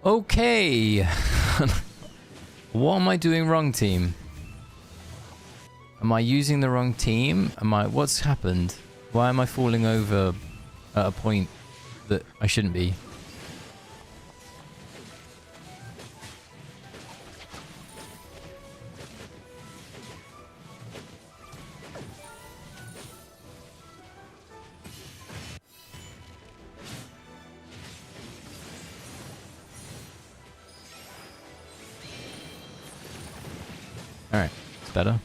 Okay. What am I doing wrong, team? Am I using the wrong team? What's happened? Why am I falling over at a point that I shouldn't be? Alright, it's better.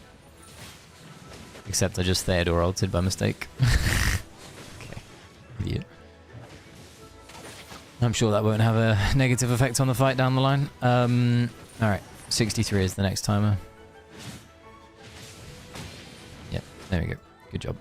Except I just Theodore ulted by mistake. Okay, idiot. I'm sure that won't have a negative effect on the fight down the line. Alright, 63 is the next timer. Yep, there we go. Good job.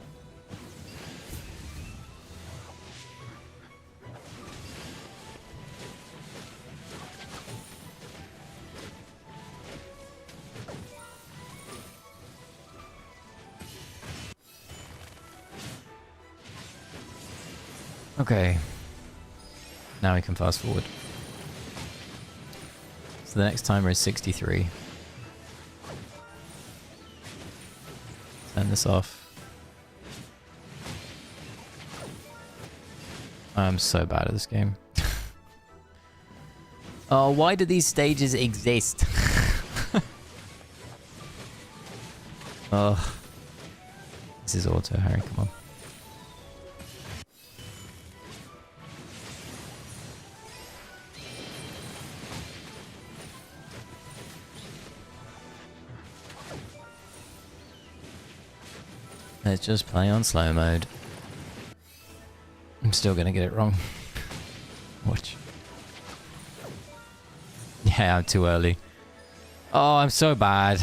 Okay. Now we can fast forward. So the next timer is 63. Turn this off. I'm so bad at this game. Oh, why do these stages exist? Oh. This is auto, Harry, come on. Let's just play on slow mode. I'm still gonna get it wrong. Watch. Yeah, I'm too early. Oh, I'm so bad.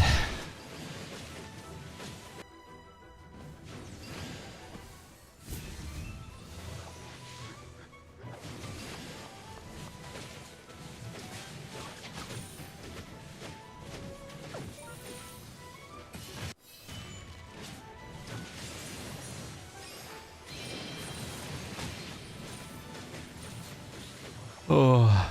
Oh.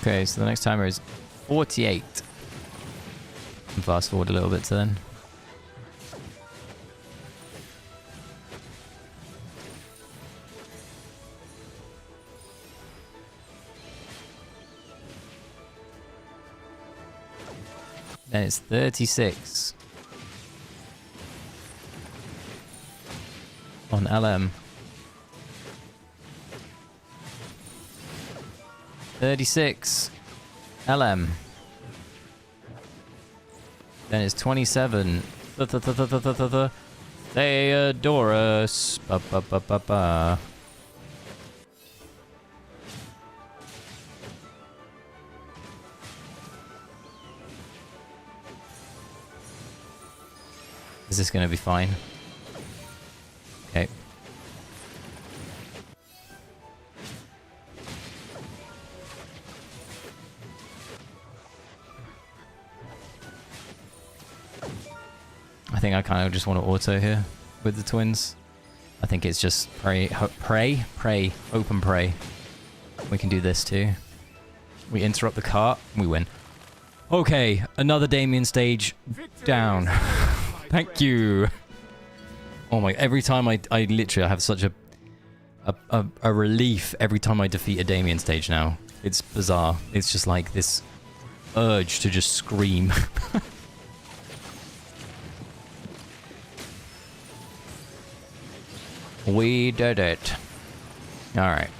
Okay, so the next timer is 48. And fast forward a little bit to then. Then it's 36 on LM. 36 LM. Then it's 27. They adore us. Ba, ba, ba, ba, ba. Is this going to be fine? Okay. I think I kind of just want to auto here with the twins. I think it's just pray, open pray. We can do this too. We interrupt the cart, we win. Okay, another Damien stage down. Thank you. Oh my, every time I literally have such a relief every time I defeat a Damien stage now. It's bizarre. It's just like this urge to just scream. We did it. Alright.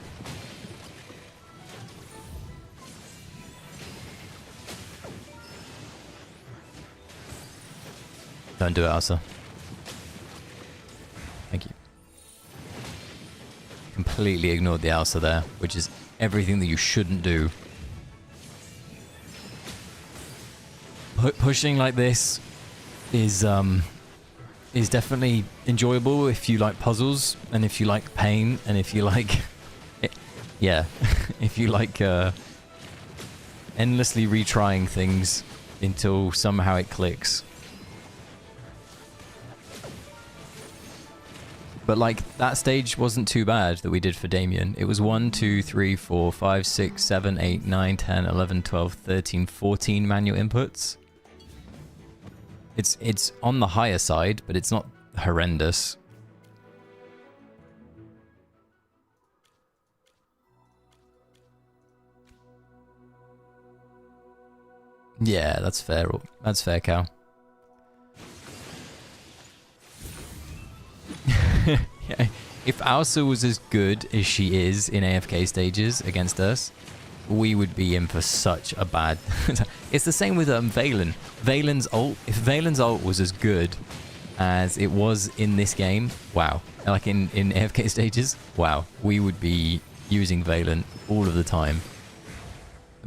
Don't do it, Elsa. Thank you. Completely ignored the Elsa there, which is everything that you shouldn't do. Pushing like this is definitely enjoyable if you like puzzles and if you like pain and if you like yeah, if you like endlessly retrying things until somehow it clicks. But like that stage wasn't too bad that we did for Damien. It was 1, 2, 3, 4, 5, 6, 7, 8, 9, 10, 11, 12, 13, 14 manual inputs. It's on the higher side, but it's not horrendous. Yeah, that's fair. That's fair, Cal. Yeah. If Elsa was as good as she is in AFK stages against us, we would be in for such a bad... It's the same with Valen. Valen's ult, if Valen's ult was as good as it was in this game, wow. Like in AFK stages, wow. We would be using Valen all of the time.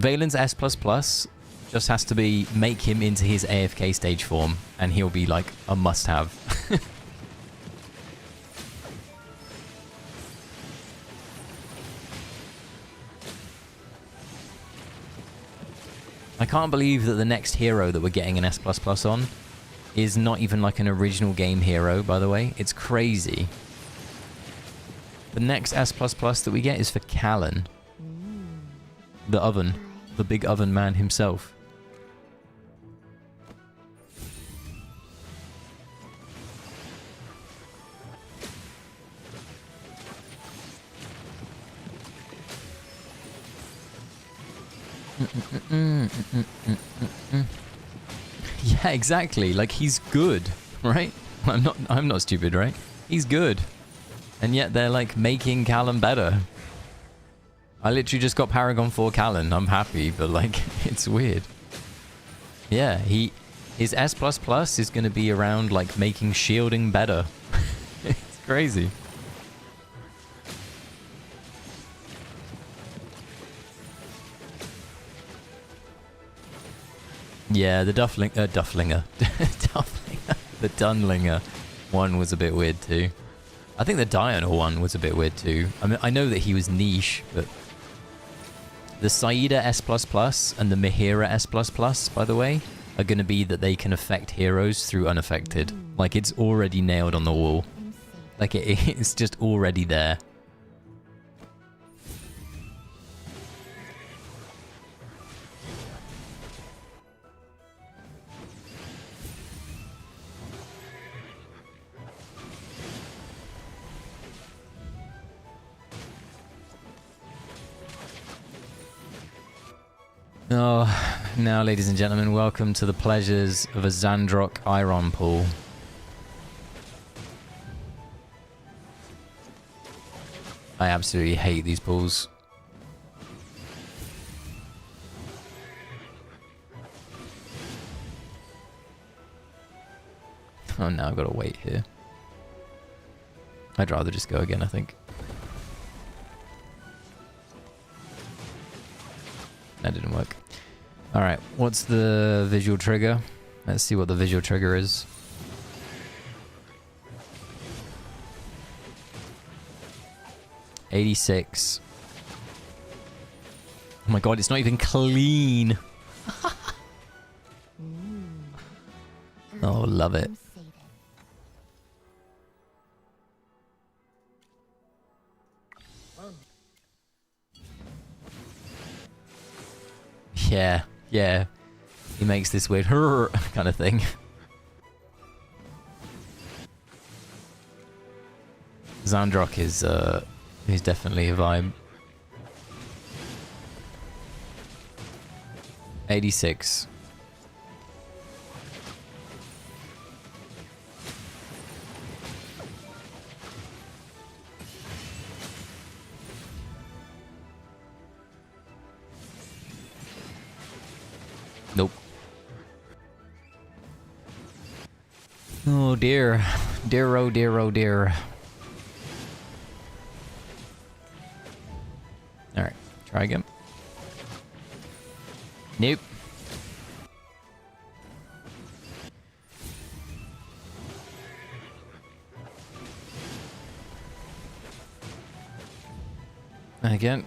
Valen's S++ just has to be make him into his AFK stage form, and he'll be like a must-have. I can't believe that the next hero that we're getting an S++ on is not even like an original game hero, by the way. It's crazy. The next S++ that we get is for Callan. The oven. The big oven man himself. Yeah, exactly. Like, he's good, right? I'm not stupid, right? He's good. And yet they're like making Callan better. I literally just got Paragon 4 Callan. I'm happy, but like it's weird. Yeah, his S++ is going to be around like making shielding better. It's crazy. Yeah, the Dufflinger. The Dunlinger one was a bit weird too. I think the Diana one was a bit weird too. I mean, I know that he was niche, but the Saida S++ and the Mihira S++, by the way, are going to be that they can affect heroes through unaffected. Like, it's already nailed on the wall. Like, it's just already there. Oh, now, ladies and gentlemen, welcome to the pleasures of a Xandrock Iron Pool. I absolutely hate these pools. Oh, now I've got to wait here. I'd rather just go again, I think. That didn't work. Alright, what's the visual trigger? Let's see what the visual trigger is. $86. Oh my god, it's not even clean! Oh, love it. Yeah, yeah. He makes this weird kind of thing. Xandrock is definitely a vibe. 86. Nope. Oh dear. Dear, oh dear, oh dear. Alright, try again. Nope. Again.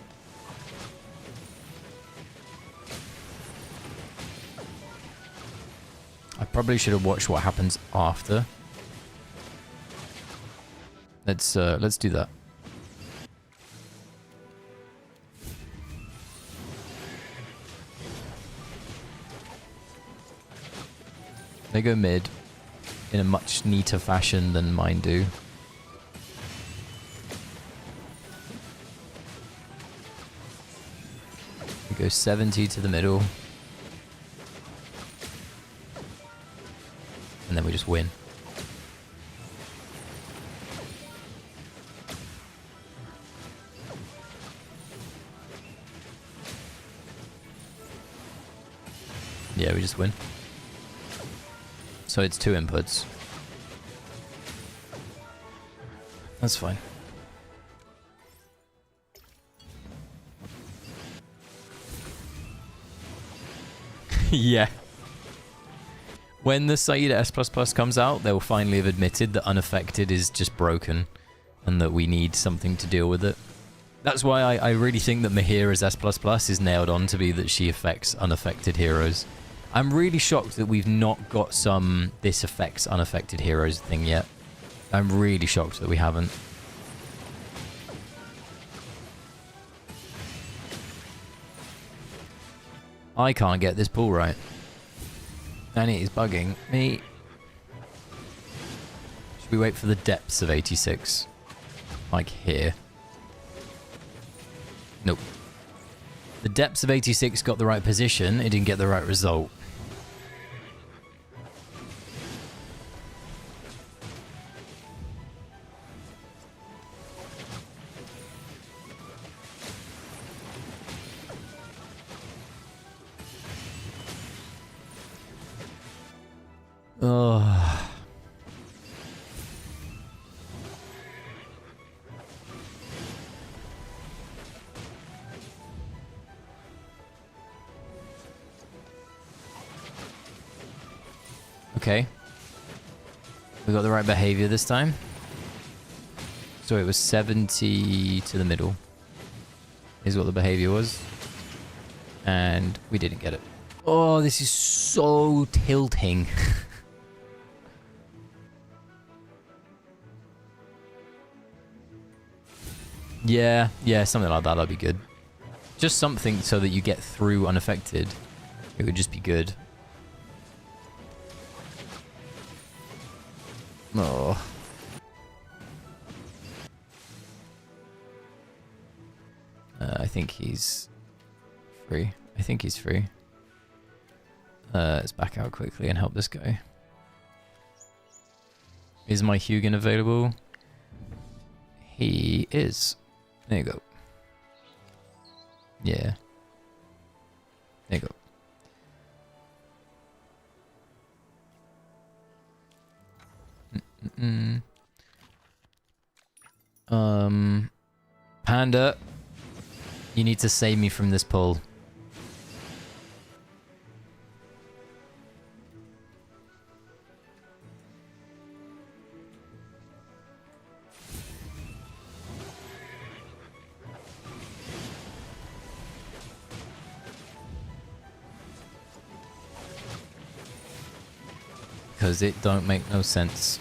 I probably should have watched what happens after. Let's do that. They go mid in a much neater fashion than mine do. We go 70 to the middle. And then we just win. Yeah, we just win. So it's 2 inputs. That's fine. Yeah. When the Saida S++ comes out, they'll finally have admitted that unaffected is just broken and that we need something to deal with it. That's why I really think that Mahira's S++ is nailed on to be that she affects unaffected heroes. I'm really shocked that we've not got some this affects unaffected heroes thing yet. I'm really shocked that we haven't. I can't get this pool right. And it is bugging me. Should we wait for the depths of 86? Like here. Nope. The depths of 86 got the right position, it didn't get the right result. Oh. Okay. We got the right behavior this time. So it was 70 to the middle. Is what the behavior was. And we didn't get it. Oh, this is so tilting. Yeah, something like that, that'd be good. Just something so that you get through unaffected. It would just be good. Oh. I think he's free. I think he's free. Let's back out quickly and help this guy. Is my Hugin available? He is. There you go. Yeah. There you go. Panda, you need to save me from this pull. Because it don't make no sense.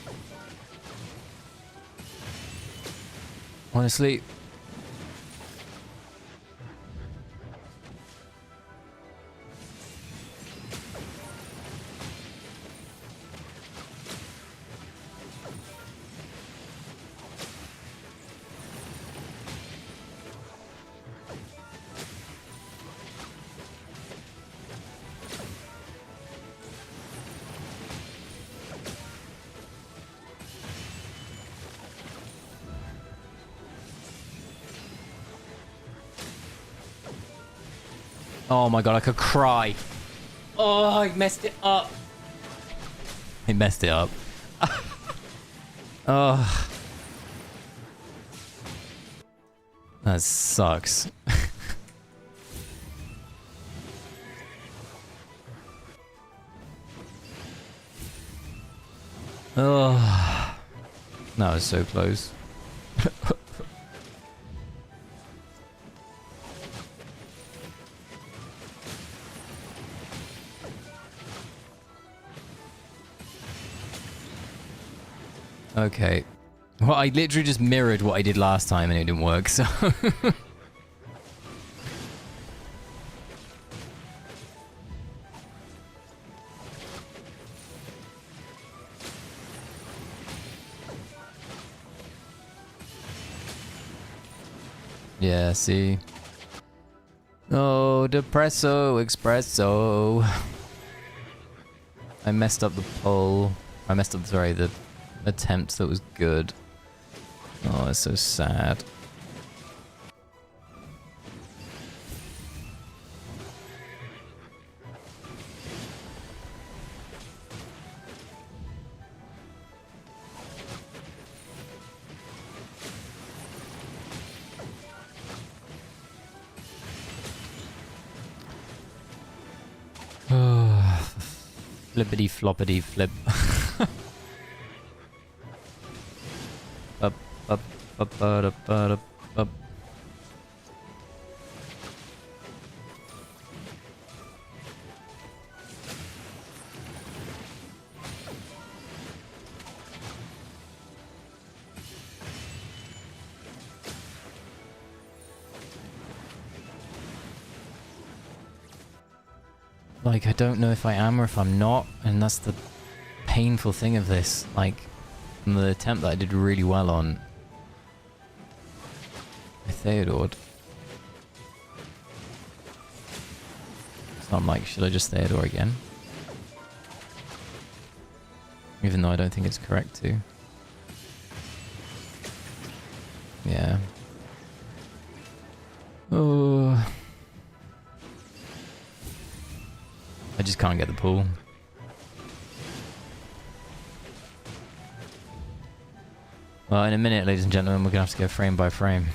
Honestly. Oh my god, I could cry. Oh, I messed it up. He messed it up. Oh. That sucks. Oh. That was so close. Okay. Well, I literally just mirrored what I did last time and it didn't work, so... Yeah, see? Oh, depresso, espresso. I messed up the poll. I messed up, sorry, the attempt that was good. Oh, it's so sad. Flippity floppity flip. Up, up, up, up, up, up. Like, I don't know if I am or if I'm not, and that's the painful thing of this. Like, the attempt that I did really well on. I Theodored. So I'm like, should I just Theodore again? Even though I don't think it's correct to. Yeah. Oh. I just can't get the pull. Well, in a minute, ladies and gentlemen, we're going to have to go frame by frame.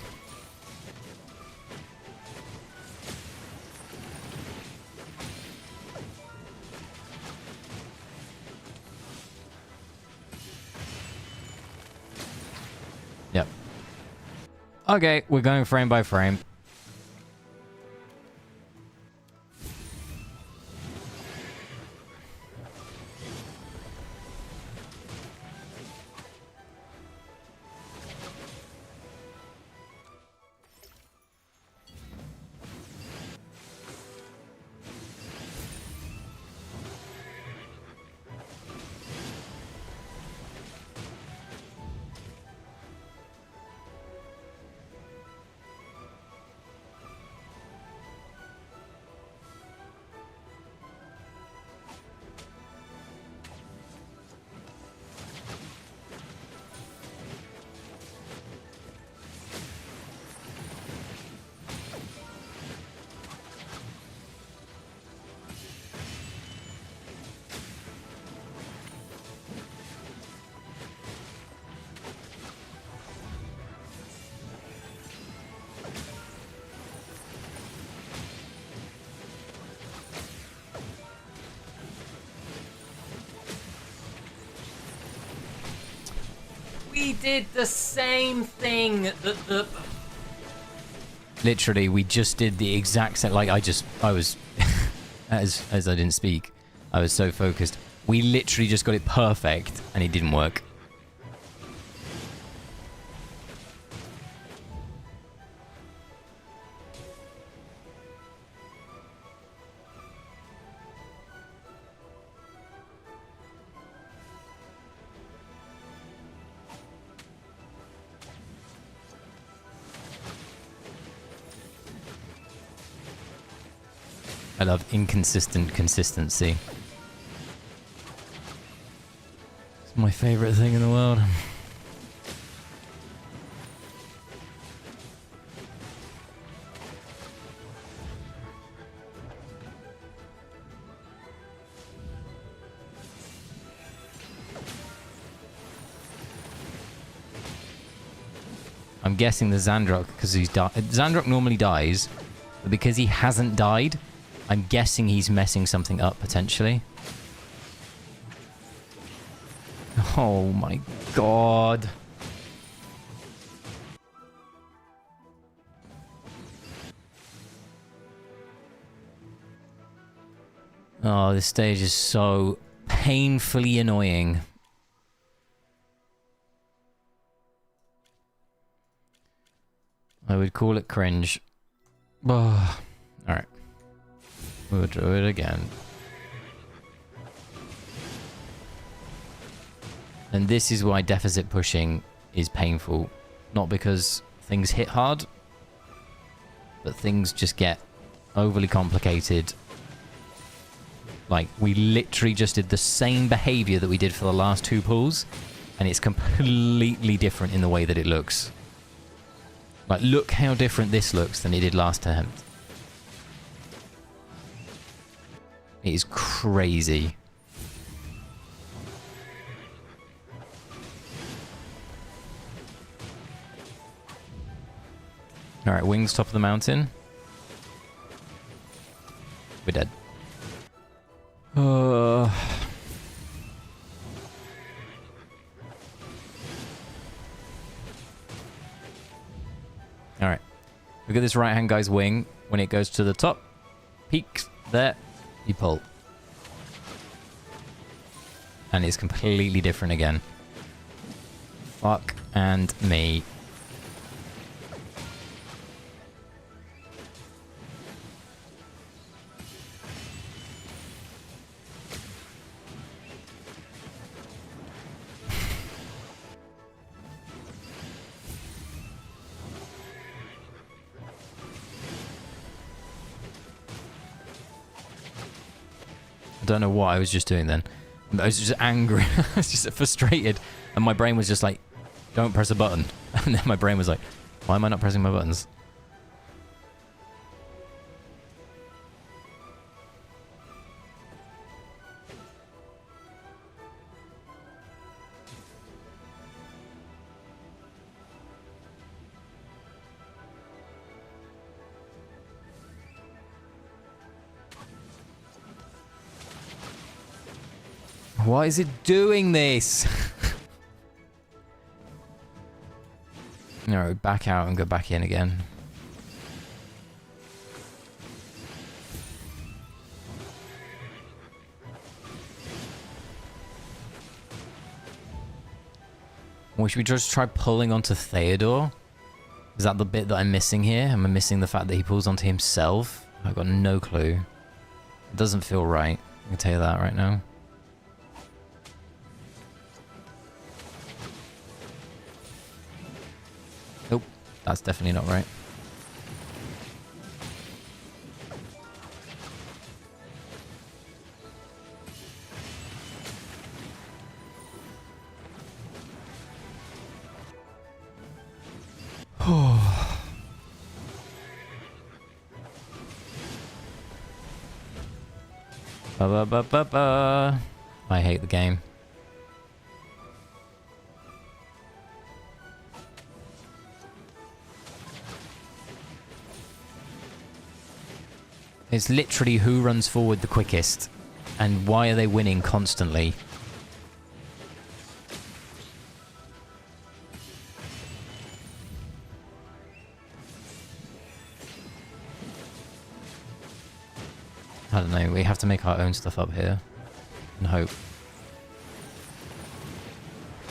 Yep. Okay, we're going frame by frame. We did the same thing that the... Literally, we just did the exact same... Like, I was... as I didn't speak, I was so focused. We literally just got it perfect, and it didn't work. I love inconsistent consistency. It's my favorite thing in the world. I'm guessing the Xandrock, because he's Xandrock normally dies, but because he hasn't died, I'm guessing he's messing something up, potentially. Oh my god. Oh, this stage is so painfully annoying. I would call it cringe. Oh, alright. We'll do it again. And this is why deficit pushing is painful. Not because things hit hard, but things just get overly complicated. Like, we literally just did the same behavior that we did for the last two pulls, and it's completely different in the way that it looks. Like, look how different this looks than it did last attempt. It is crazy. Alright, wings top of the mountain. We're dead. Alright. Look at this right-hand guy's wing. When it goes to the top, peaks there, you pull. And it's completely different again. Fuck and me. I don't know what I was just doing then. I was just angry. I was just frustrated. And my brain was just like, don't press a button. And then my brain was like, why am I not pressing my buttons? Why is it doing this? No, back out and go back in again. Or should we just try pulling onto Theodore? Is that the bit that I'm missing here? Am I missing the fact that he pulls onto himself? I've got no clue. It doesn't feel right. I can tell you that right now. Nope, that's definitely not right. Ba ba ba ba ba. I hate the game. It's literally who runs forward the quickest, and why are they winning constantly? I don't know. We have to make our own stuff up here. And hope.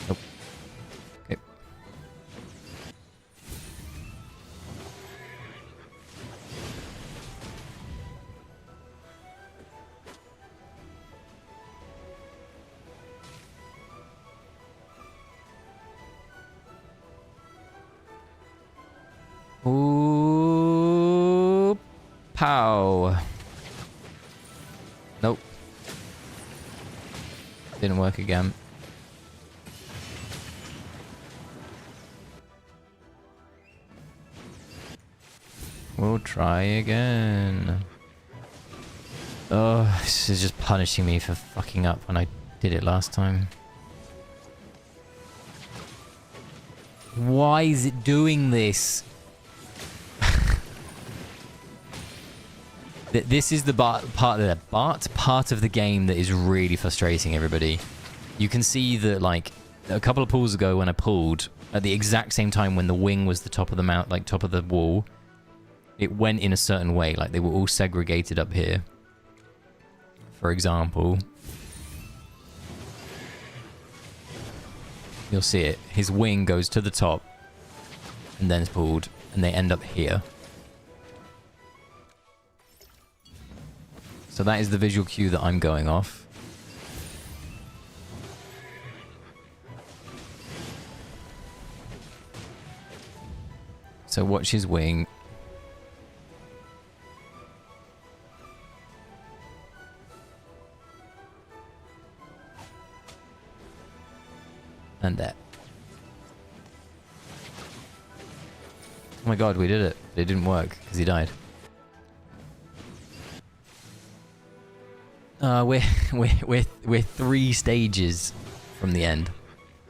Nope. Okay. Ooh, pow. Nope. Didn't work again. We'll try again. Oh, this is just punishing me for fucking up when I did it last time. Why is it doing this? This is the part of the game that is really frustrating everybody. You can see that, like, a couple of pulls ago when I pulled, at the exact same time when the wing was the top of the mount, like top of the wall, it went in a certain way. Like, they were all segregated up here. For example, you'll see it. His wing goes to the top and then it's pulled, and they end up here. So that is the visual cue that I'm going off. So watch his wing. And there. Oh my god, we did it. It didn't work because he died. We're 3 stages from the end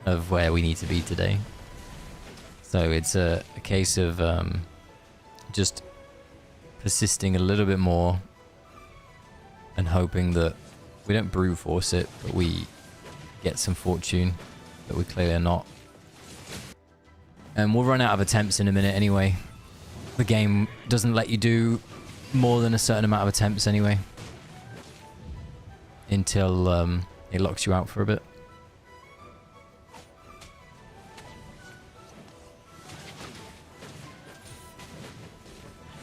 of where we need to be today. So it's a case of just persisting a little bit more and hoping that we don't brute force it, but we get some fortune that we clearly are not. And we'll run out of attempts in a minute anyway. The game doesn't let you do more than a certain amount of attempts anyway. Until it locks you out for a bit.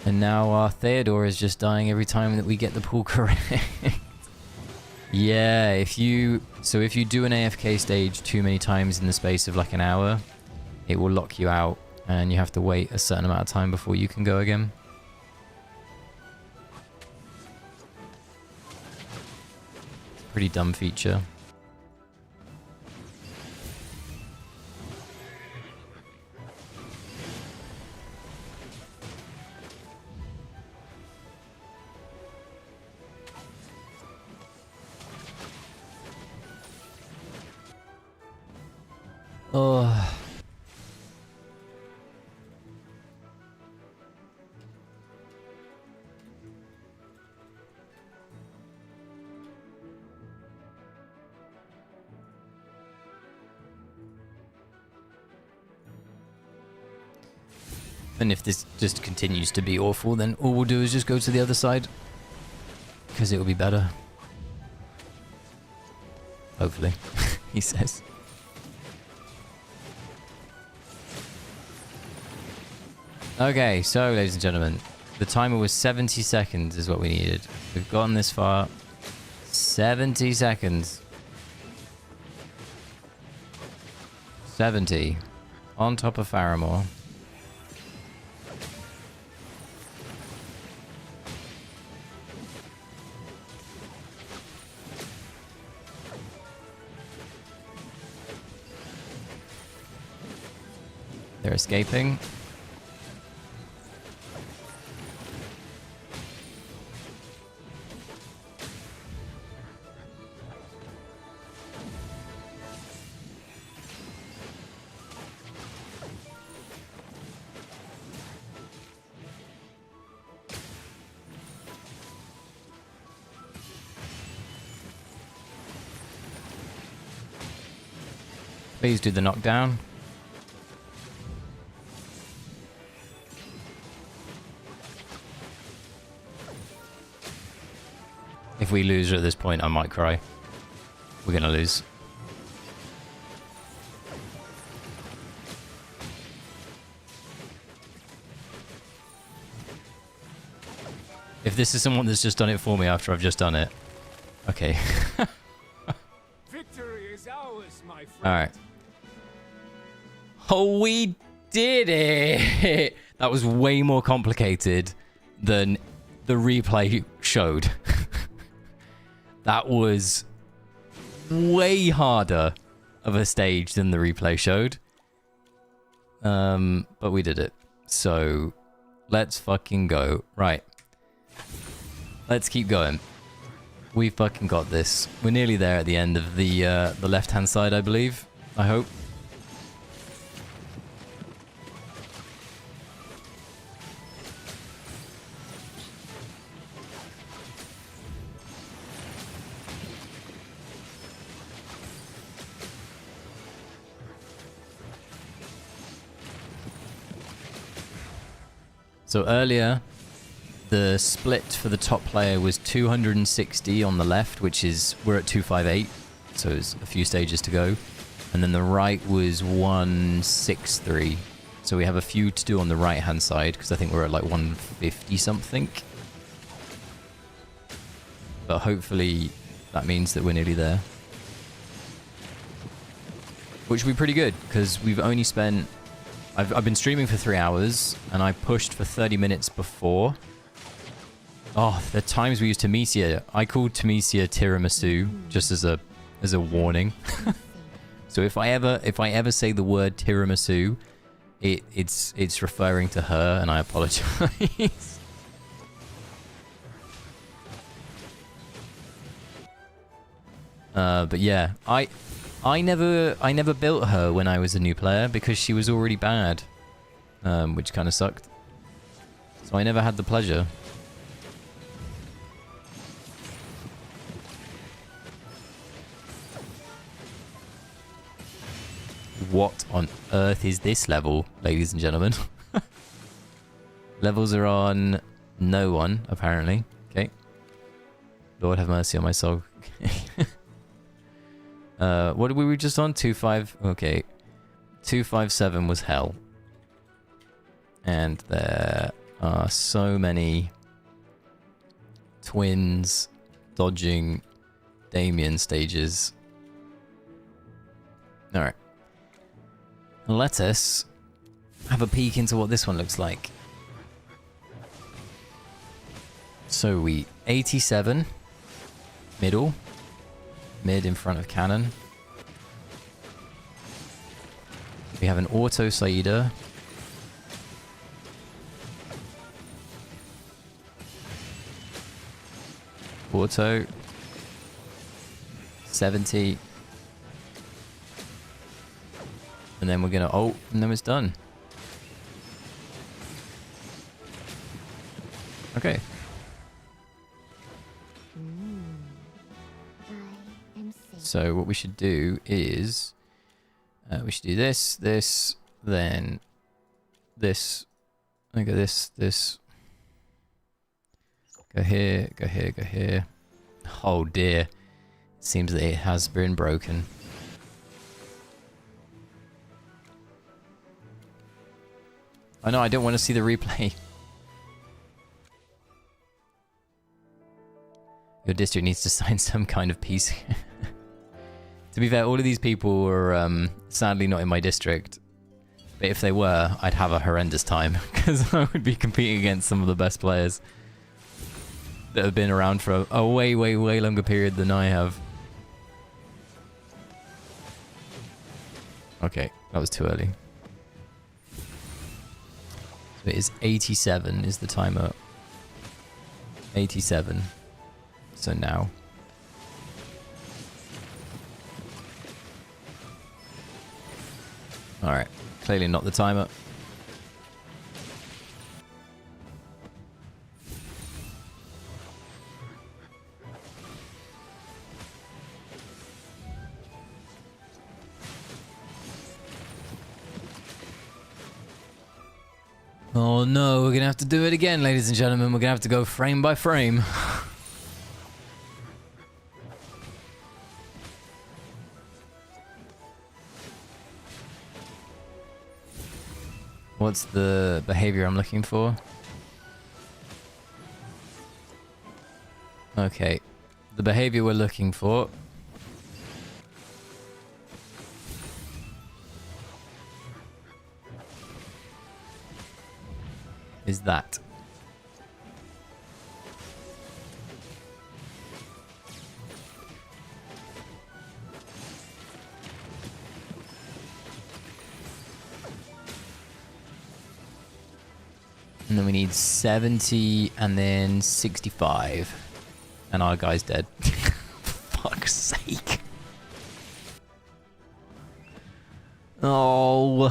And now our Theodore is just dying every time that we get the pool correct. Yeah, if you do an AFK stage too many times in the space of like an hour, it will lock you out and you have to wait a certain amount of time before you can go again. Pretty dumb feature. Oh. And if this just continues to be awful, then all we'll do is just go to the other side. Because it will be better. Hopefully, he says. Okay, so ladies and gentlemen, the timer was 70 seconds is what we needed. We've gotten this far. 70 seconds. 70. On top of Faramore. They're escaping. Please do the knockdown. if we lose at this point, I might cry. We're gonna lose. If this is someone that's just done it for me after I've just done it. Okay. Victory is ours, my friend. Alright. Oh, we did it! That was way more complicated than the replay showed. That was way harder of a stage than the replay showed. But we did it. So, let's fucking go. Right. Let's keep going. We fucking got this. We're nearly there at the end of the left-hand side, I believe. I hope. So earlier, the split for the top player was 260 on the left, which is, we're at 258, so it's a few stages to go. And then the right was 163. So we have a few to do on the right-hand side, because I think we're at like 150 something. But hopefully that means that we're nearly there. Which would be pretty good, because we've only spent... I've been streaming for 3 hours, and I pushed for 30 minutes before. Oh, the times we used Temesia. I called Temesia tiramisu, just as a warning. So if I ever say the word tiramisu, it's referring to her, and I apologize. But yeah, I never built her when I was a new player because she was already bad, which kind of sucked. So I never had the pleasure. What on earth is this level, ladies and gentlemen? Levels are on no one, apparently. Okay. Lord have mercy on my soul. What were we just on? 2-5. Okay. 257 was hell. And there are so many twins dodging Damien stages. Alright. Let us have a peek into what this one looks like. So we 87 middle. Mid in front of cannon. We have an auto Saida. Auto. 70. And then we're gonna ult, and then it's done. Okay. So what we should do is we should do this, then this. I go this. Go here, go here, go here. Oh dear. It seems that it has been broken. I know, I don't want to see the replay. Your district needs to sign some kind of peace. To be fair, all of these people were sadly not in my district. But if they were, I'd have a horrendous time. Because I would be competing against some of the best players that have been around for a way longer period than I have. Okay, that was too early. So it is 87 is the timer. 87. So now. Alright, clearly not the timer. Oh no, we're gonna have to do it again, ladies and gentlemen. We're gonna have to go frame by frame. What's the behavior I'm looking for? Okay. The behavior we're looking for is that. And then we need 70 and then 65. And our guy's dead. Fuck's sake. Oh.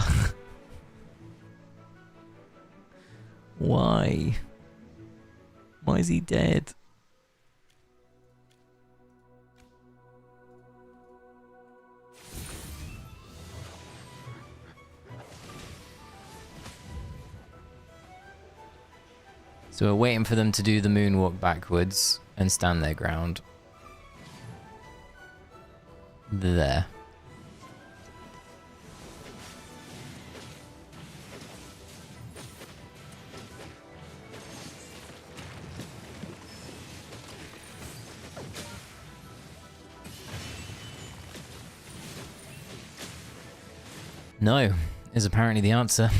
Why? Why is he dead? So we're waiting for them to do the moonwalk backwards and stand their ground. There. No, is apparently the answer.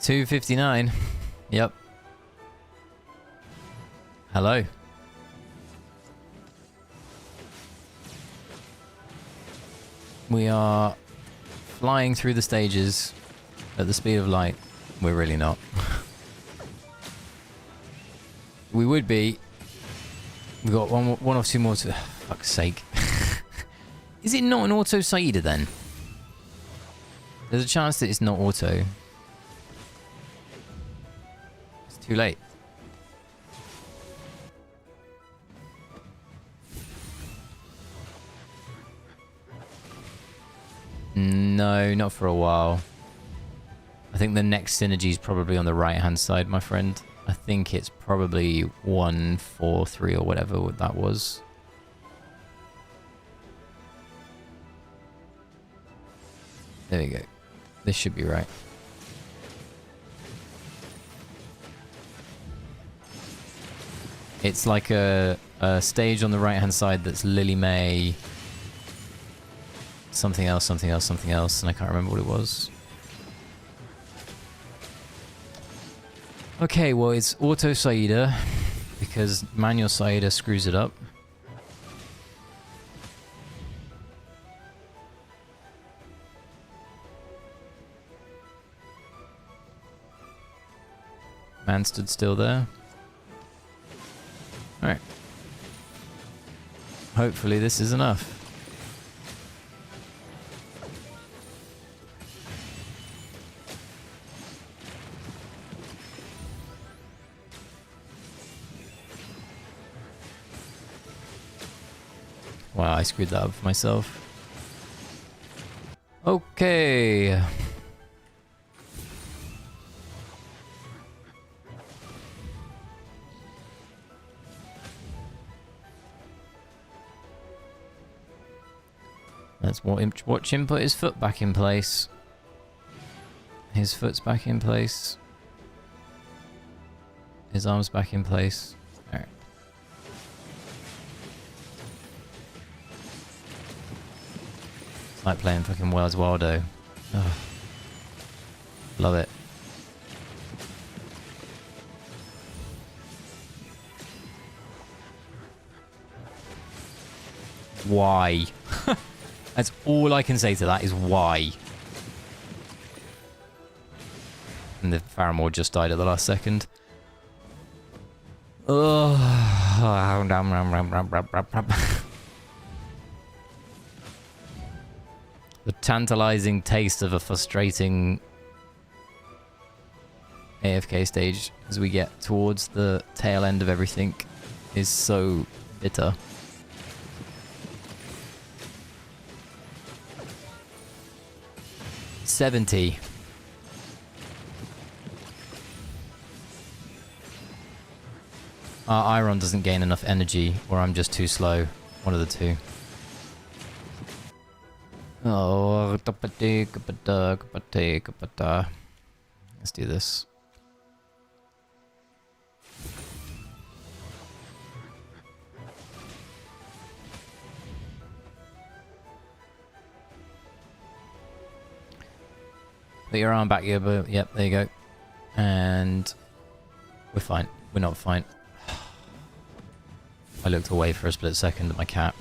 $2.59. Yep. Hello. We are flying through the stages at the speed of light. We're really not. We would be. We've got one or two more to... fuck's sake. Is it not an auto Saida then? There's a chance that it's not auto. It's too late. No, not for a while. I think the next synergy is probably on the right-hand side, my friend. I think it's probably 143 or whatever that was. There we go. This should be right. It's like a stage on the right-hand side that's Lily May... something else, something else, something else, and I can't remember what it was. Okay, well, it's auto Saida, because manual Saida screws it up. Man stood still there. Alright. Hopefully this is enough. Wow, I screwed that up for myself. Okay. Let's watch him put his foot back in place. His foot's back in place. His arm's back in place. Alright. It's like playing fucking Where's Waldo. Oh. Love it. Why? That's all I can say to that is why. And the Faramore just died at the last second. Oh. The tantalizing taste of a frustrating AFK stage as we get towards the tail end of everything is so bitter. $70. Our Iron doesn't gain enough energy, or I'm just too slow. One of the two. Oh, let's do this. Put your arm back here, but yep, there you go. And we're fine. We're not fine. I looked away for a split second at my cat.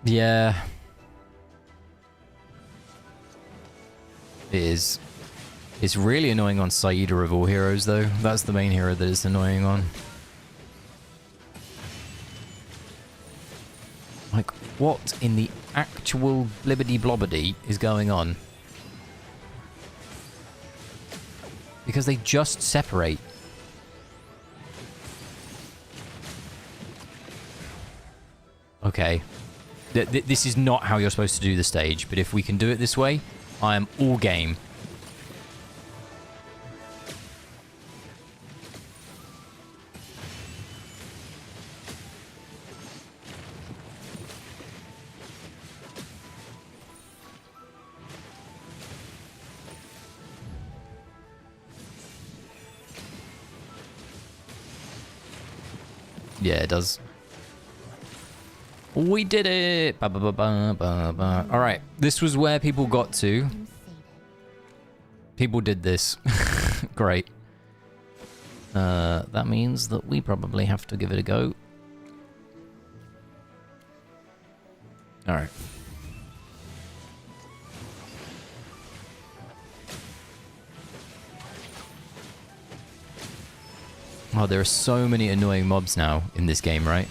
Yeah. It is. It's really annoying on Saida of all heroes, though. That's the main hero that it's annoying on. Like, what in the actual blibbity-blobbity is going on? Because they just separate. Okay. This is not how you're supposed to do the stage, but if we can do it this way, I am all game. Yeah, it does. We did it! Ba, ba, ba, ba, ba, ba. All right, this was where people got to. People did this. Great. That means that we probably have to give it a go. All right. Oh, there are so many annoying mobs now in this game, right?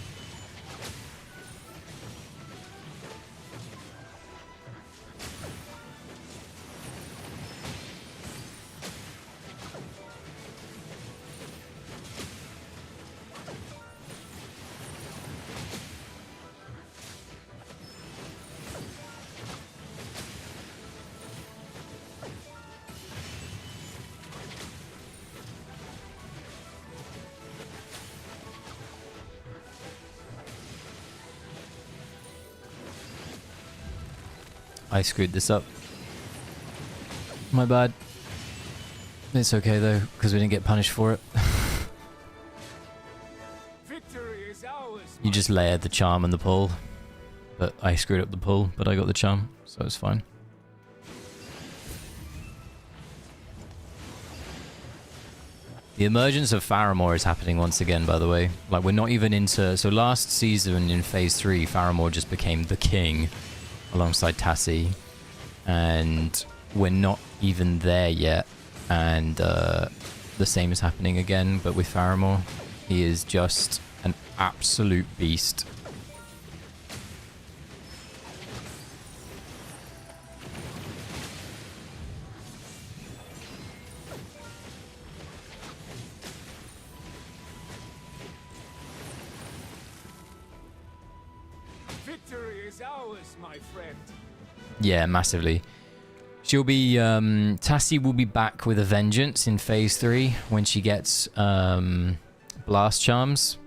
I screwed this up. My bad. It's okay though, because we didn't get punished for it. Victory is ours. You just layered the charm and the pull. But I screwed up the pull, but I got the charm, so it's fine. The emergence of Faramore is happening once again, by the way. Like, we're not even into... So last season in Phase 3, Faramore just became the king alongside Tassie. And we're not even there yet. And the same is happening again, but with Faramore. He is just an absolute beast. Victory is ours, my friend. Yeah, massively. She'll be, Tassie will be back with a vengeance in Phase 3 when she gets, Blast Charms.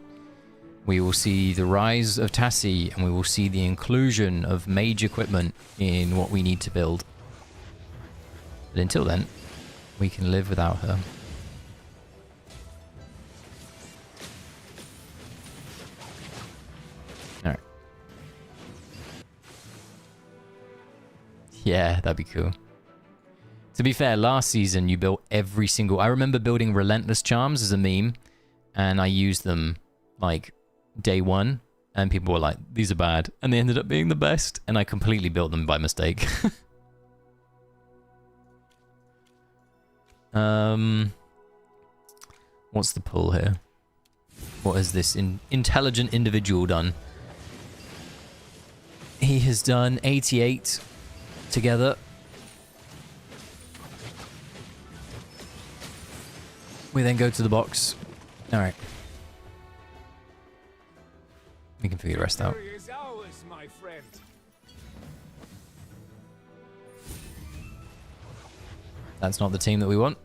We will see the rise of Tassie, and we will see the inclusion of mage equipment in what we need to build. But until then, we can live without her. Alright. Yeah, that'd be cool. To be fair, last season you built every single... I remember building Relentless Charms as a meme, and I used them, like, day one, and people were like, these are bad, and they ended up being the best, and I completely built them by mistake. What's the pull here? What has this intelligent individual done? He has done 88 together. We then go to the box. Alright. We can figure the rest out. Victory is ours, my friend. That's not the team that we want.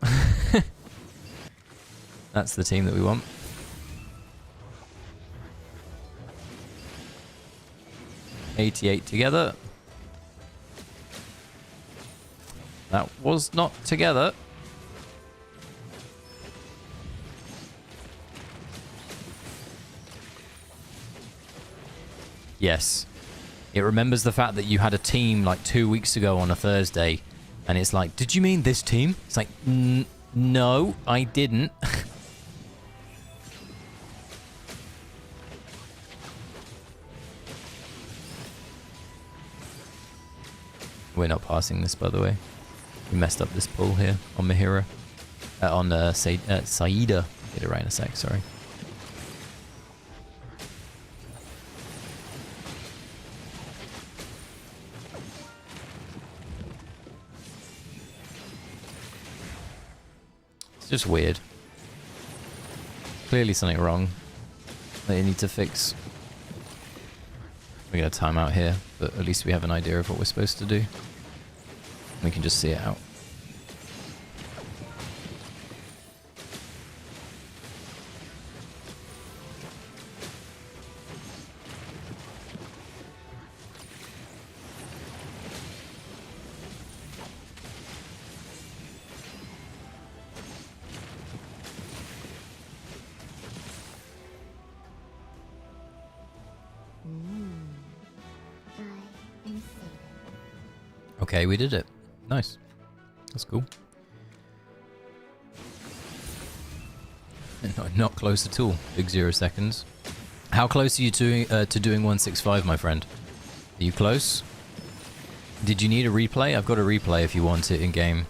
That's the team that we want. $88 together. That was not together. Yes. It remembers the fact that you had a team like 2 weeks ago on a Thursday. And it's like, did you mean this team? It's like, no, I didn't. We're not passing this, by the way. We messed up this pull here on Mahira. Saida. Get it right in a sec, sorry. It's just weird. Clearly something wrong that you need to fix. We're going to time out here, but at least we have an idea of what we're supposed to do. We can just see it out. Okay, we did it. Nice. That's cool. Not close at all. Big 0 seconds. How close are you to doing 165, my friend? Are you close? Did you need a replay? I've got a replay if you want it in game.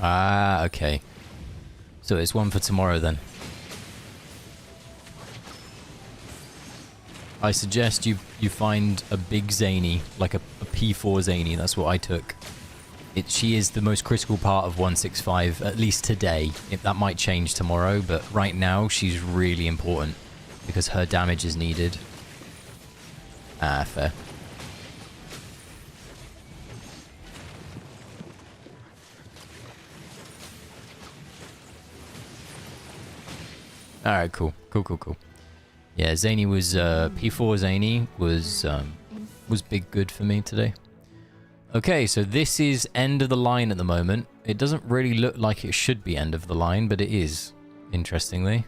Ah, okay. So it's one for tomorrow then. I suggest you find a big zany, like a P4 zany. That's what I took. She is the most critical part of 165, at least today. That might change tomorrow, but right now she's really important because her damage is needed. Ah, fair. Alright, cool. Cool. Yeah, Zany was, P4 Zany was big good for me today. Okay, so this is end of the line at the moment. It doesn't really look like it should be end of the line, but it is, interestingly.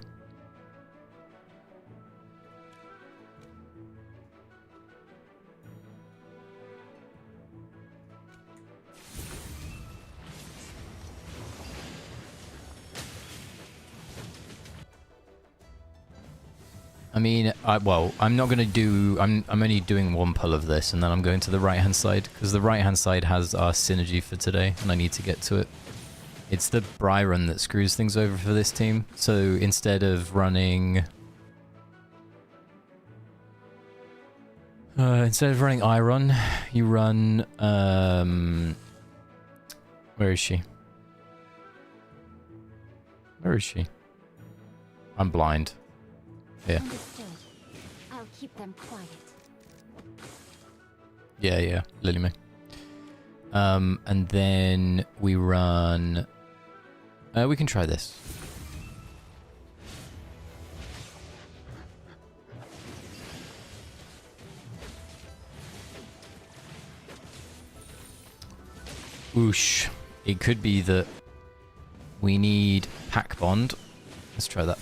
I mean, I'm not going to do... I'm only doing one pull of this, and then I'm going to the right-hand side, because the right-hand side has our synergy for today, and I need to get to it. It's the Bryron that screws things over for this team. So instead of running... Iron, you run... Where is she? Where is she? I'm blind. Yeah. Understood. I'll keep them quiet. Yeah, Lily May. And then we run... we can try this. Whoosh. It could be that we need pack bond. Let's try that.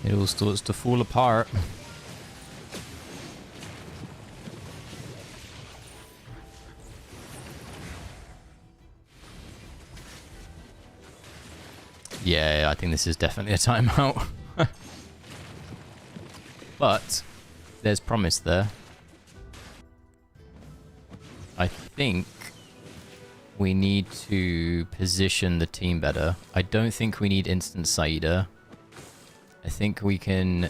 It all starts to fall apart. Yeah, I think this is definitely a timeout. But there's promise there. I think we need to position the team better. I don't think we need instant Saida. I think we can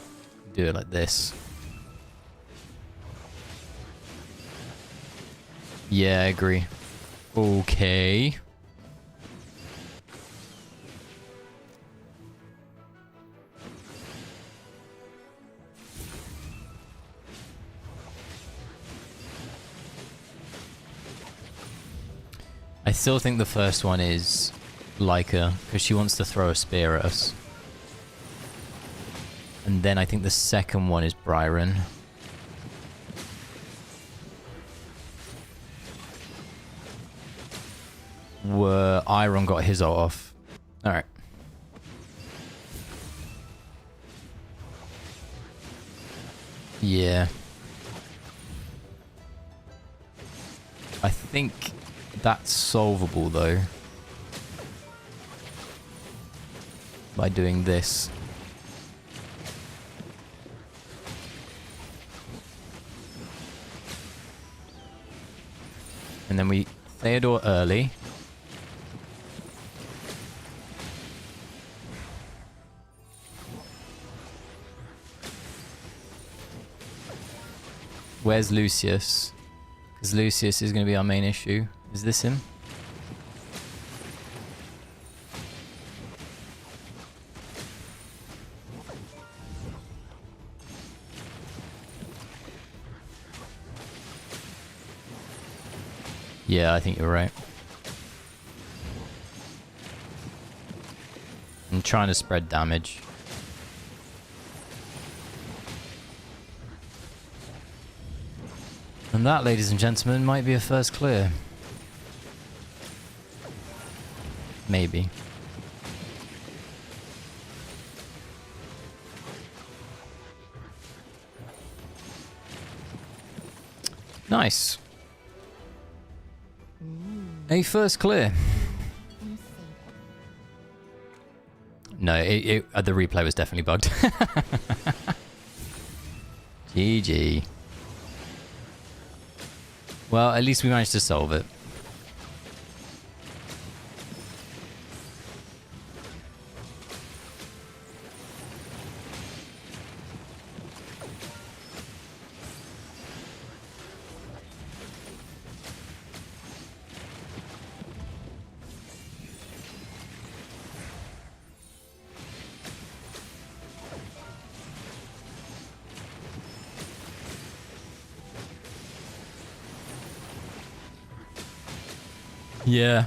do it like this. Yeah, I agree. Okay. I still think the first one is Leica, because she wants to throw a spear at us. And then I think the second one is Byron. Where Iron got his ult off. Alright. Yeah. I think that's solvable though. By doing this. And then we Theodore early. Where's Lucius? Because Lucius is going to be our main issue. Is this him? Yeah, I think you're right. I'm trying to spread damage. And that, ladies and gentlemen, might be a first clear. Maybe. Nice. A first clear. No, the replay was definitely bugged. GG. Well, at least we managed to solve it. Yeah.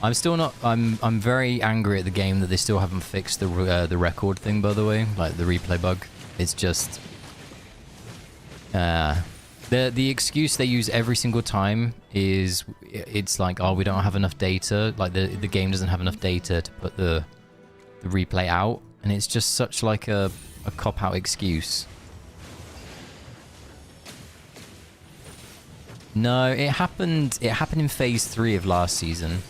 I'm still not. I'm very angry at the game that they still haven't fixed the record thing. By the way, like the replay bug. It's just the excuse they use every single time is it's like, oh, we don't have enough data. Like the game doesn't have enough data to put the replay out, and it's just such like a cop out excuse. No, it happened in phase 3 of last season.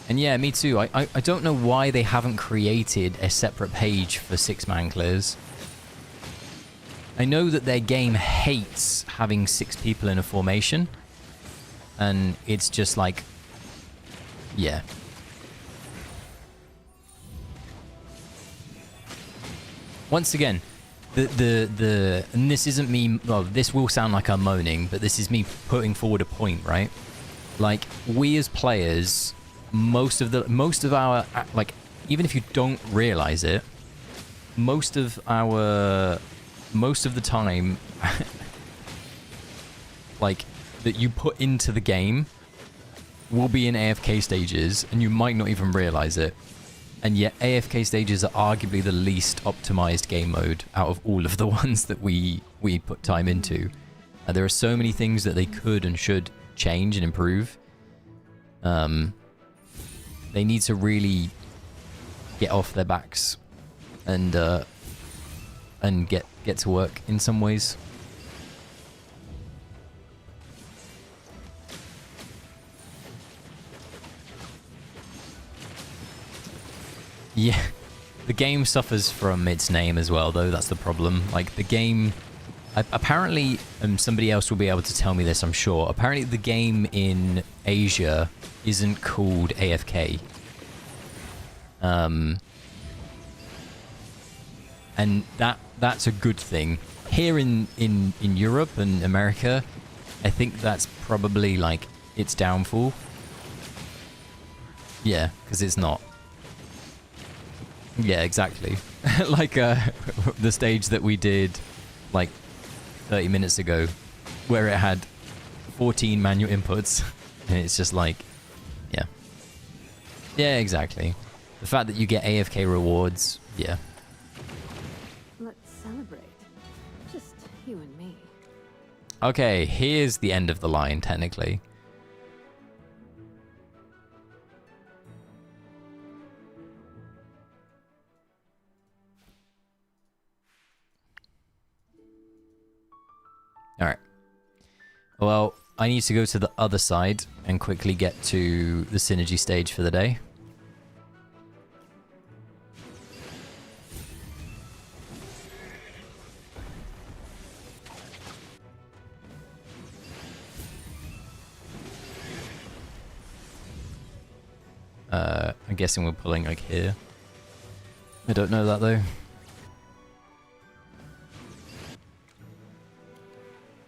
And yeah, me too. I don't know why they haven't created a separate page for 6-man clears. I know that their game hates having 6 people in a formation. And it's just like, yeah. Once again, and this isn't me, well, this will sound like I'm moaning, but this is me putting forward a point, right? Like, we as players, most of our, like, even if you don't realize it, most of the time, like, that you put into the game will be in AFK stages, and you might not even realize it. And yet AFK Stages are arguably the least optimized game mode out of all of the ones that we put time into. There are so many things that they could and should change and improve. They need to really get off their backs and get to work in some ways. Yeah, the game suffers from its name as well, though. That's the problem. Like, the game... Apparently, somebody else will be able to tell me this, I'm sure. Apparently, the game in Asia isn't called AFK. And that's a good thing. Here in Europe and America, I think that's probably, like, its downfall. Yeah, because it's not. Yeah, exactly. Like the stage that we did like 30 minutes ago, where it had 14 manual inputs, and it's just like, yeah. Yeah, exactly. The fact that you get AFK rewards, yeah. Let's celebrate. Just you and me. Okay, here's the end of the line, technically. Alright. Well, I need to go to the other side and quickly get to the synergy stage for the day. I'm guessing we're pulling like here. I don't know that though.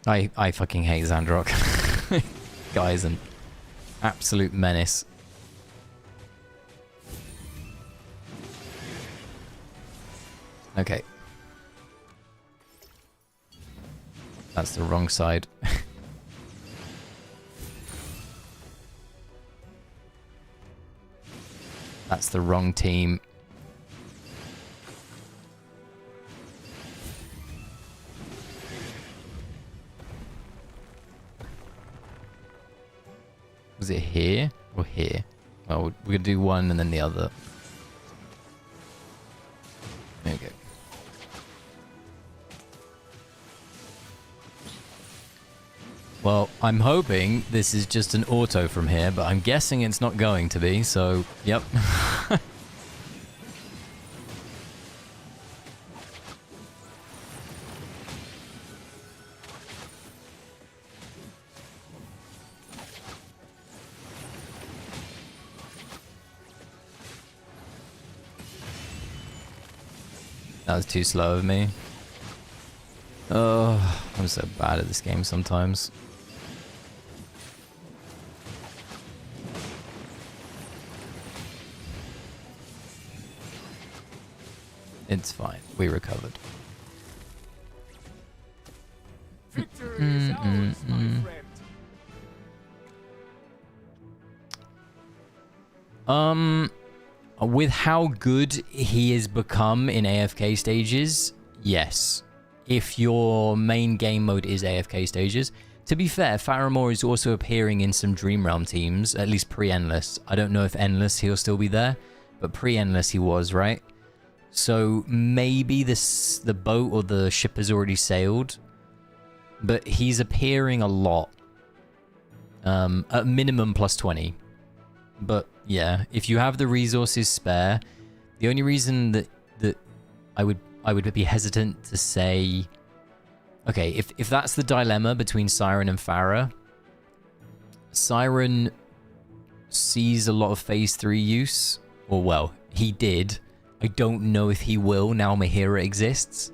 I fucking hate Xandrock. Guy's an absolute menace. Okay. That's the wrong side. That's the wrong team. Was it here or here? Well, we're gonna do one and then the other. There we go. Well, I'm hoping this is just an auto from here, but I'm guessing it's not going to be, so, yep. That was too slow of me. Oh, I'm so bad at this game sometimes. It's fine. We recovered. Victory is ours, my friend. With how good he has become in AFK Stages, yes. If your main game mode is AFK Stages. To be fair, Faramore is also appearing in some Dream Realm teams, at least pre-Endless. I don't know if Endless he'll still be there, but pre-Endless he was, right? So maybe the boat or the ship has already sailed, but he's appearing a lot. At minimum plus 20. But yeah, if you have the resources spare, the only reason that I would be hesitant to say, okay, if that's the dilemma between Siren and Farah, Siren sees a lot of phase 3 use, or well, he did. I don't know if he will now Mahira exists.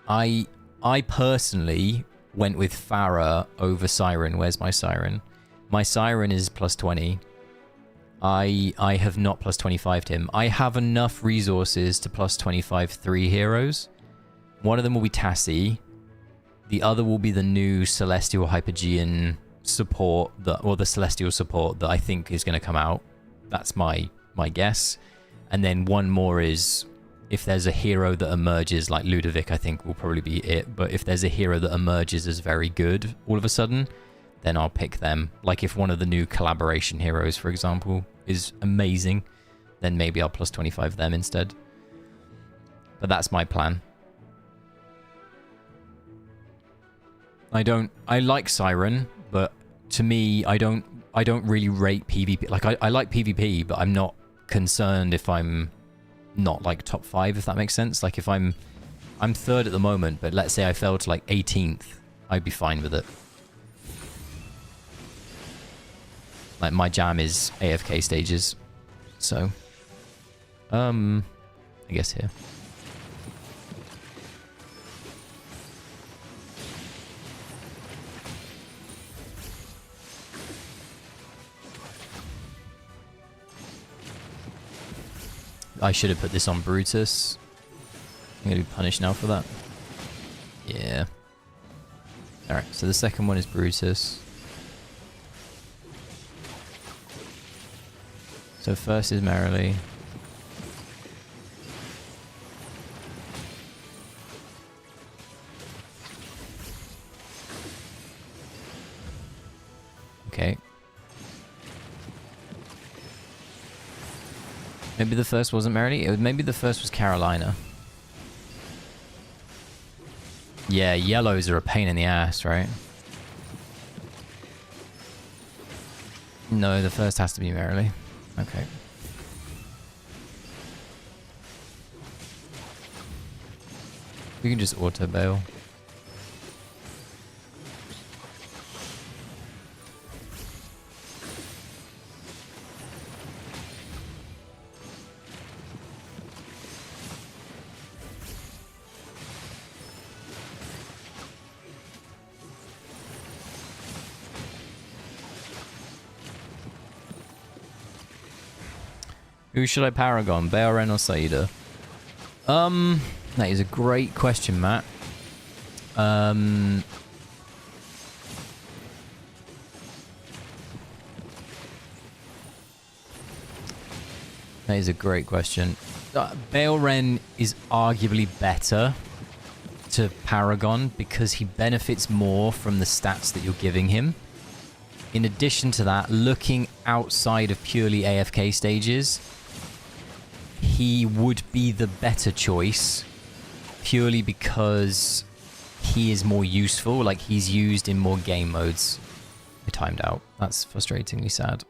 I personally went with Farah over Siren. Where's my Siren? My Siren is plus 20. I have not plus 25'd him. I have enough resources to plus 25 3 heroes. One of them will be Tassie. The other will be the new Celestial Hypergean support, or the Celestial support that I think is going to come out. That's my guess. And then one more is if there's a hero that emerges, like Ludovic, I think will probably be it. But if there's a hero that emerges as very good all of a sudden, then I'll pick them. Like if one of the new collaboration heroes, for example, is amazing, then maybe I'll plus 25 them instead. But that's my plan. I like Siren, but to me, I don't really rate PvP. Like I like PvP, but I'm not concerned if I'm not like top 5, if that makes sense. Like if I'm 3rd at the moment, but let's say I fell to like 18th, I'd be fine with it. Like my jam is AFK stages. So I guess here. I should have put this on Brutus. I'm going to be punished now for that. Yeah. Alright, so the second one is Brutus. So first is Merrily. Okay. Maybe the first wasn't Merrily. Maybe the first was Carolina. Yeah, yellows are a pain in the ass, right? No, the first has to be Merrily. Okay. We can just auto bail. Who should I Paragon? Baelren or Saida? That is a great question, Matt. That is a great question. Baelren is arguably better to Paragon because he benefits more from the stats that you're giving him. In addition to that, looking outside of purely AFK stages, he would be the better choice purely because he is more useful. Like, he's used in more game modes. I timed out. That's frustratingly sad.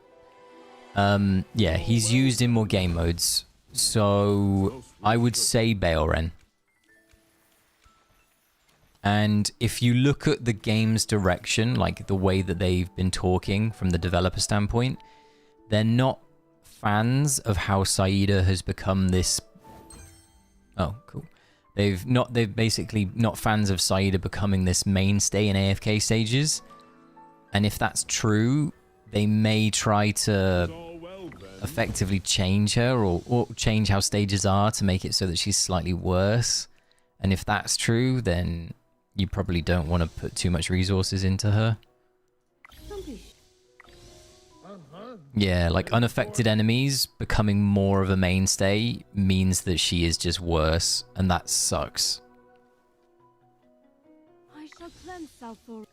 Yeah, he's used in more game modes. So I would say Baelren. And if you look at the game's direction, like the way that they've been talking from the developer standpoint, they're not fans of how Saida has become this... Oh, cool. They're basically not fans of Saida becoming this mainstay in AFK stages. And if that's true, they may try to effectively change her or change how stages are to make it so that she's slightly worse. And if that's true, then you probably don't want to put too much resources into her. Yeah, like unaffected enemies becoming more of a mainstay means that she is just worse, and that sucks. I shall cleanse Salfor.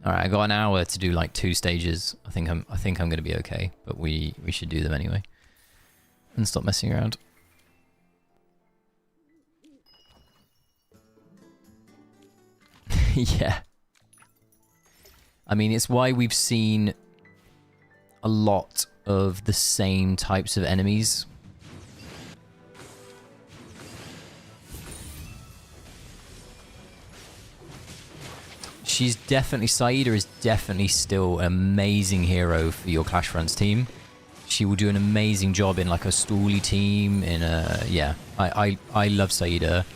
Alright, I got an hour to do like 2 stages. I think I'm gonna be okay, but we should do them anyway. And stop messing around. Yeah. I mean, it's why we've seen a lot of the same types of enemies. She's definitely... Saida is definitely still an amazing hero for your Clash Fronts team. She will do an amazing job in like a Stooly team, in a... Yeah, I love Saida.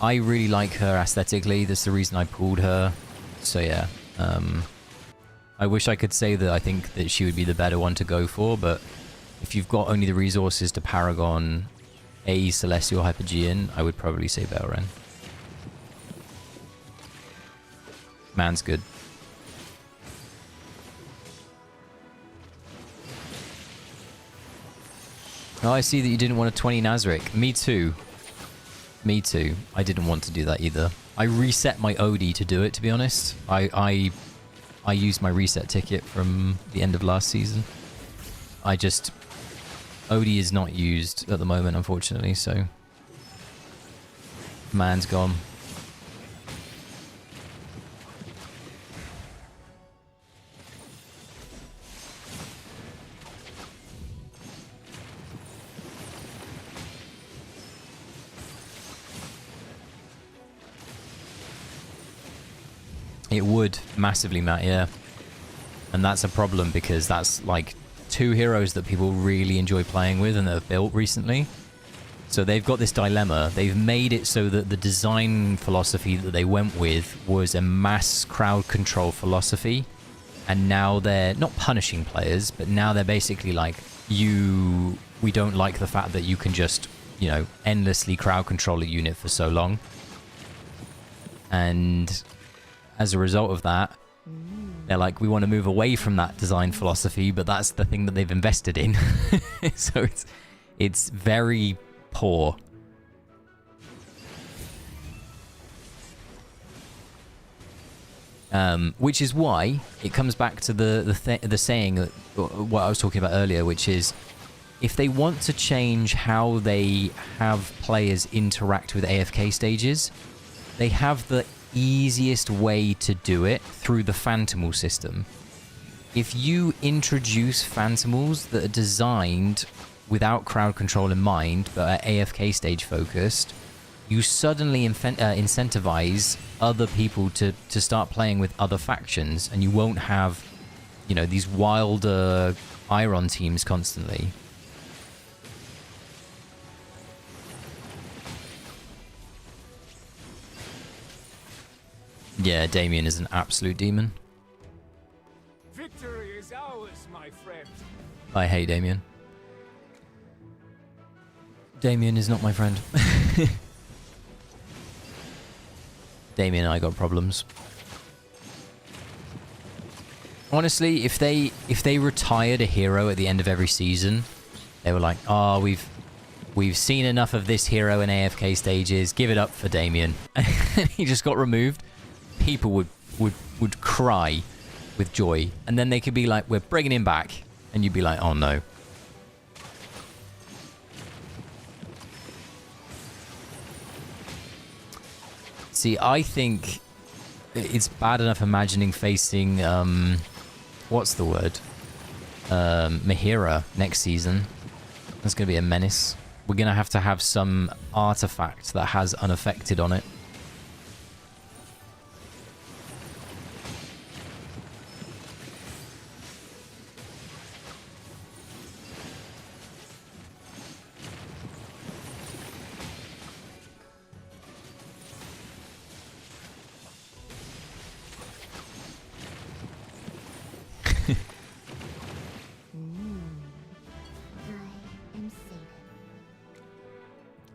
I really like her aesthetically. That's the reason I pulled her. So yeah, I wish I could say that I think that she would be the better one to go for, but if you've got only the resources to Paragon a Celestial Hypogean, I would probably say Baelren. Man's good. Oh, I see that you didn't want a 20 Nazarick. Me too. Me too. I didn't want to do that either. I reset my OD to do it, to be honest. I used my reset ticket from the end of last season. OD is not used at the moment, unfortunately, so... Man's gone. It would massively, Matt, yeah. And that's a problem because that's like 2 heroes that people really enjoy playing with and that have built recently. So they've got this dilemma. They've made it so that the design philosophy that they went with was a mass crowd control philosophy. And now they're not punishing players, but now they're basically like, we don't like the fact that you can just, you know, endlessly crowd control a unit for so long. And as a result of that, they're like, we want to move away from that design philosophy, but that's the thing that they've invested in. So it's very poor. Which is why it comes back to the saying that what I was talking about earlier, which is if they want to change how they have players interact with AFK stages, they have the easiest way to do it through the Phantomal system. If you introduce Phantomals that are designed without crowd control in mind, but are AFK stage focused, you suddenly incentivize other people to start playing with other factions, and you won't have, you know, these wilder Iron teams constantly. Yeah, Damien is an absolute demon. Victory is ours, my friend. I hate Damien. Damien is not my friend. Damien and I got problems. Honestly, if they retired a hero at the end of every season, they were like, "Oh, we've seen enough of this hero in AFK stages. Give it up for Damien." And he just got removed. People would cry with joy, and then they could be like, "We're bringing him back," and you'd be like, "Oh no." See, I think it's bad enough imagining facing what's the word? Mahira next season. That's gonna be a menace. We're gonna have some artifact that has unaffected on it.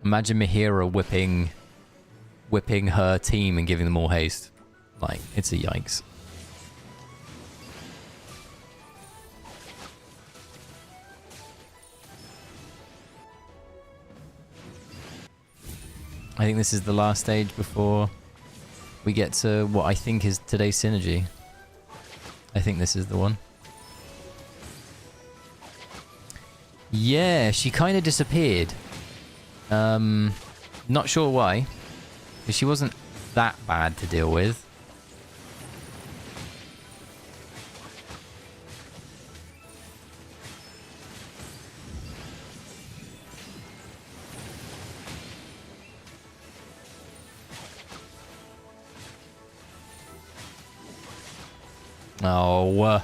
Imagine Mahira whipping her team and giving them all haste. Like, it's a yikes. I think this is the last stage before we get to what I think is today's synergy. I think this is the one. Yeah, she kind of disappeared. Not sure why, because she wasn't that bad to deal with. Oh,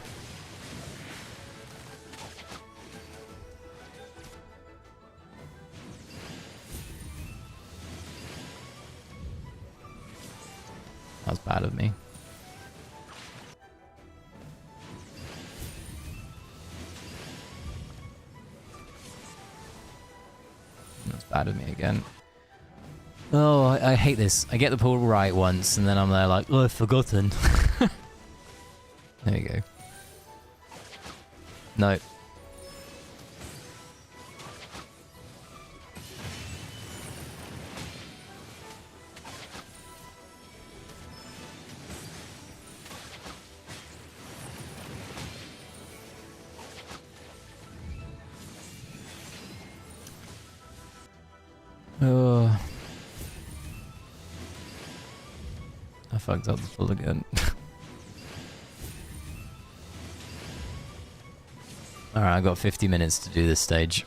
that was bad of me. That's bad of me again. Oh, I hate this. I get the pull right once, and then I'm there like, oh, I've forgotten. There you go. No. I fucked up the pull again. Alright, I've got 50 minutes to do this stage.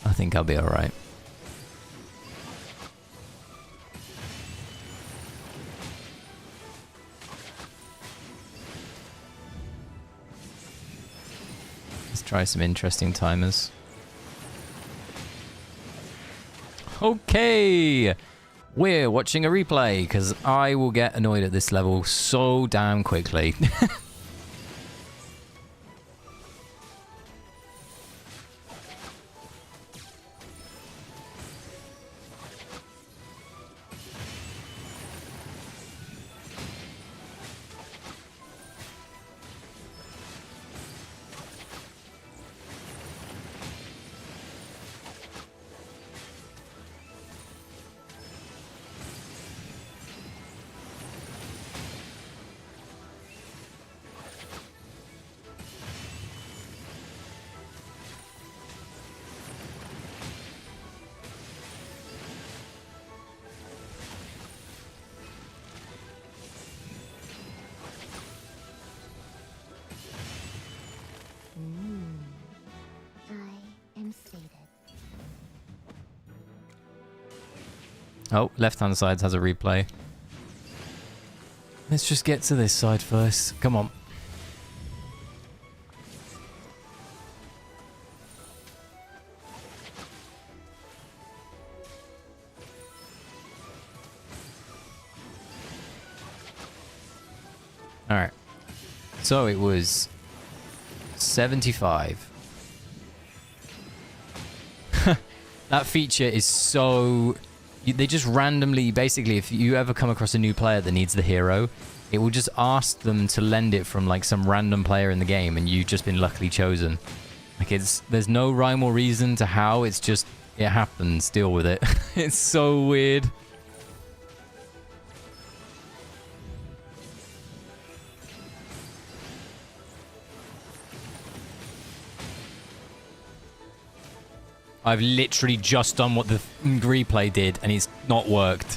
I think I'll be alright. Let's try some interesting timers. Okay! We're watching a replay, because I will get annoyed at this level so damn quickly. I am sated. Oh, left-hand side has a replay. Let's just get to this side first. Come on. Alright. So it was 75. That feature is so... They just randomly, basically, if you ever come across a new player that needs the hero, it will just ask them to lend it from like some random player in the game, and you've just been luckily chosen. Like there's no rhyme or reason to how, it's just, it happens, deal with it. It's so weird. I've literally just done what the replay did, and it's not worked.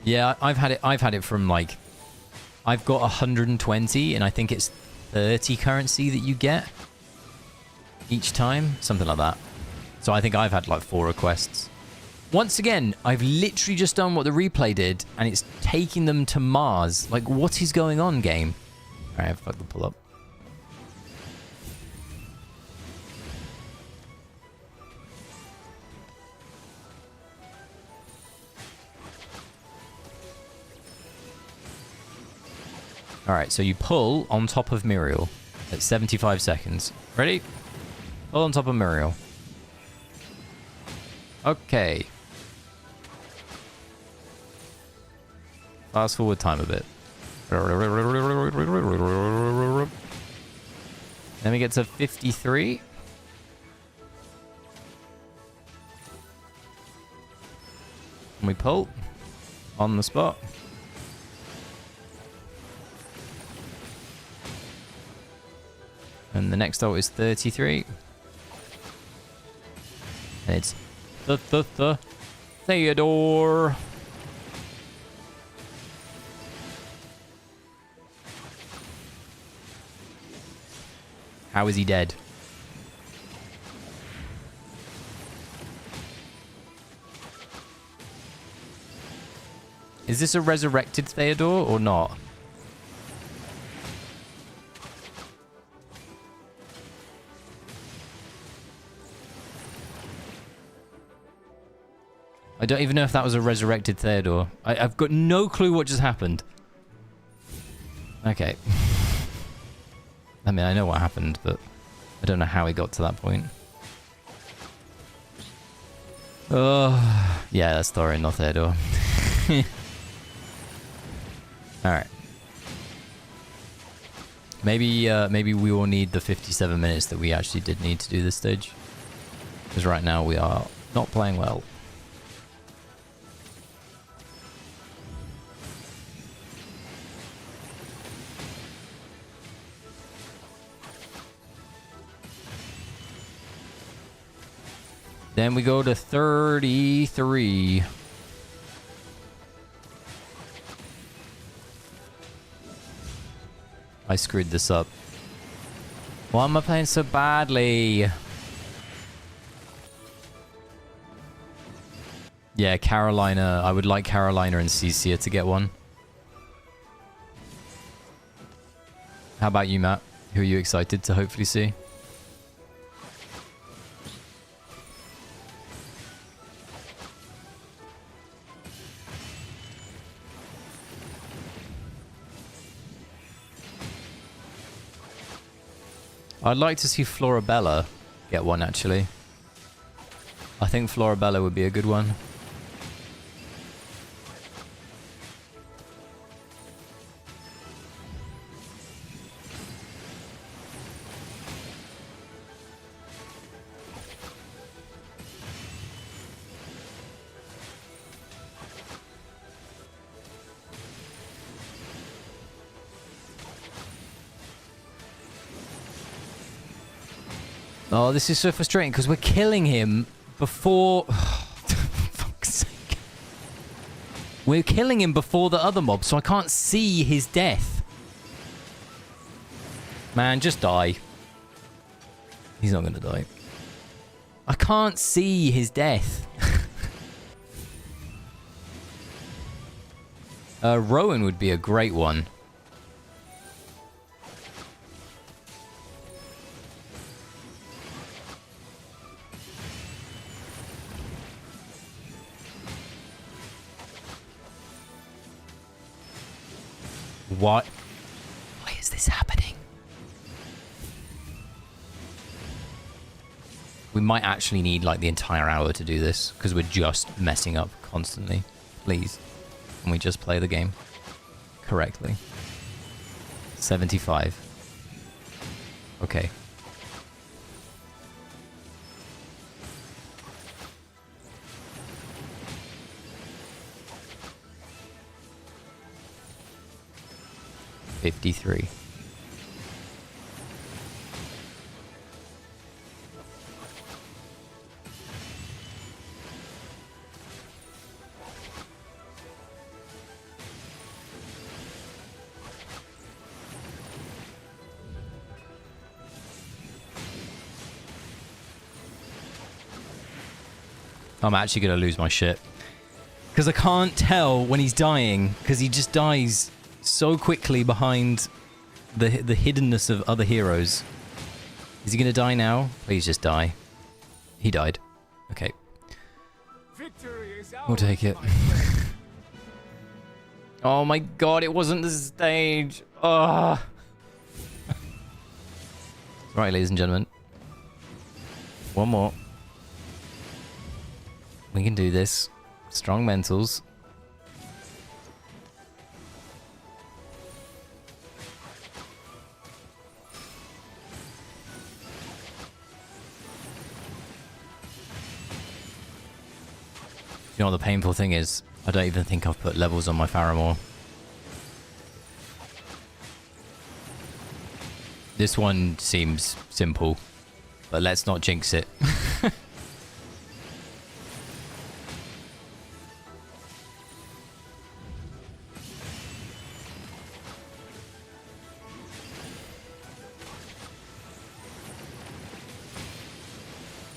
Yeah, I've had it from like, I've got 120, and I think it's 30 currency that you get each time, something like that. So I think I've had like 4 requests. Once again, I've literally just done what the replay did, and it's taking them to Mars. Like, what is going on, game? Alright, fuck the pull up. Alright, so you pull on top of Muriel at 75 seconds. Ready? Pull on top of Muriel. Okay. Fast forward time a bit. Then we get to 53. And we pull on the spot. And the next ult is 33. And it's the Theodore. How is he dead? Is this a resurrected Theodore or not? I don't even know if that was a resurrected Theodore. I've got no clue what just happened. Okay. I mean, I know what happened, but I don't know how he got to that point. Oh, yeah, that's Thorin, not Theodore. Alright. Maybe we will need the 57 minutes that we actually did need to do this stage. Because right now we are not playing well. Then we go to 33. I screwed this up. Why am I playing so badly? Yeah, Carolina. I would like Carolina and Cecia to get one. How about you, Matt? Who are you excited to hopefully see? I'd like to see Florabella get one, actually. I think Florabella would be a good one. Oh, this is so frustrating because we're killing him before... For fuck's sake. We're killing him before the other mob, so I can't see his death. Man, just die. He's not going to die. I can't see his death. Rowan would be a great one. What? Why is this happening? We might actually need like the entire hour to do this because we're just messing up constantly. Please, can we just play the game correctly? 75. Okay. $53. I'm actually going to lose my shit. Because I can't tell when he's dying, because he just dies so quickly behind the hiddenness of other heroes. Is he going to die now? Please just die. He died. Okay. We'll take it. Oh my god, it wasn't the stage. Oh. Right, ladies and gentlemen. One more. We can do this. Strong mentals. You know what the painful thing is? I don't even think I've put levels on my Faramore. This one seems simple, but let's not jinx it.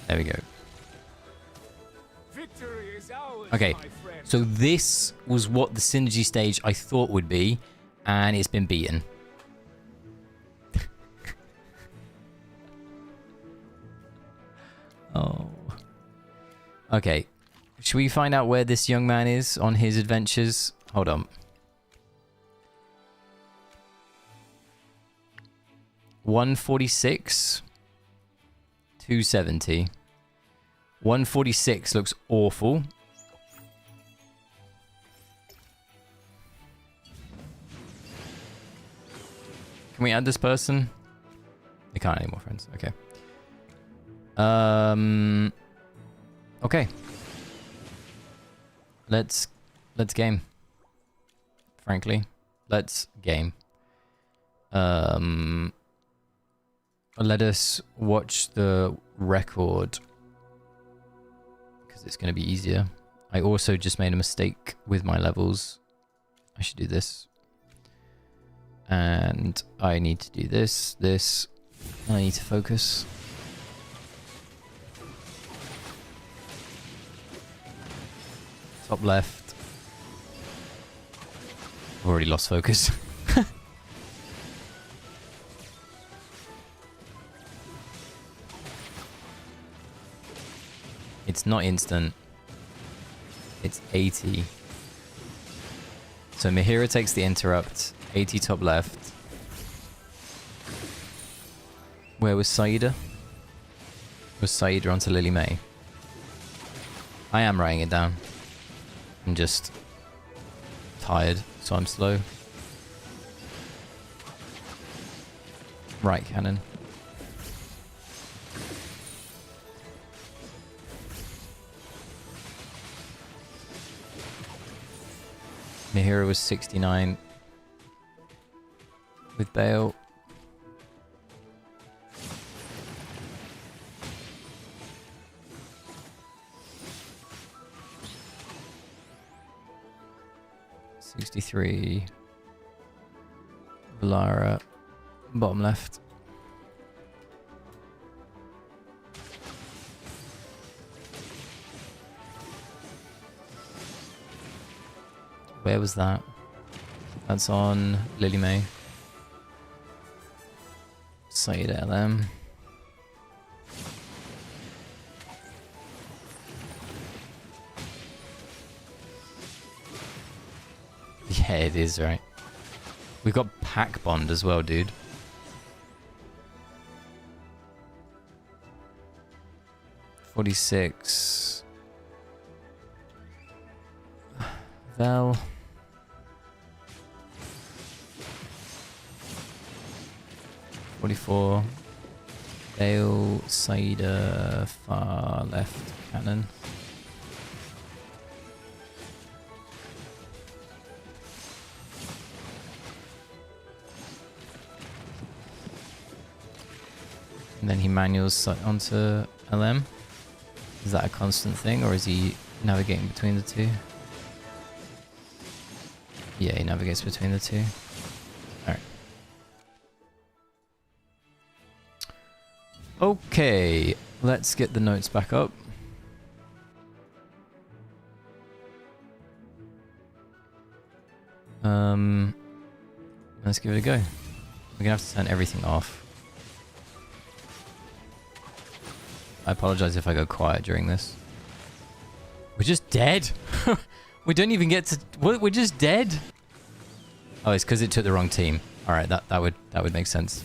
There we go. Okay, so this was what the synergy stage I thought would be, and it's been beaten. Oh. Okay. Should we find out where this young man is on his adventures? Hold on. $146. 270. 146 looks awful. Can we add this person? They can't add any more friends. Okay. Okay. Let's game. Frankly, let's game. Let us watch the record because it's going to be easier. I also just made a mistake with my levels. I should do this. And I need to do this, this, and I need to focus. Top left. I've already lost focus. It's not instant. It's 80. So Mihira takes the interrupt. 80 top left. Where was Saida? Was Saida onto Lily May? I am writing it down. I'm just tired, so I'm slow. Right cannon. Mihira was 69 with Bale. $63. Valara, bottom left. Where was that? That's on Lily May. Side LM. Yeah, it is, right? We've got pack bond as well, dude. $46. Vel. $44. Bale, Saida, far left cannon. And then he manuals onto LM. Is that a constant thing, or is he navigating between the two? Yeah, he navigates between the two. Alright. Okay, let's get the notes back up. Let's give it a go. We're gonna have to turn everything off. I apologize if I go quiet during this. We're just dead. We don't even get to. What? We're just dead. Oh, it's because it took the wrong team. All right, that would make sense.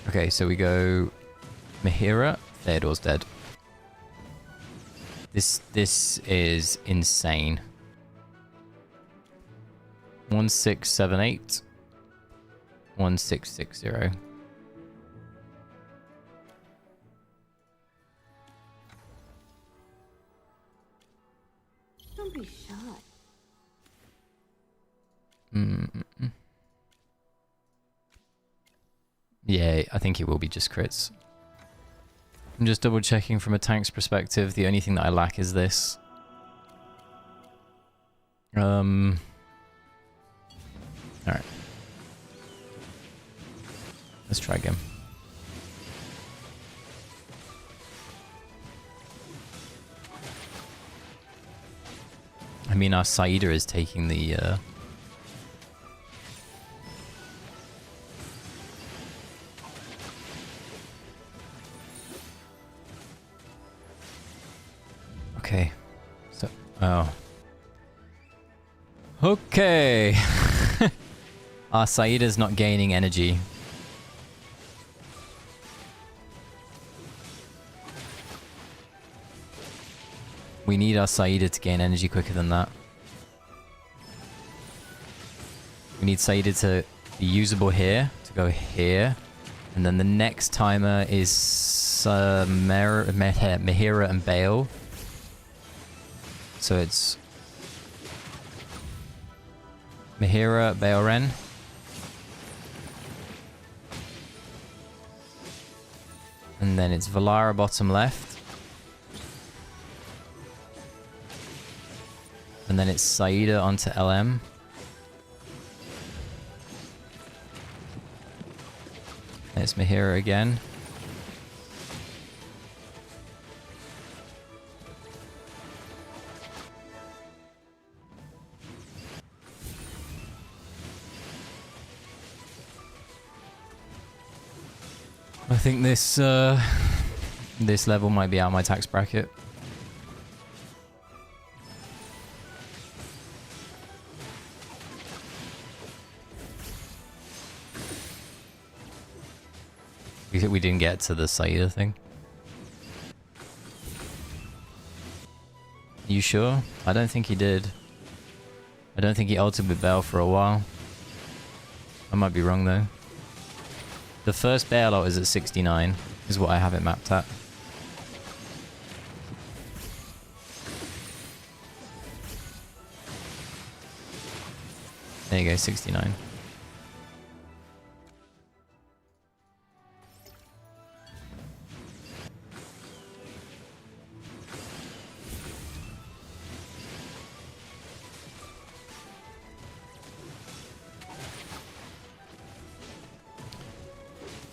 Okay, so we go Mihira. Theodore's dead. This is insane. 1678. 1660. Don't be shy. Yeah, I think it will be just crits. I'm just double checking from a tank's perspective. The only thing that I lack is this. Alright. Let's try again. I mean, our Saida is taking the... Okay. So... Oh. Okay. Our Saida's not gaining energy. We need our Saida to gain energy quicker than that. We need Saida to be usable here, to go here. And then the next timer is Mihira and Bale. So it's Mihira, Bale Ren. And then it's Valara bottom left. And then it's Saida onto LM. And it's Mahira again. I think this this level might be out of my tax bracket. We didn't get to the Saida thing. You sure? I don't think he did. I don't think he ulted with Bell for a while. I might be wrong though. The first bailout is at 69, is what I have it mapped at. There you go, 69.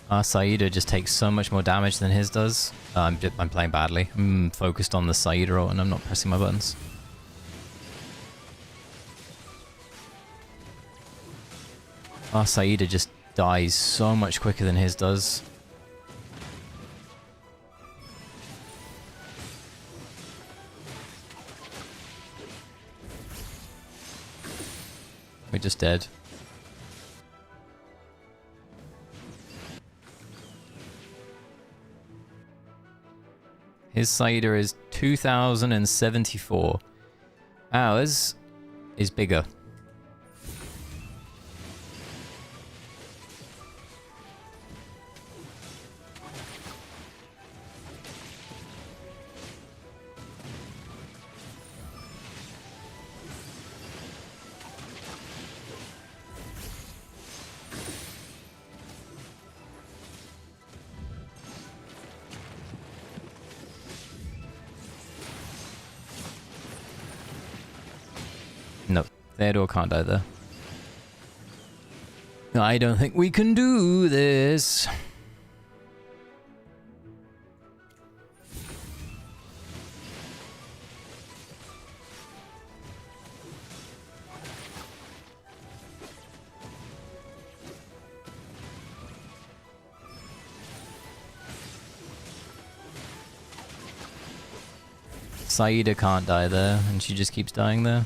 Our Saida just takes so much more damage than his does. I'm playing badly. I'm focused on the Saida ult and I'm not pressing my buttons. Our Saida just dies so much quicker than his does. We're just dead. His Saida is 2074. Ours is bigger. Nope, Theodore can't die there. I don't think we can do this. Saida can't die there, and she just keeps dying there.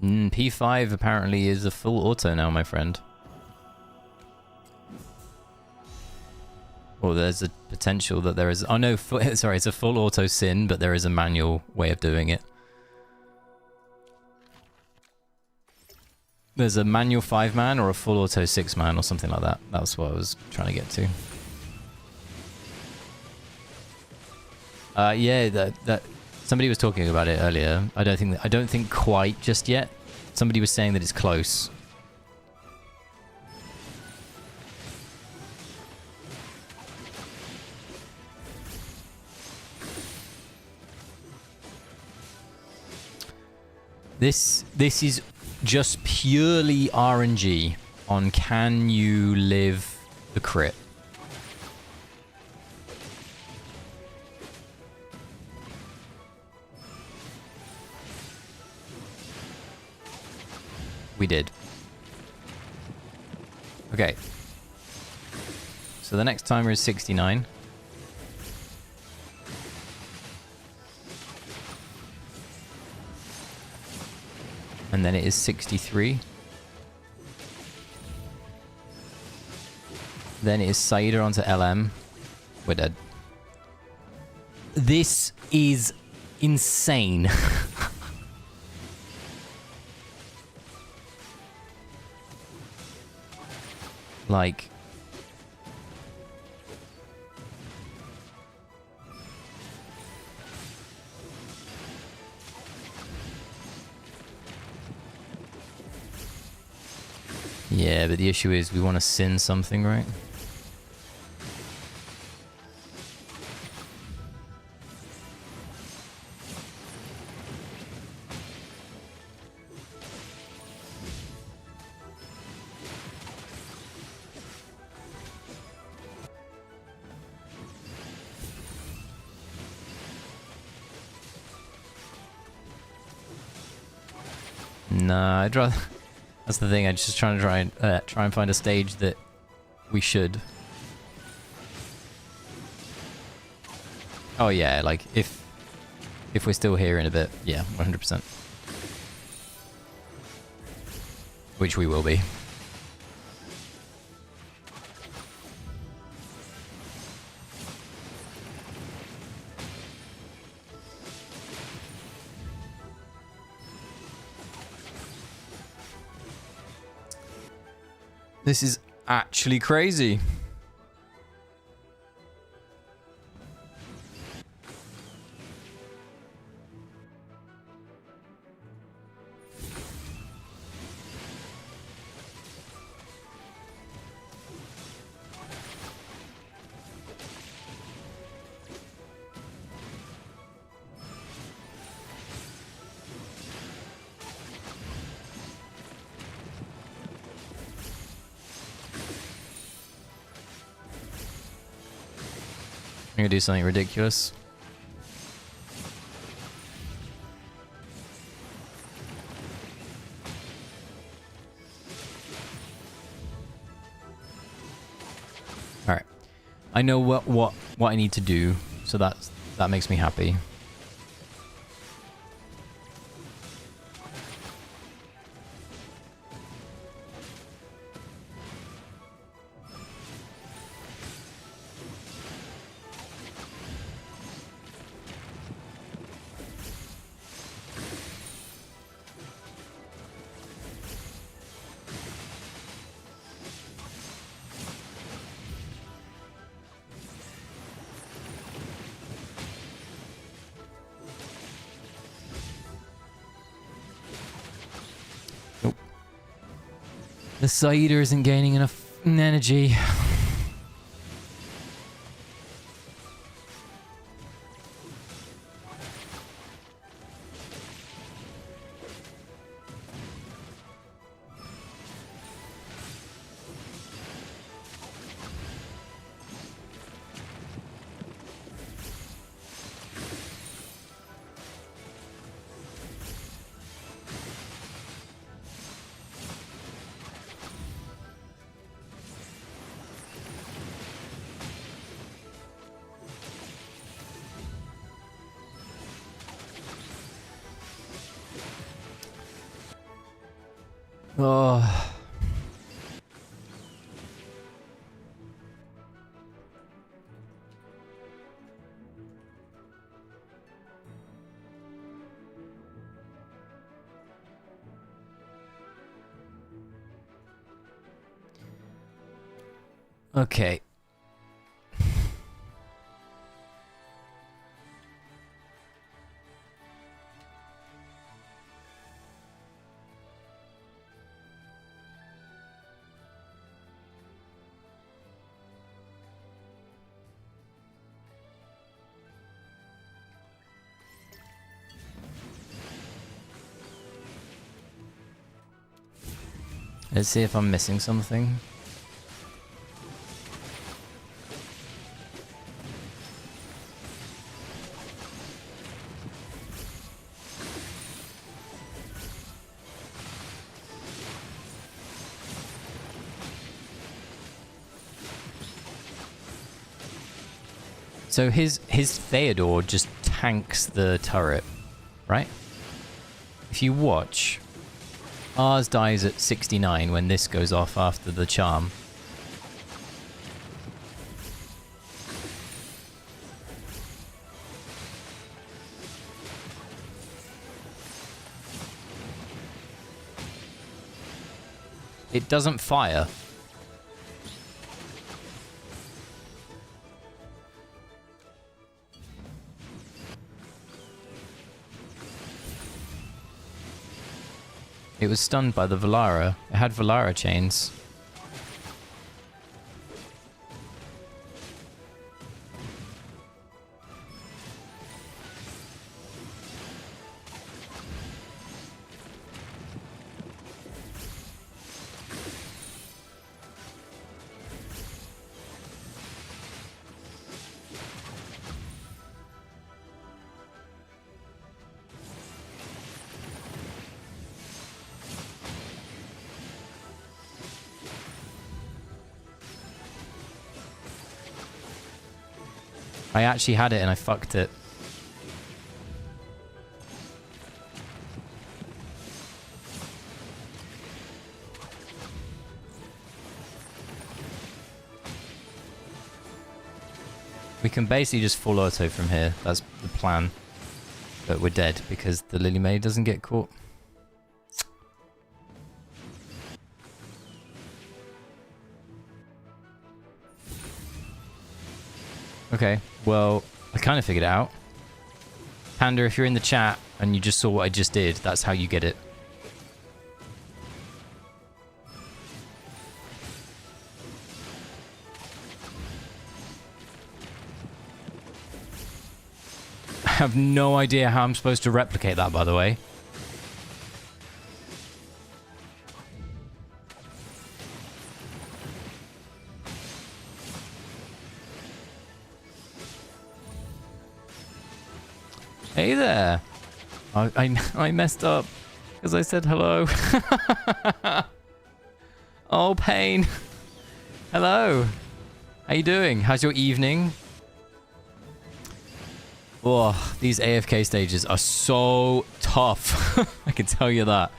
P5 apparently is a full auto now, my friend. Or there's a potential that there is... Oh no, sorry, it's a full auto sin, but there is a manual way of doing it. There's a manual 5-man or a full auto 6-man or something like that. That's what I was trying to get to. Yeah, that somebody was talking about it earlier. I don't think quite just yet. Somebody was saying that it's close. This is just purely RNG on can you live the crit. We did. Okay. So the next timer is 69. And then it is 63. Then it is Saida onto LM. We're dead. This is insane. Like... Yeah, but the issue is we want to sin something, right? Nah, I'd rather... That's the thing, I'm just trying to try and find a stage that we should. Oh yeah, like, if we're still here in a bit, yeah, 100%. Which we will be. This is actually crazy. I'm gonna do something ridiculous. All right, I know what I need to do, so that makes me happy. The Saida isn't gaining enough energy. Oh. Okay. Let's see if I'm missing something. So his Theodore just tanks the turret, right? If you watch, ours dies at 69 when this goes off after the charm. It doesn't fire. It was stunned by the Valara. It had Valara chains. I actually had it and I fucked it. We can basically just full auto from here. That's the plan. But we're dead because the Lily Maid doesn't get caught. Okay, well, I kind of figured it out. Panda, if you're in the chat and you just saw what I just did, that's how you get it. I have no idea how I'm supposed to replicate that, by the way. Hey there! I messed up because I said hello. Oh, pain. Hello. How you doing? How's your evening? Oh, these AFK stages are so tough. I can tell you that.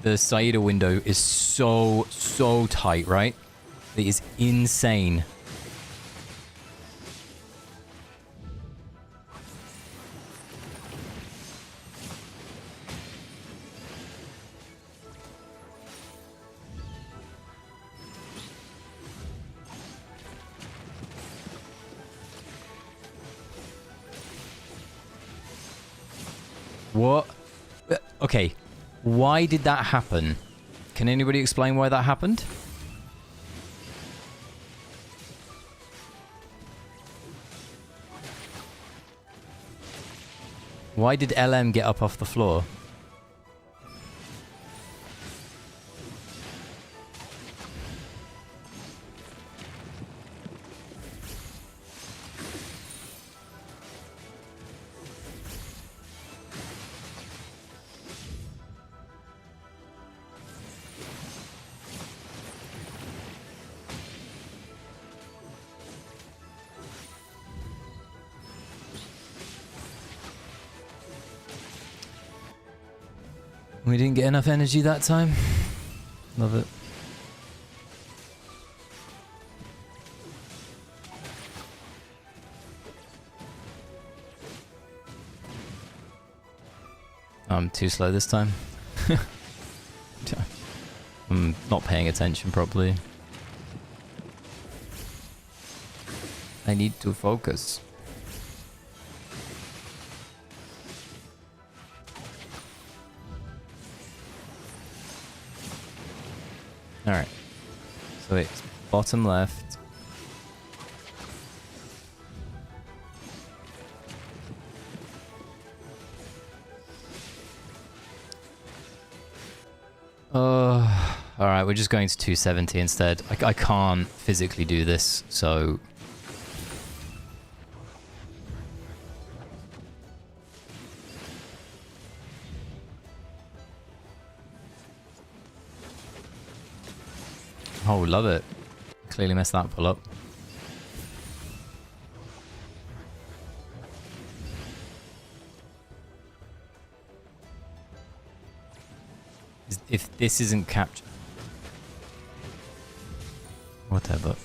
The Saida window is so tight, right? It is insane. What? Okay. Why did that happen? Can anybody explain why that happened? Why did LM get up off the floor? We didn't get enough energy that time. Love it. I'm too slow this time. I'm not paying attention properly. I need to focus. Alright. So it's bottom left. Alright, we're just going to 270 instead. I can't physically do this, so... Oh, love it. Clearly messed that pull up. If this isn't captured... Whatever.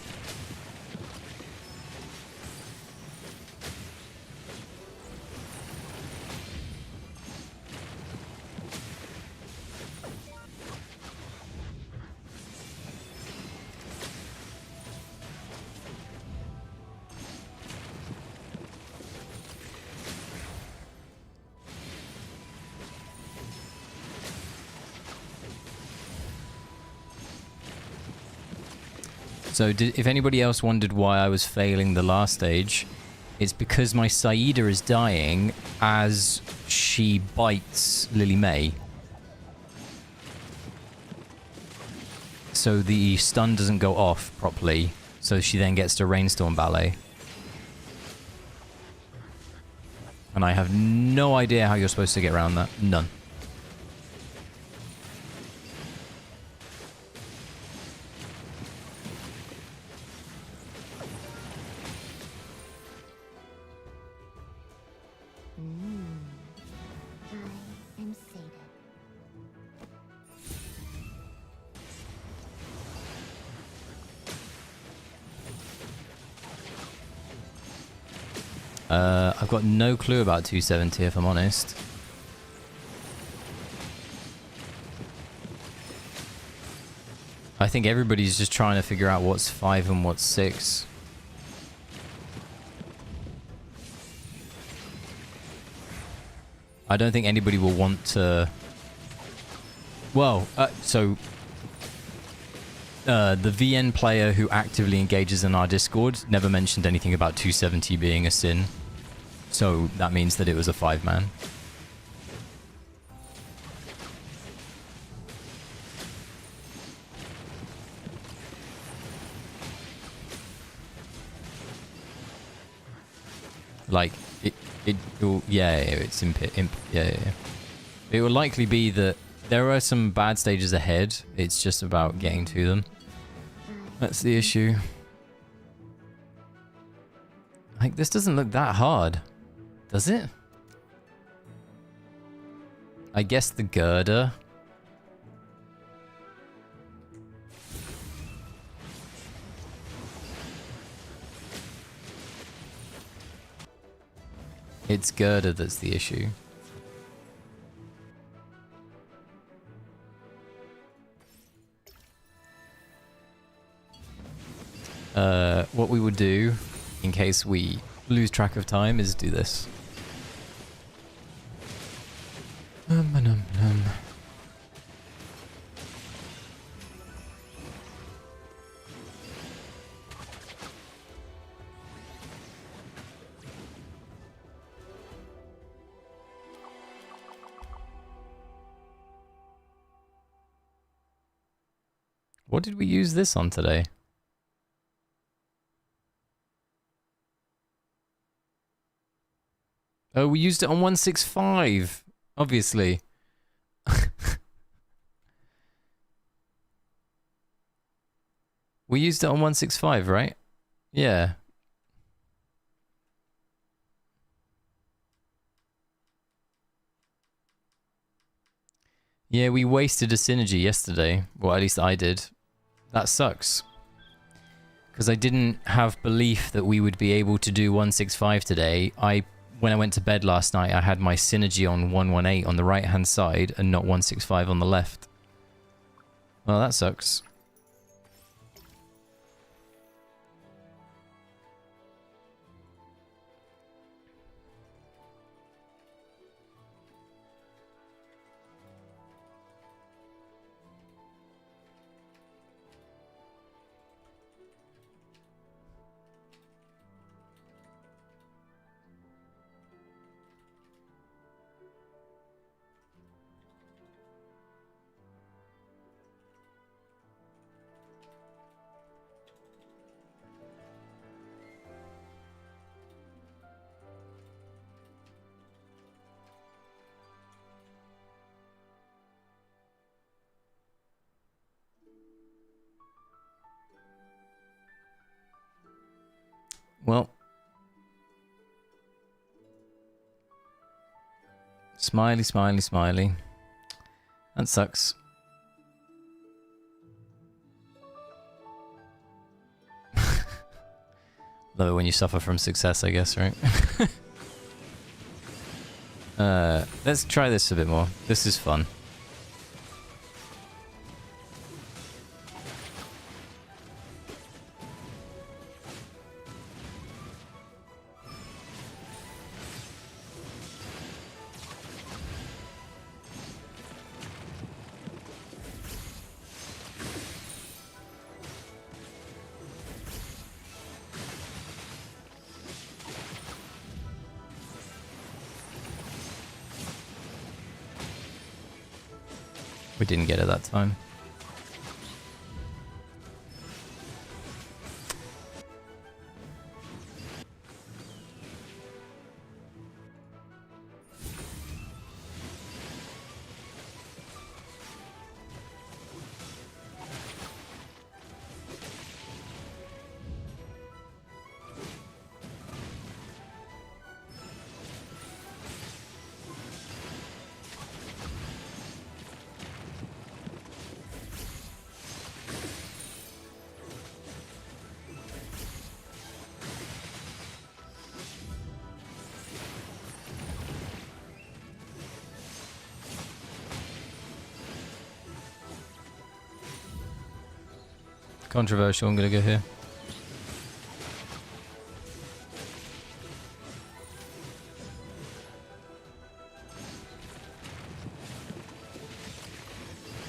So if anybody else wondered why I was failing the last stage, it's because my Saida is dying as she bites Lily May. So the stun doesn't go off properly, so she then gets to Rainstorm Ballet. And I have no idea how you're supposed to get around that. None. I am sated. I've got no clue about 270 if I'm honest. I think everybody's just trying to figure out what's 5 and what's 6. I don't think anybody will want to... Well, the VN player who actively engages in our Discord never mentioned anything about 270 being a sin. So that means that it was a 5-man. Like, it's yeah. It will likely be that there are some bad stages ahead. It's just about getting to them. That's the issue. Like, this doesn't look that hard, does it? I guess the girder. It's girder that's the issue. What we would do, in case we lose track of time, is do this. What did we use this on today? Oh, we used it on 165, obviously. We used it on 165, right? Yeah. Yeah, we wasted a synergy yesterday. Well, at least I did. That sucks. Because I didn't have belief that we would be able to do 165 today. When I went to bed last night, I had my synergy on 118 on the right-hand side and not 165 on the left. Well, that sucks. Well. Smiley, smiley, smiley. That sucks. Love it when you suffer from success, I guess, right? Let's try this a bit more. This is fun. We didn't get it that time. Controversial, I'm gonna go here.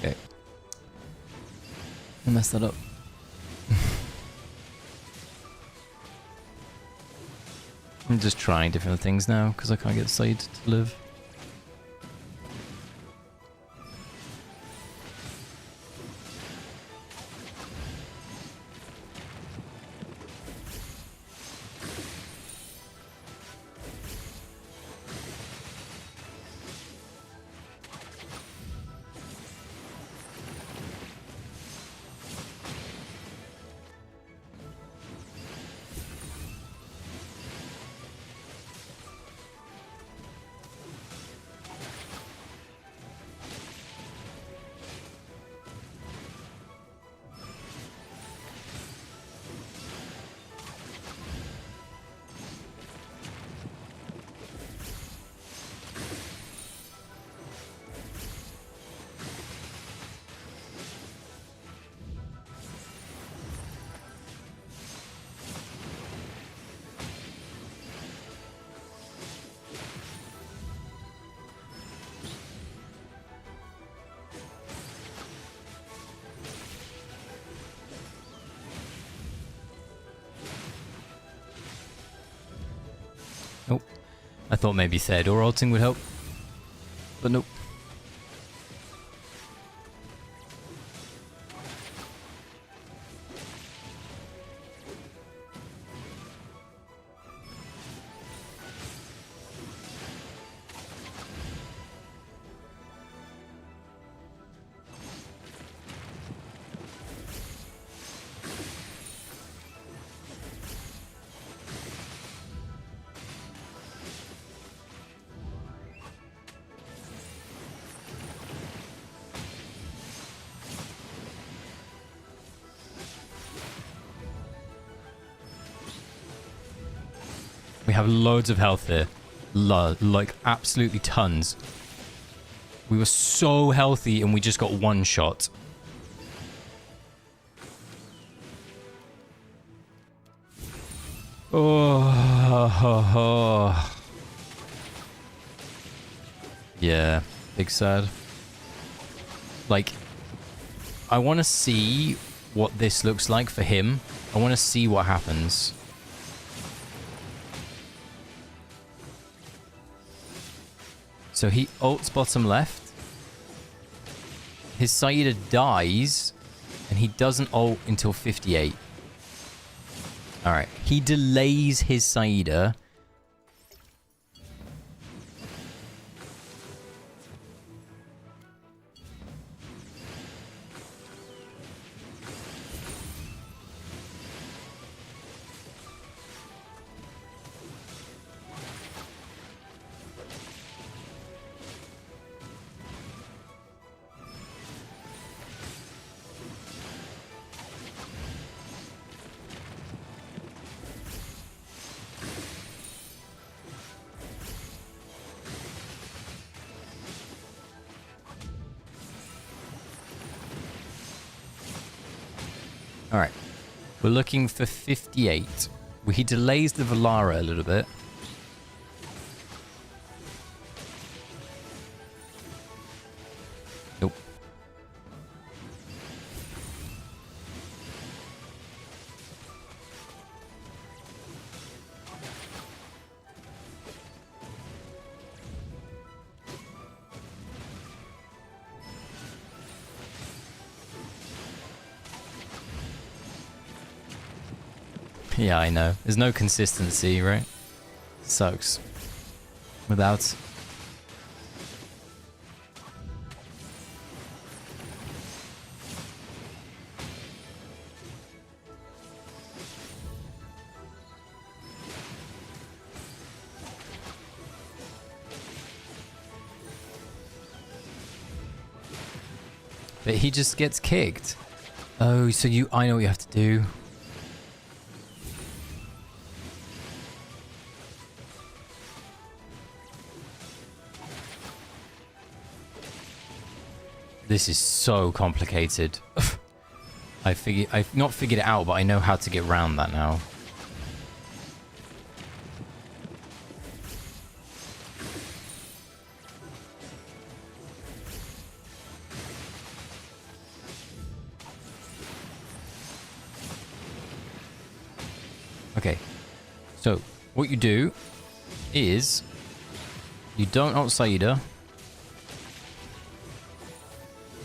Okay. I messed that up. I'm just trying different things now because I can't get Side to live. Nope. I thought maybe Theodore ulting would help, but nope. We have loads of health here. Like, absolutely tons. We were so healthy and we just got one shot. Oh. Yeah, big sad. Like, I want to see what this looks like for him. I want to see what happens. So he ults bottom left. His Saida dies, and he doesn't ult until 58. Alright, he delays his Saida. Alright. We're looking for 58. He delays the Valara a little bit. Nope. Yeah, I know. There's no consistency, right? Sucks. Without... But he just gets kicked. Oh, so you... I know what you have to do. This is so complicated. I've not figured it out, but I know how to get around that now. Okay, so what you do is you don't outside her.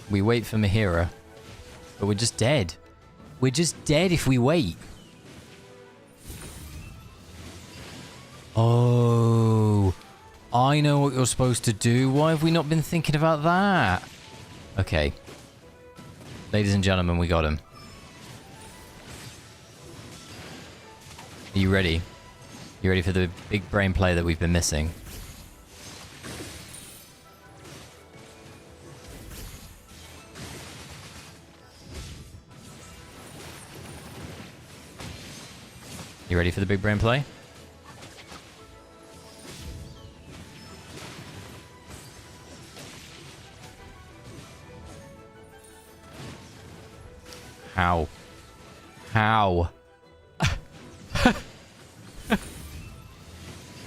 We wait for Mahira, but we're just dead. We're just dead if we wait. Oh, I know what you're supposed to do. Why have we not been thinking about that? Okay, ladies and gentlemen, we got him. Are you ready? You ready for the big brain play that we've been missing? You ready for the big brain play? How? How?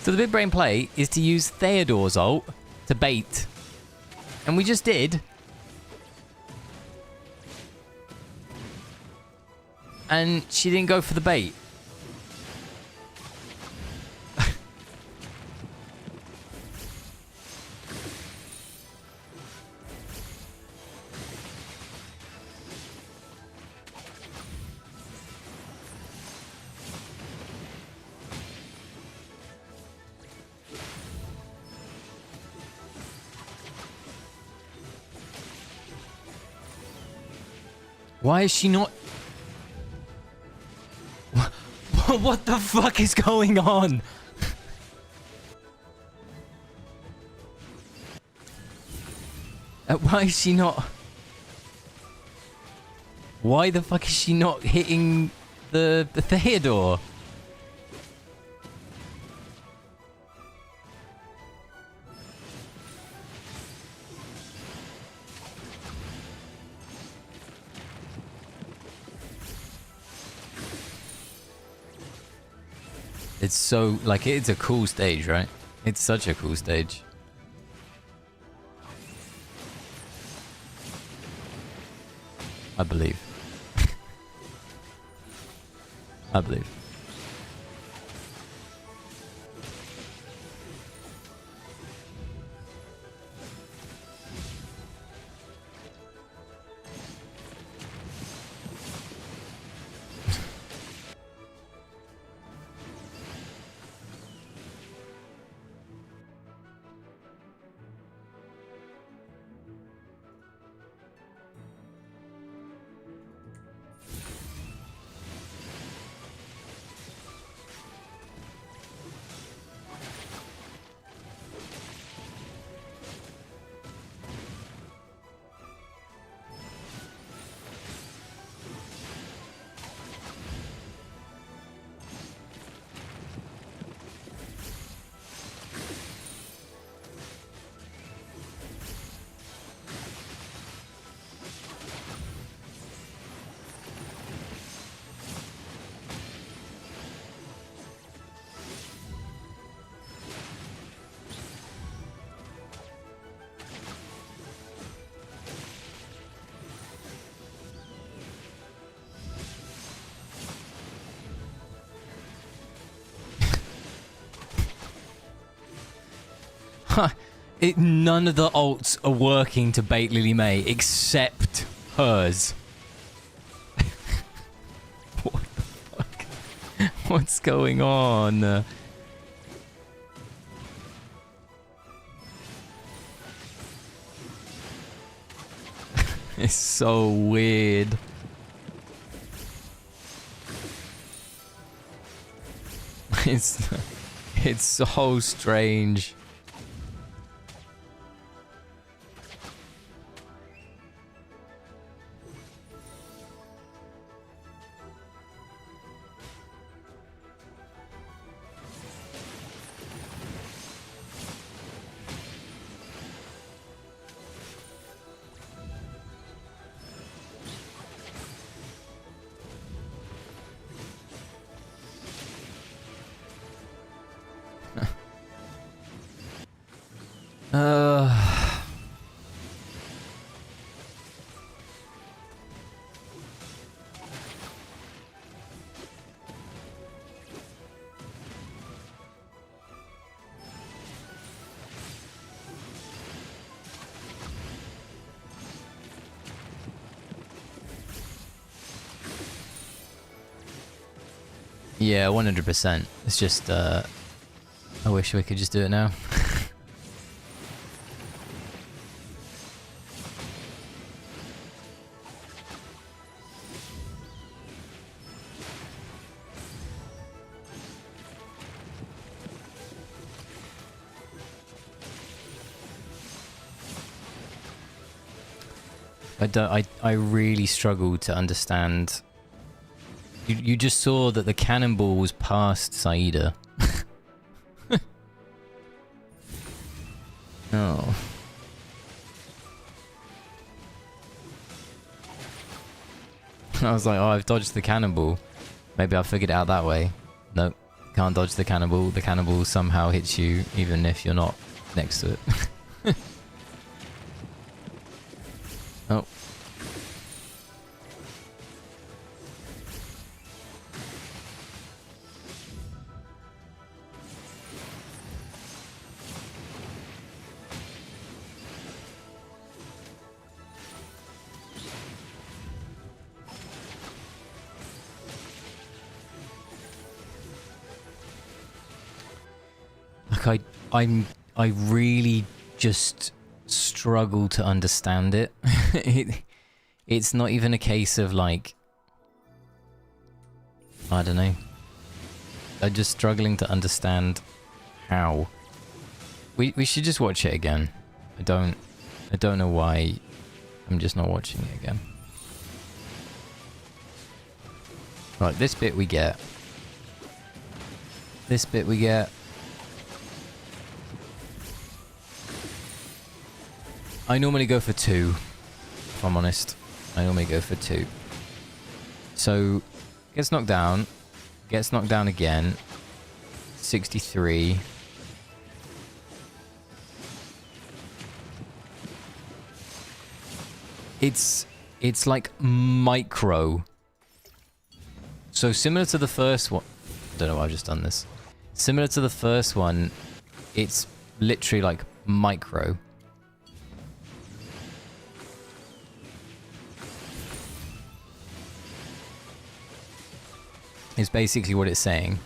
So the big brain play is to use Theodore's ult to bait. And we just did. And she didn't go for the bait. Why is she not... What the fuck is going on? Why is she not... Why the fuck is she not hitting the Theodore? It's so, like, it's a cool stage, right? It's such a cool stage. I believe. I believe. None of the ults are working to bait Lily May except hers. What the fuck? What's going on? It's so weird. It's so strange. Yeah, 100%. It's just, I wish we could just do it now. I really struggle to understand. You just saw that the cannonball was past Saida. Oh. I was like, oh, I've dodged the cannonball. Maybe I figured it out that way. Nope. Can't dodge the cannonball. The cannonball somehow hits you even if you're not next to it. Oh. Like I really just struggle to understand it. It's not even a case of like, I don't know. I'm just struggling to understand how. We should just watch it again. I don't know why I'm just not watching it again. Right, this bit we get. This bit we get. I normally go for 2, if I'm honest. I normally go for 2. So, gets knocked down again. 63. It's like micro. So similar to the first one. I don't know why I've just done this. Similar to the first one, it's literally like micro. Is basically what it's saying.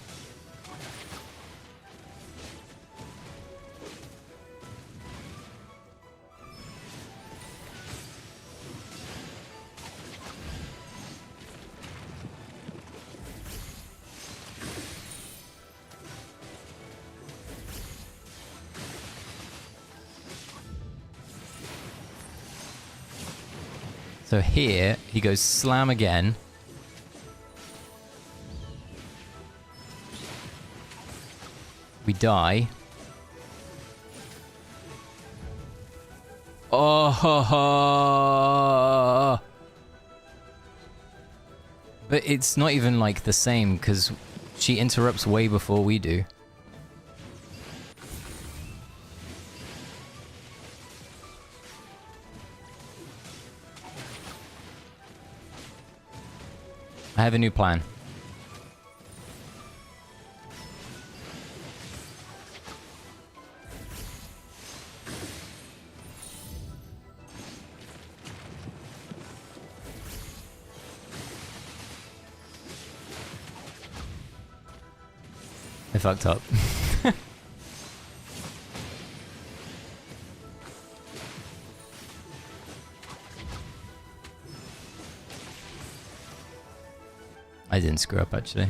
So here, he goes slam again. We die. Oh, but it's not even like the same because she interrupts way before we do. I have a new plan. I fucked up. I didn't screw up, actually.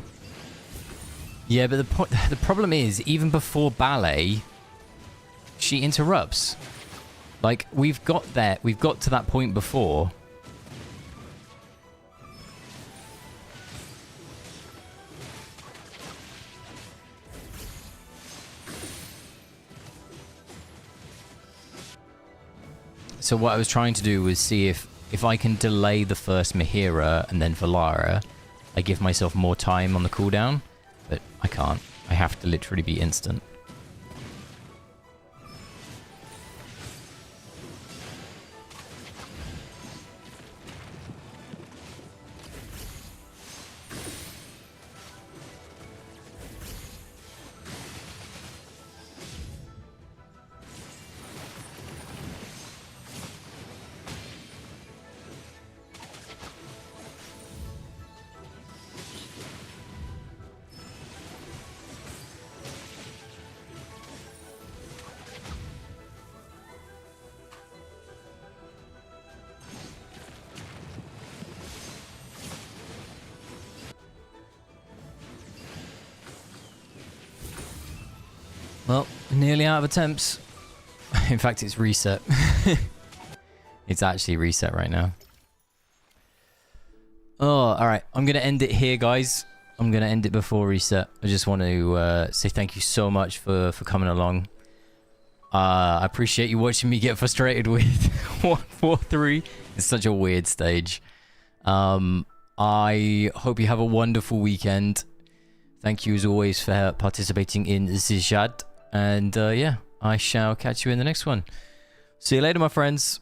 Yeah, but the problem is, even before ballet, she interrupts. Like, we've got to that point before. So what I was trying to do was see if I can delay the first Mahira and then Valara, I give myself more time on the cooldown, but I can't. I have to literally be instant. Well, nearly out of attempts. In fact, it's reset. It's actually reset right now. Oh, alright. I'm going to end it here, guys. I'm going to end it before reset. I just want to say thank you so much for coming along. I appreciate you watching me get frustrated with 143. It's such a weird stage. I hope you have a wonderful weekend. Thank you as always for participating in Zijad. And yeah, I shall catch you in the next one. See you later, my friends.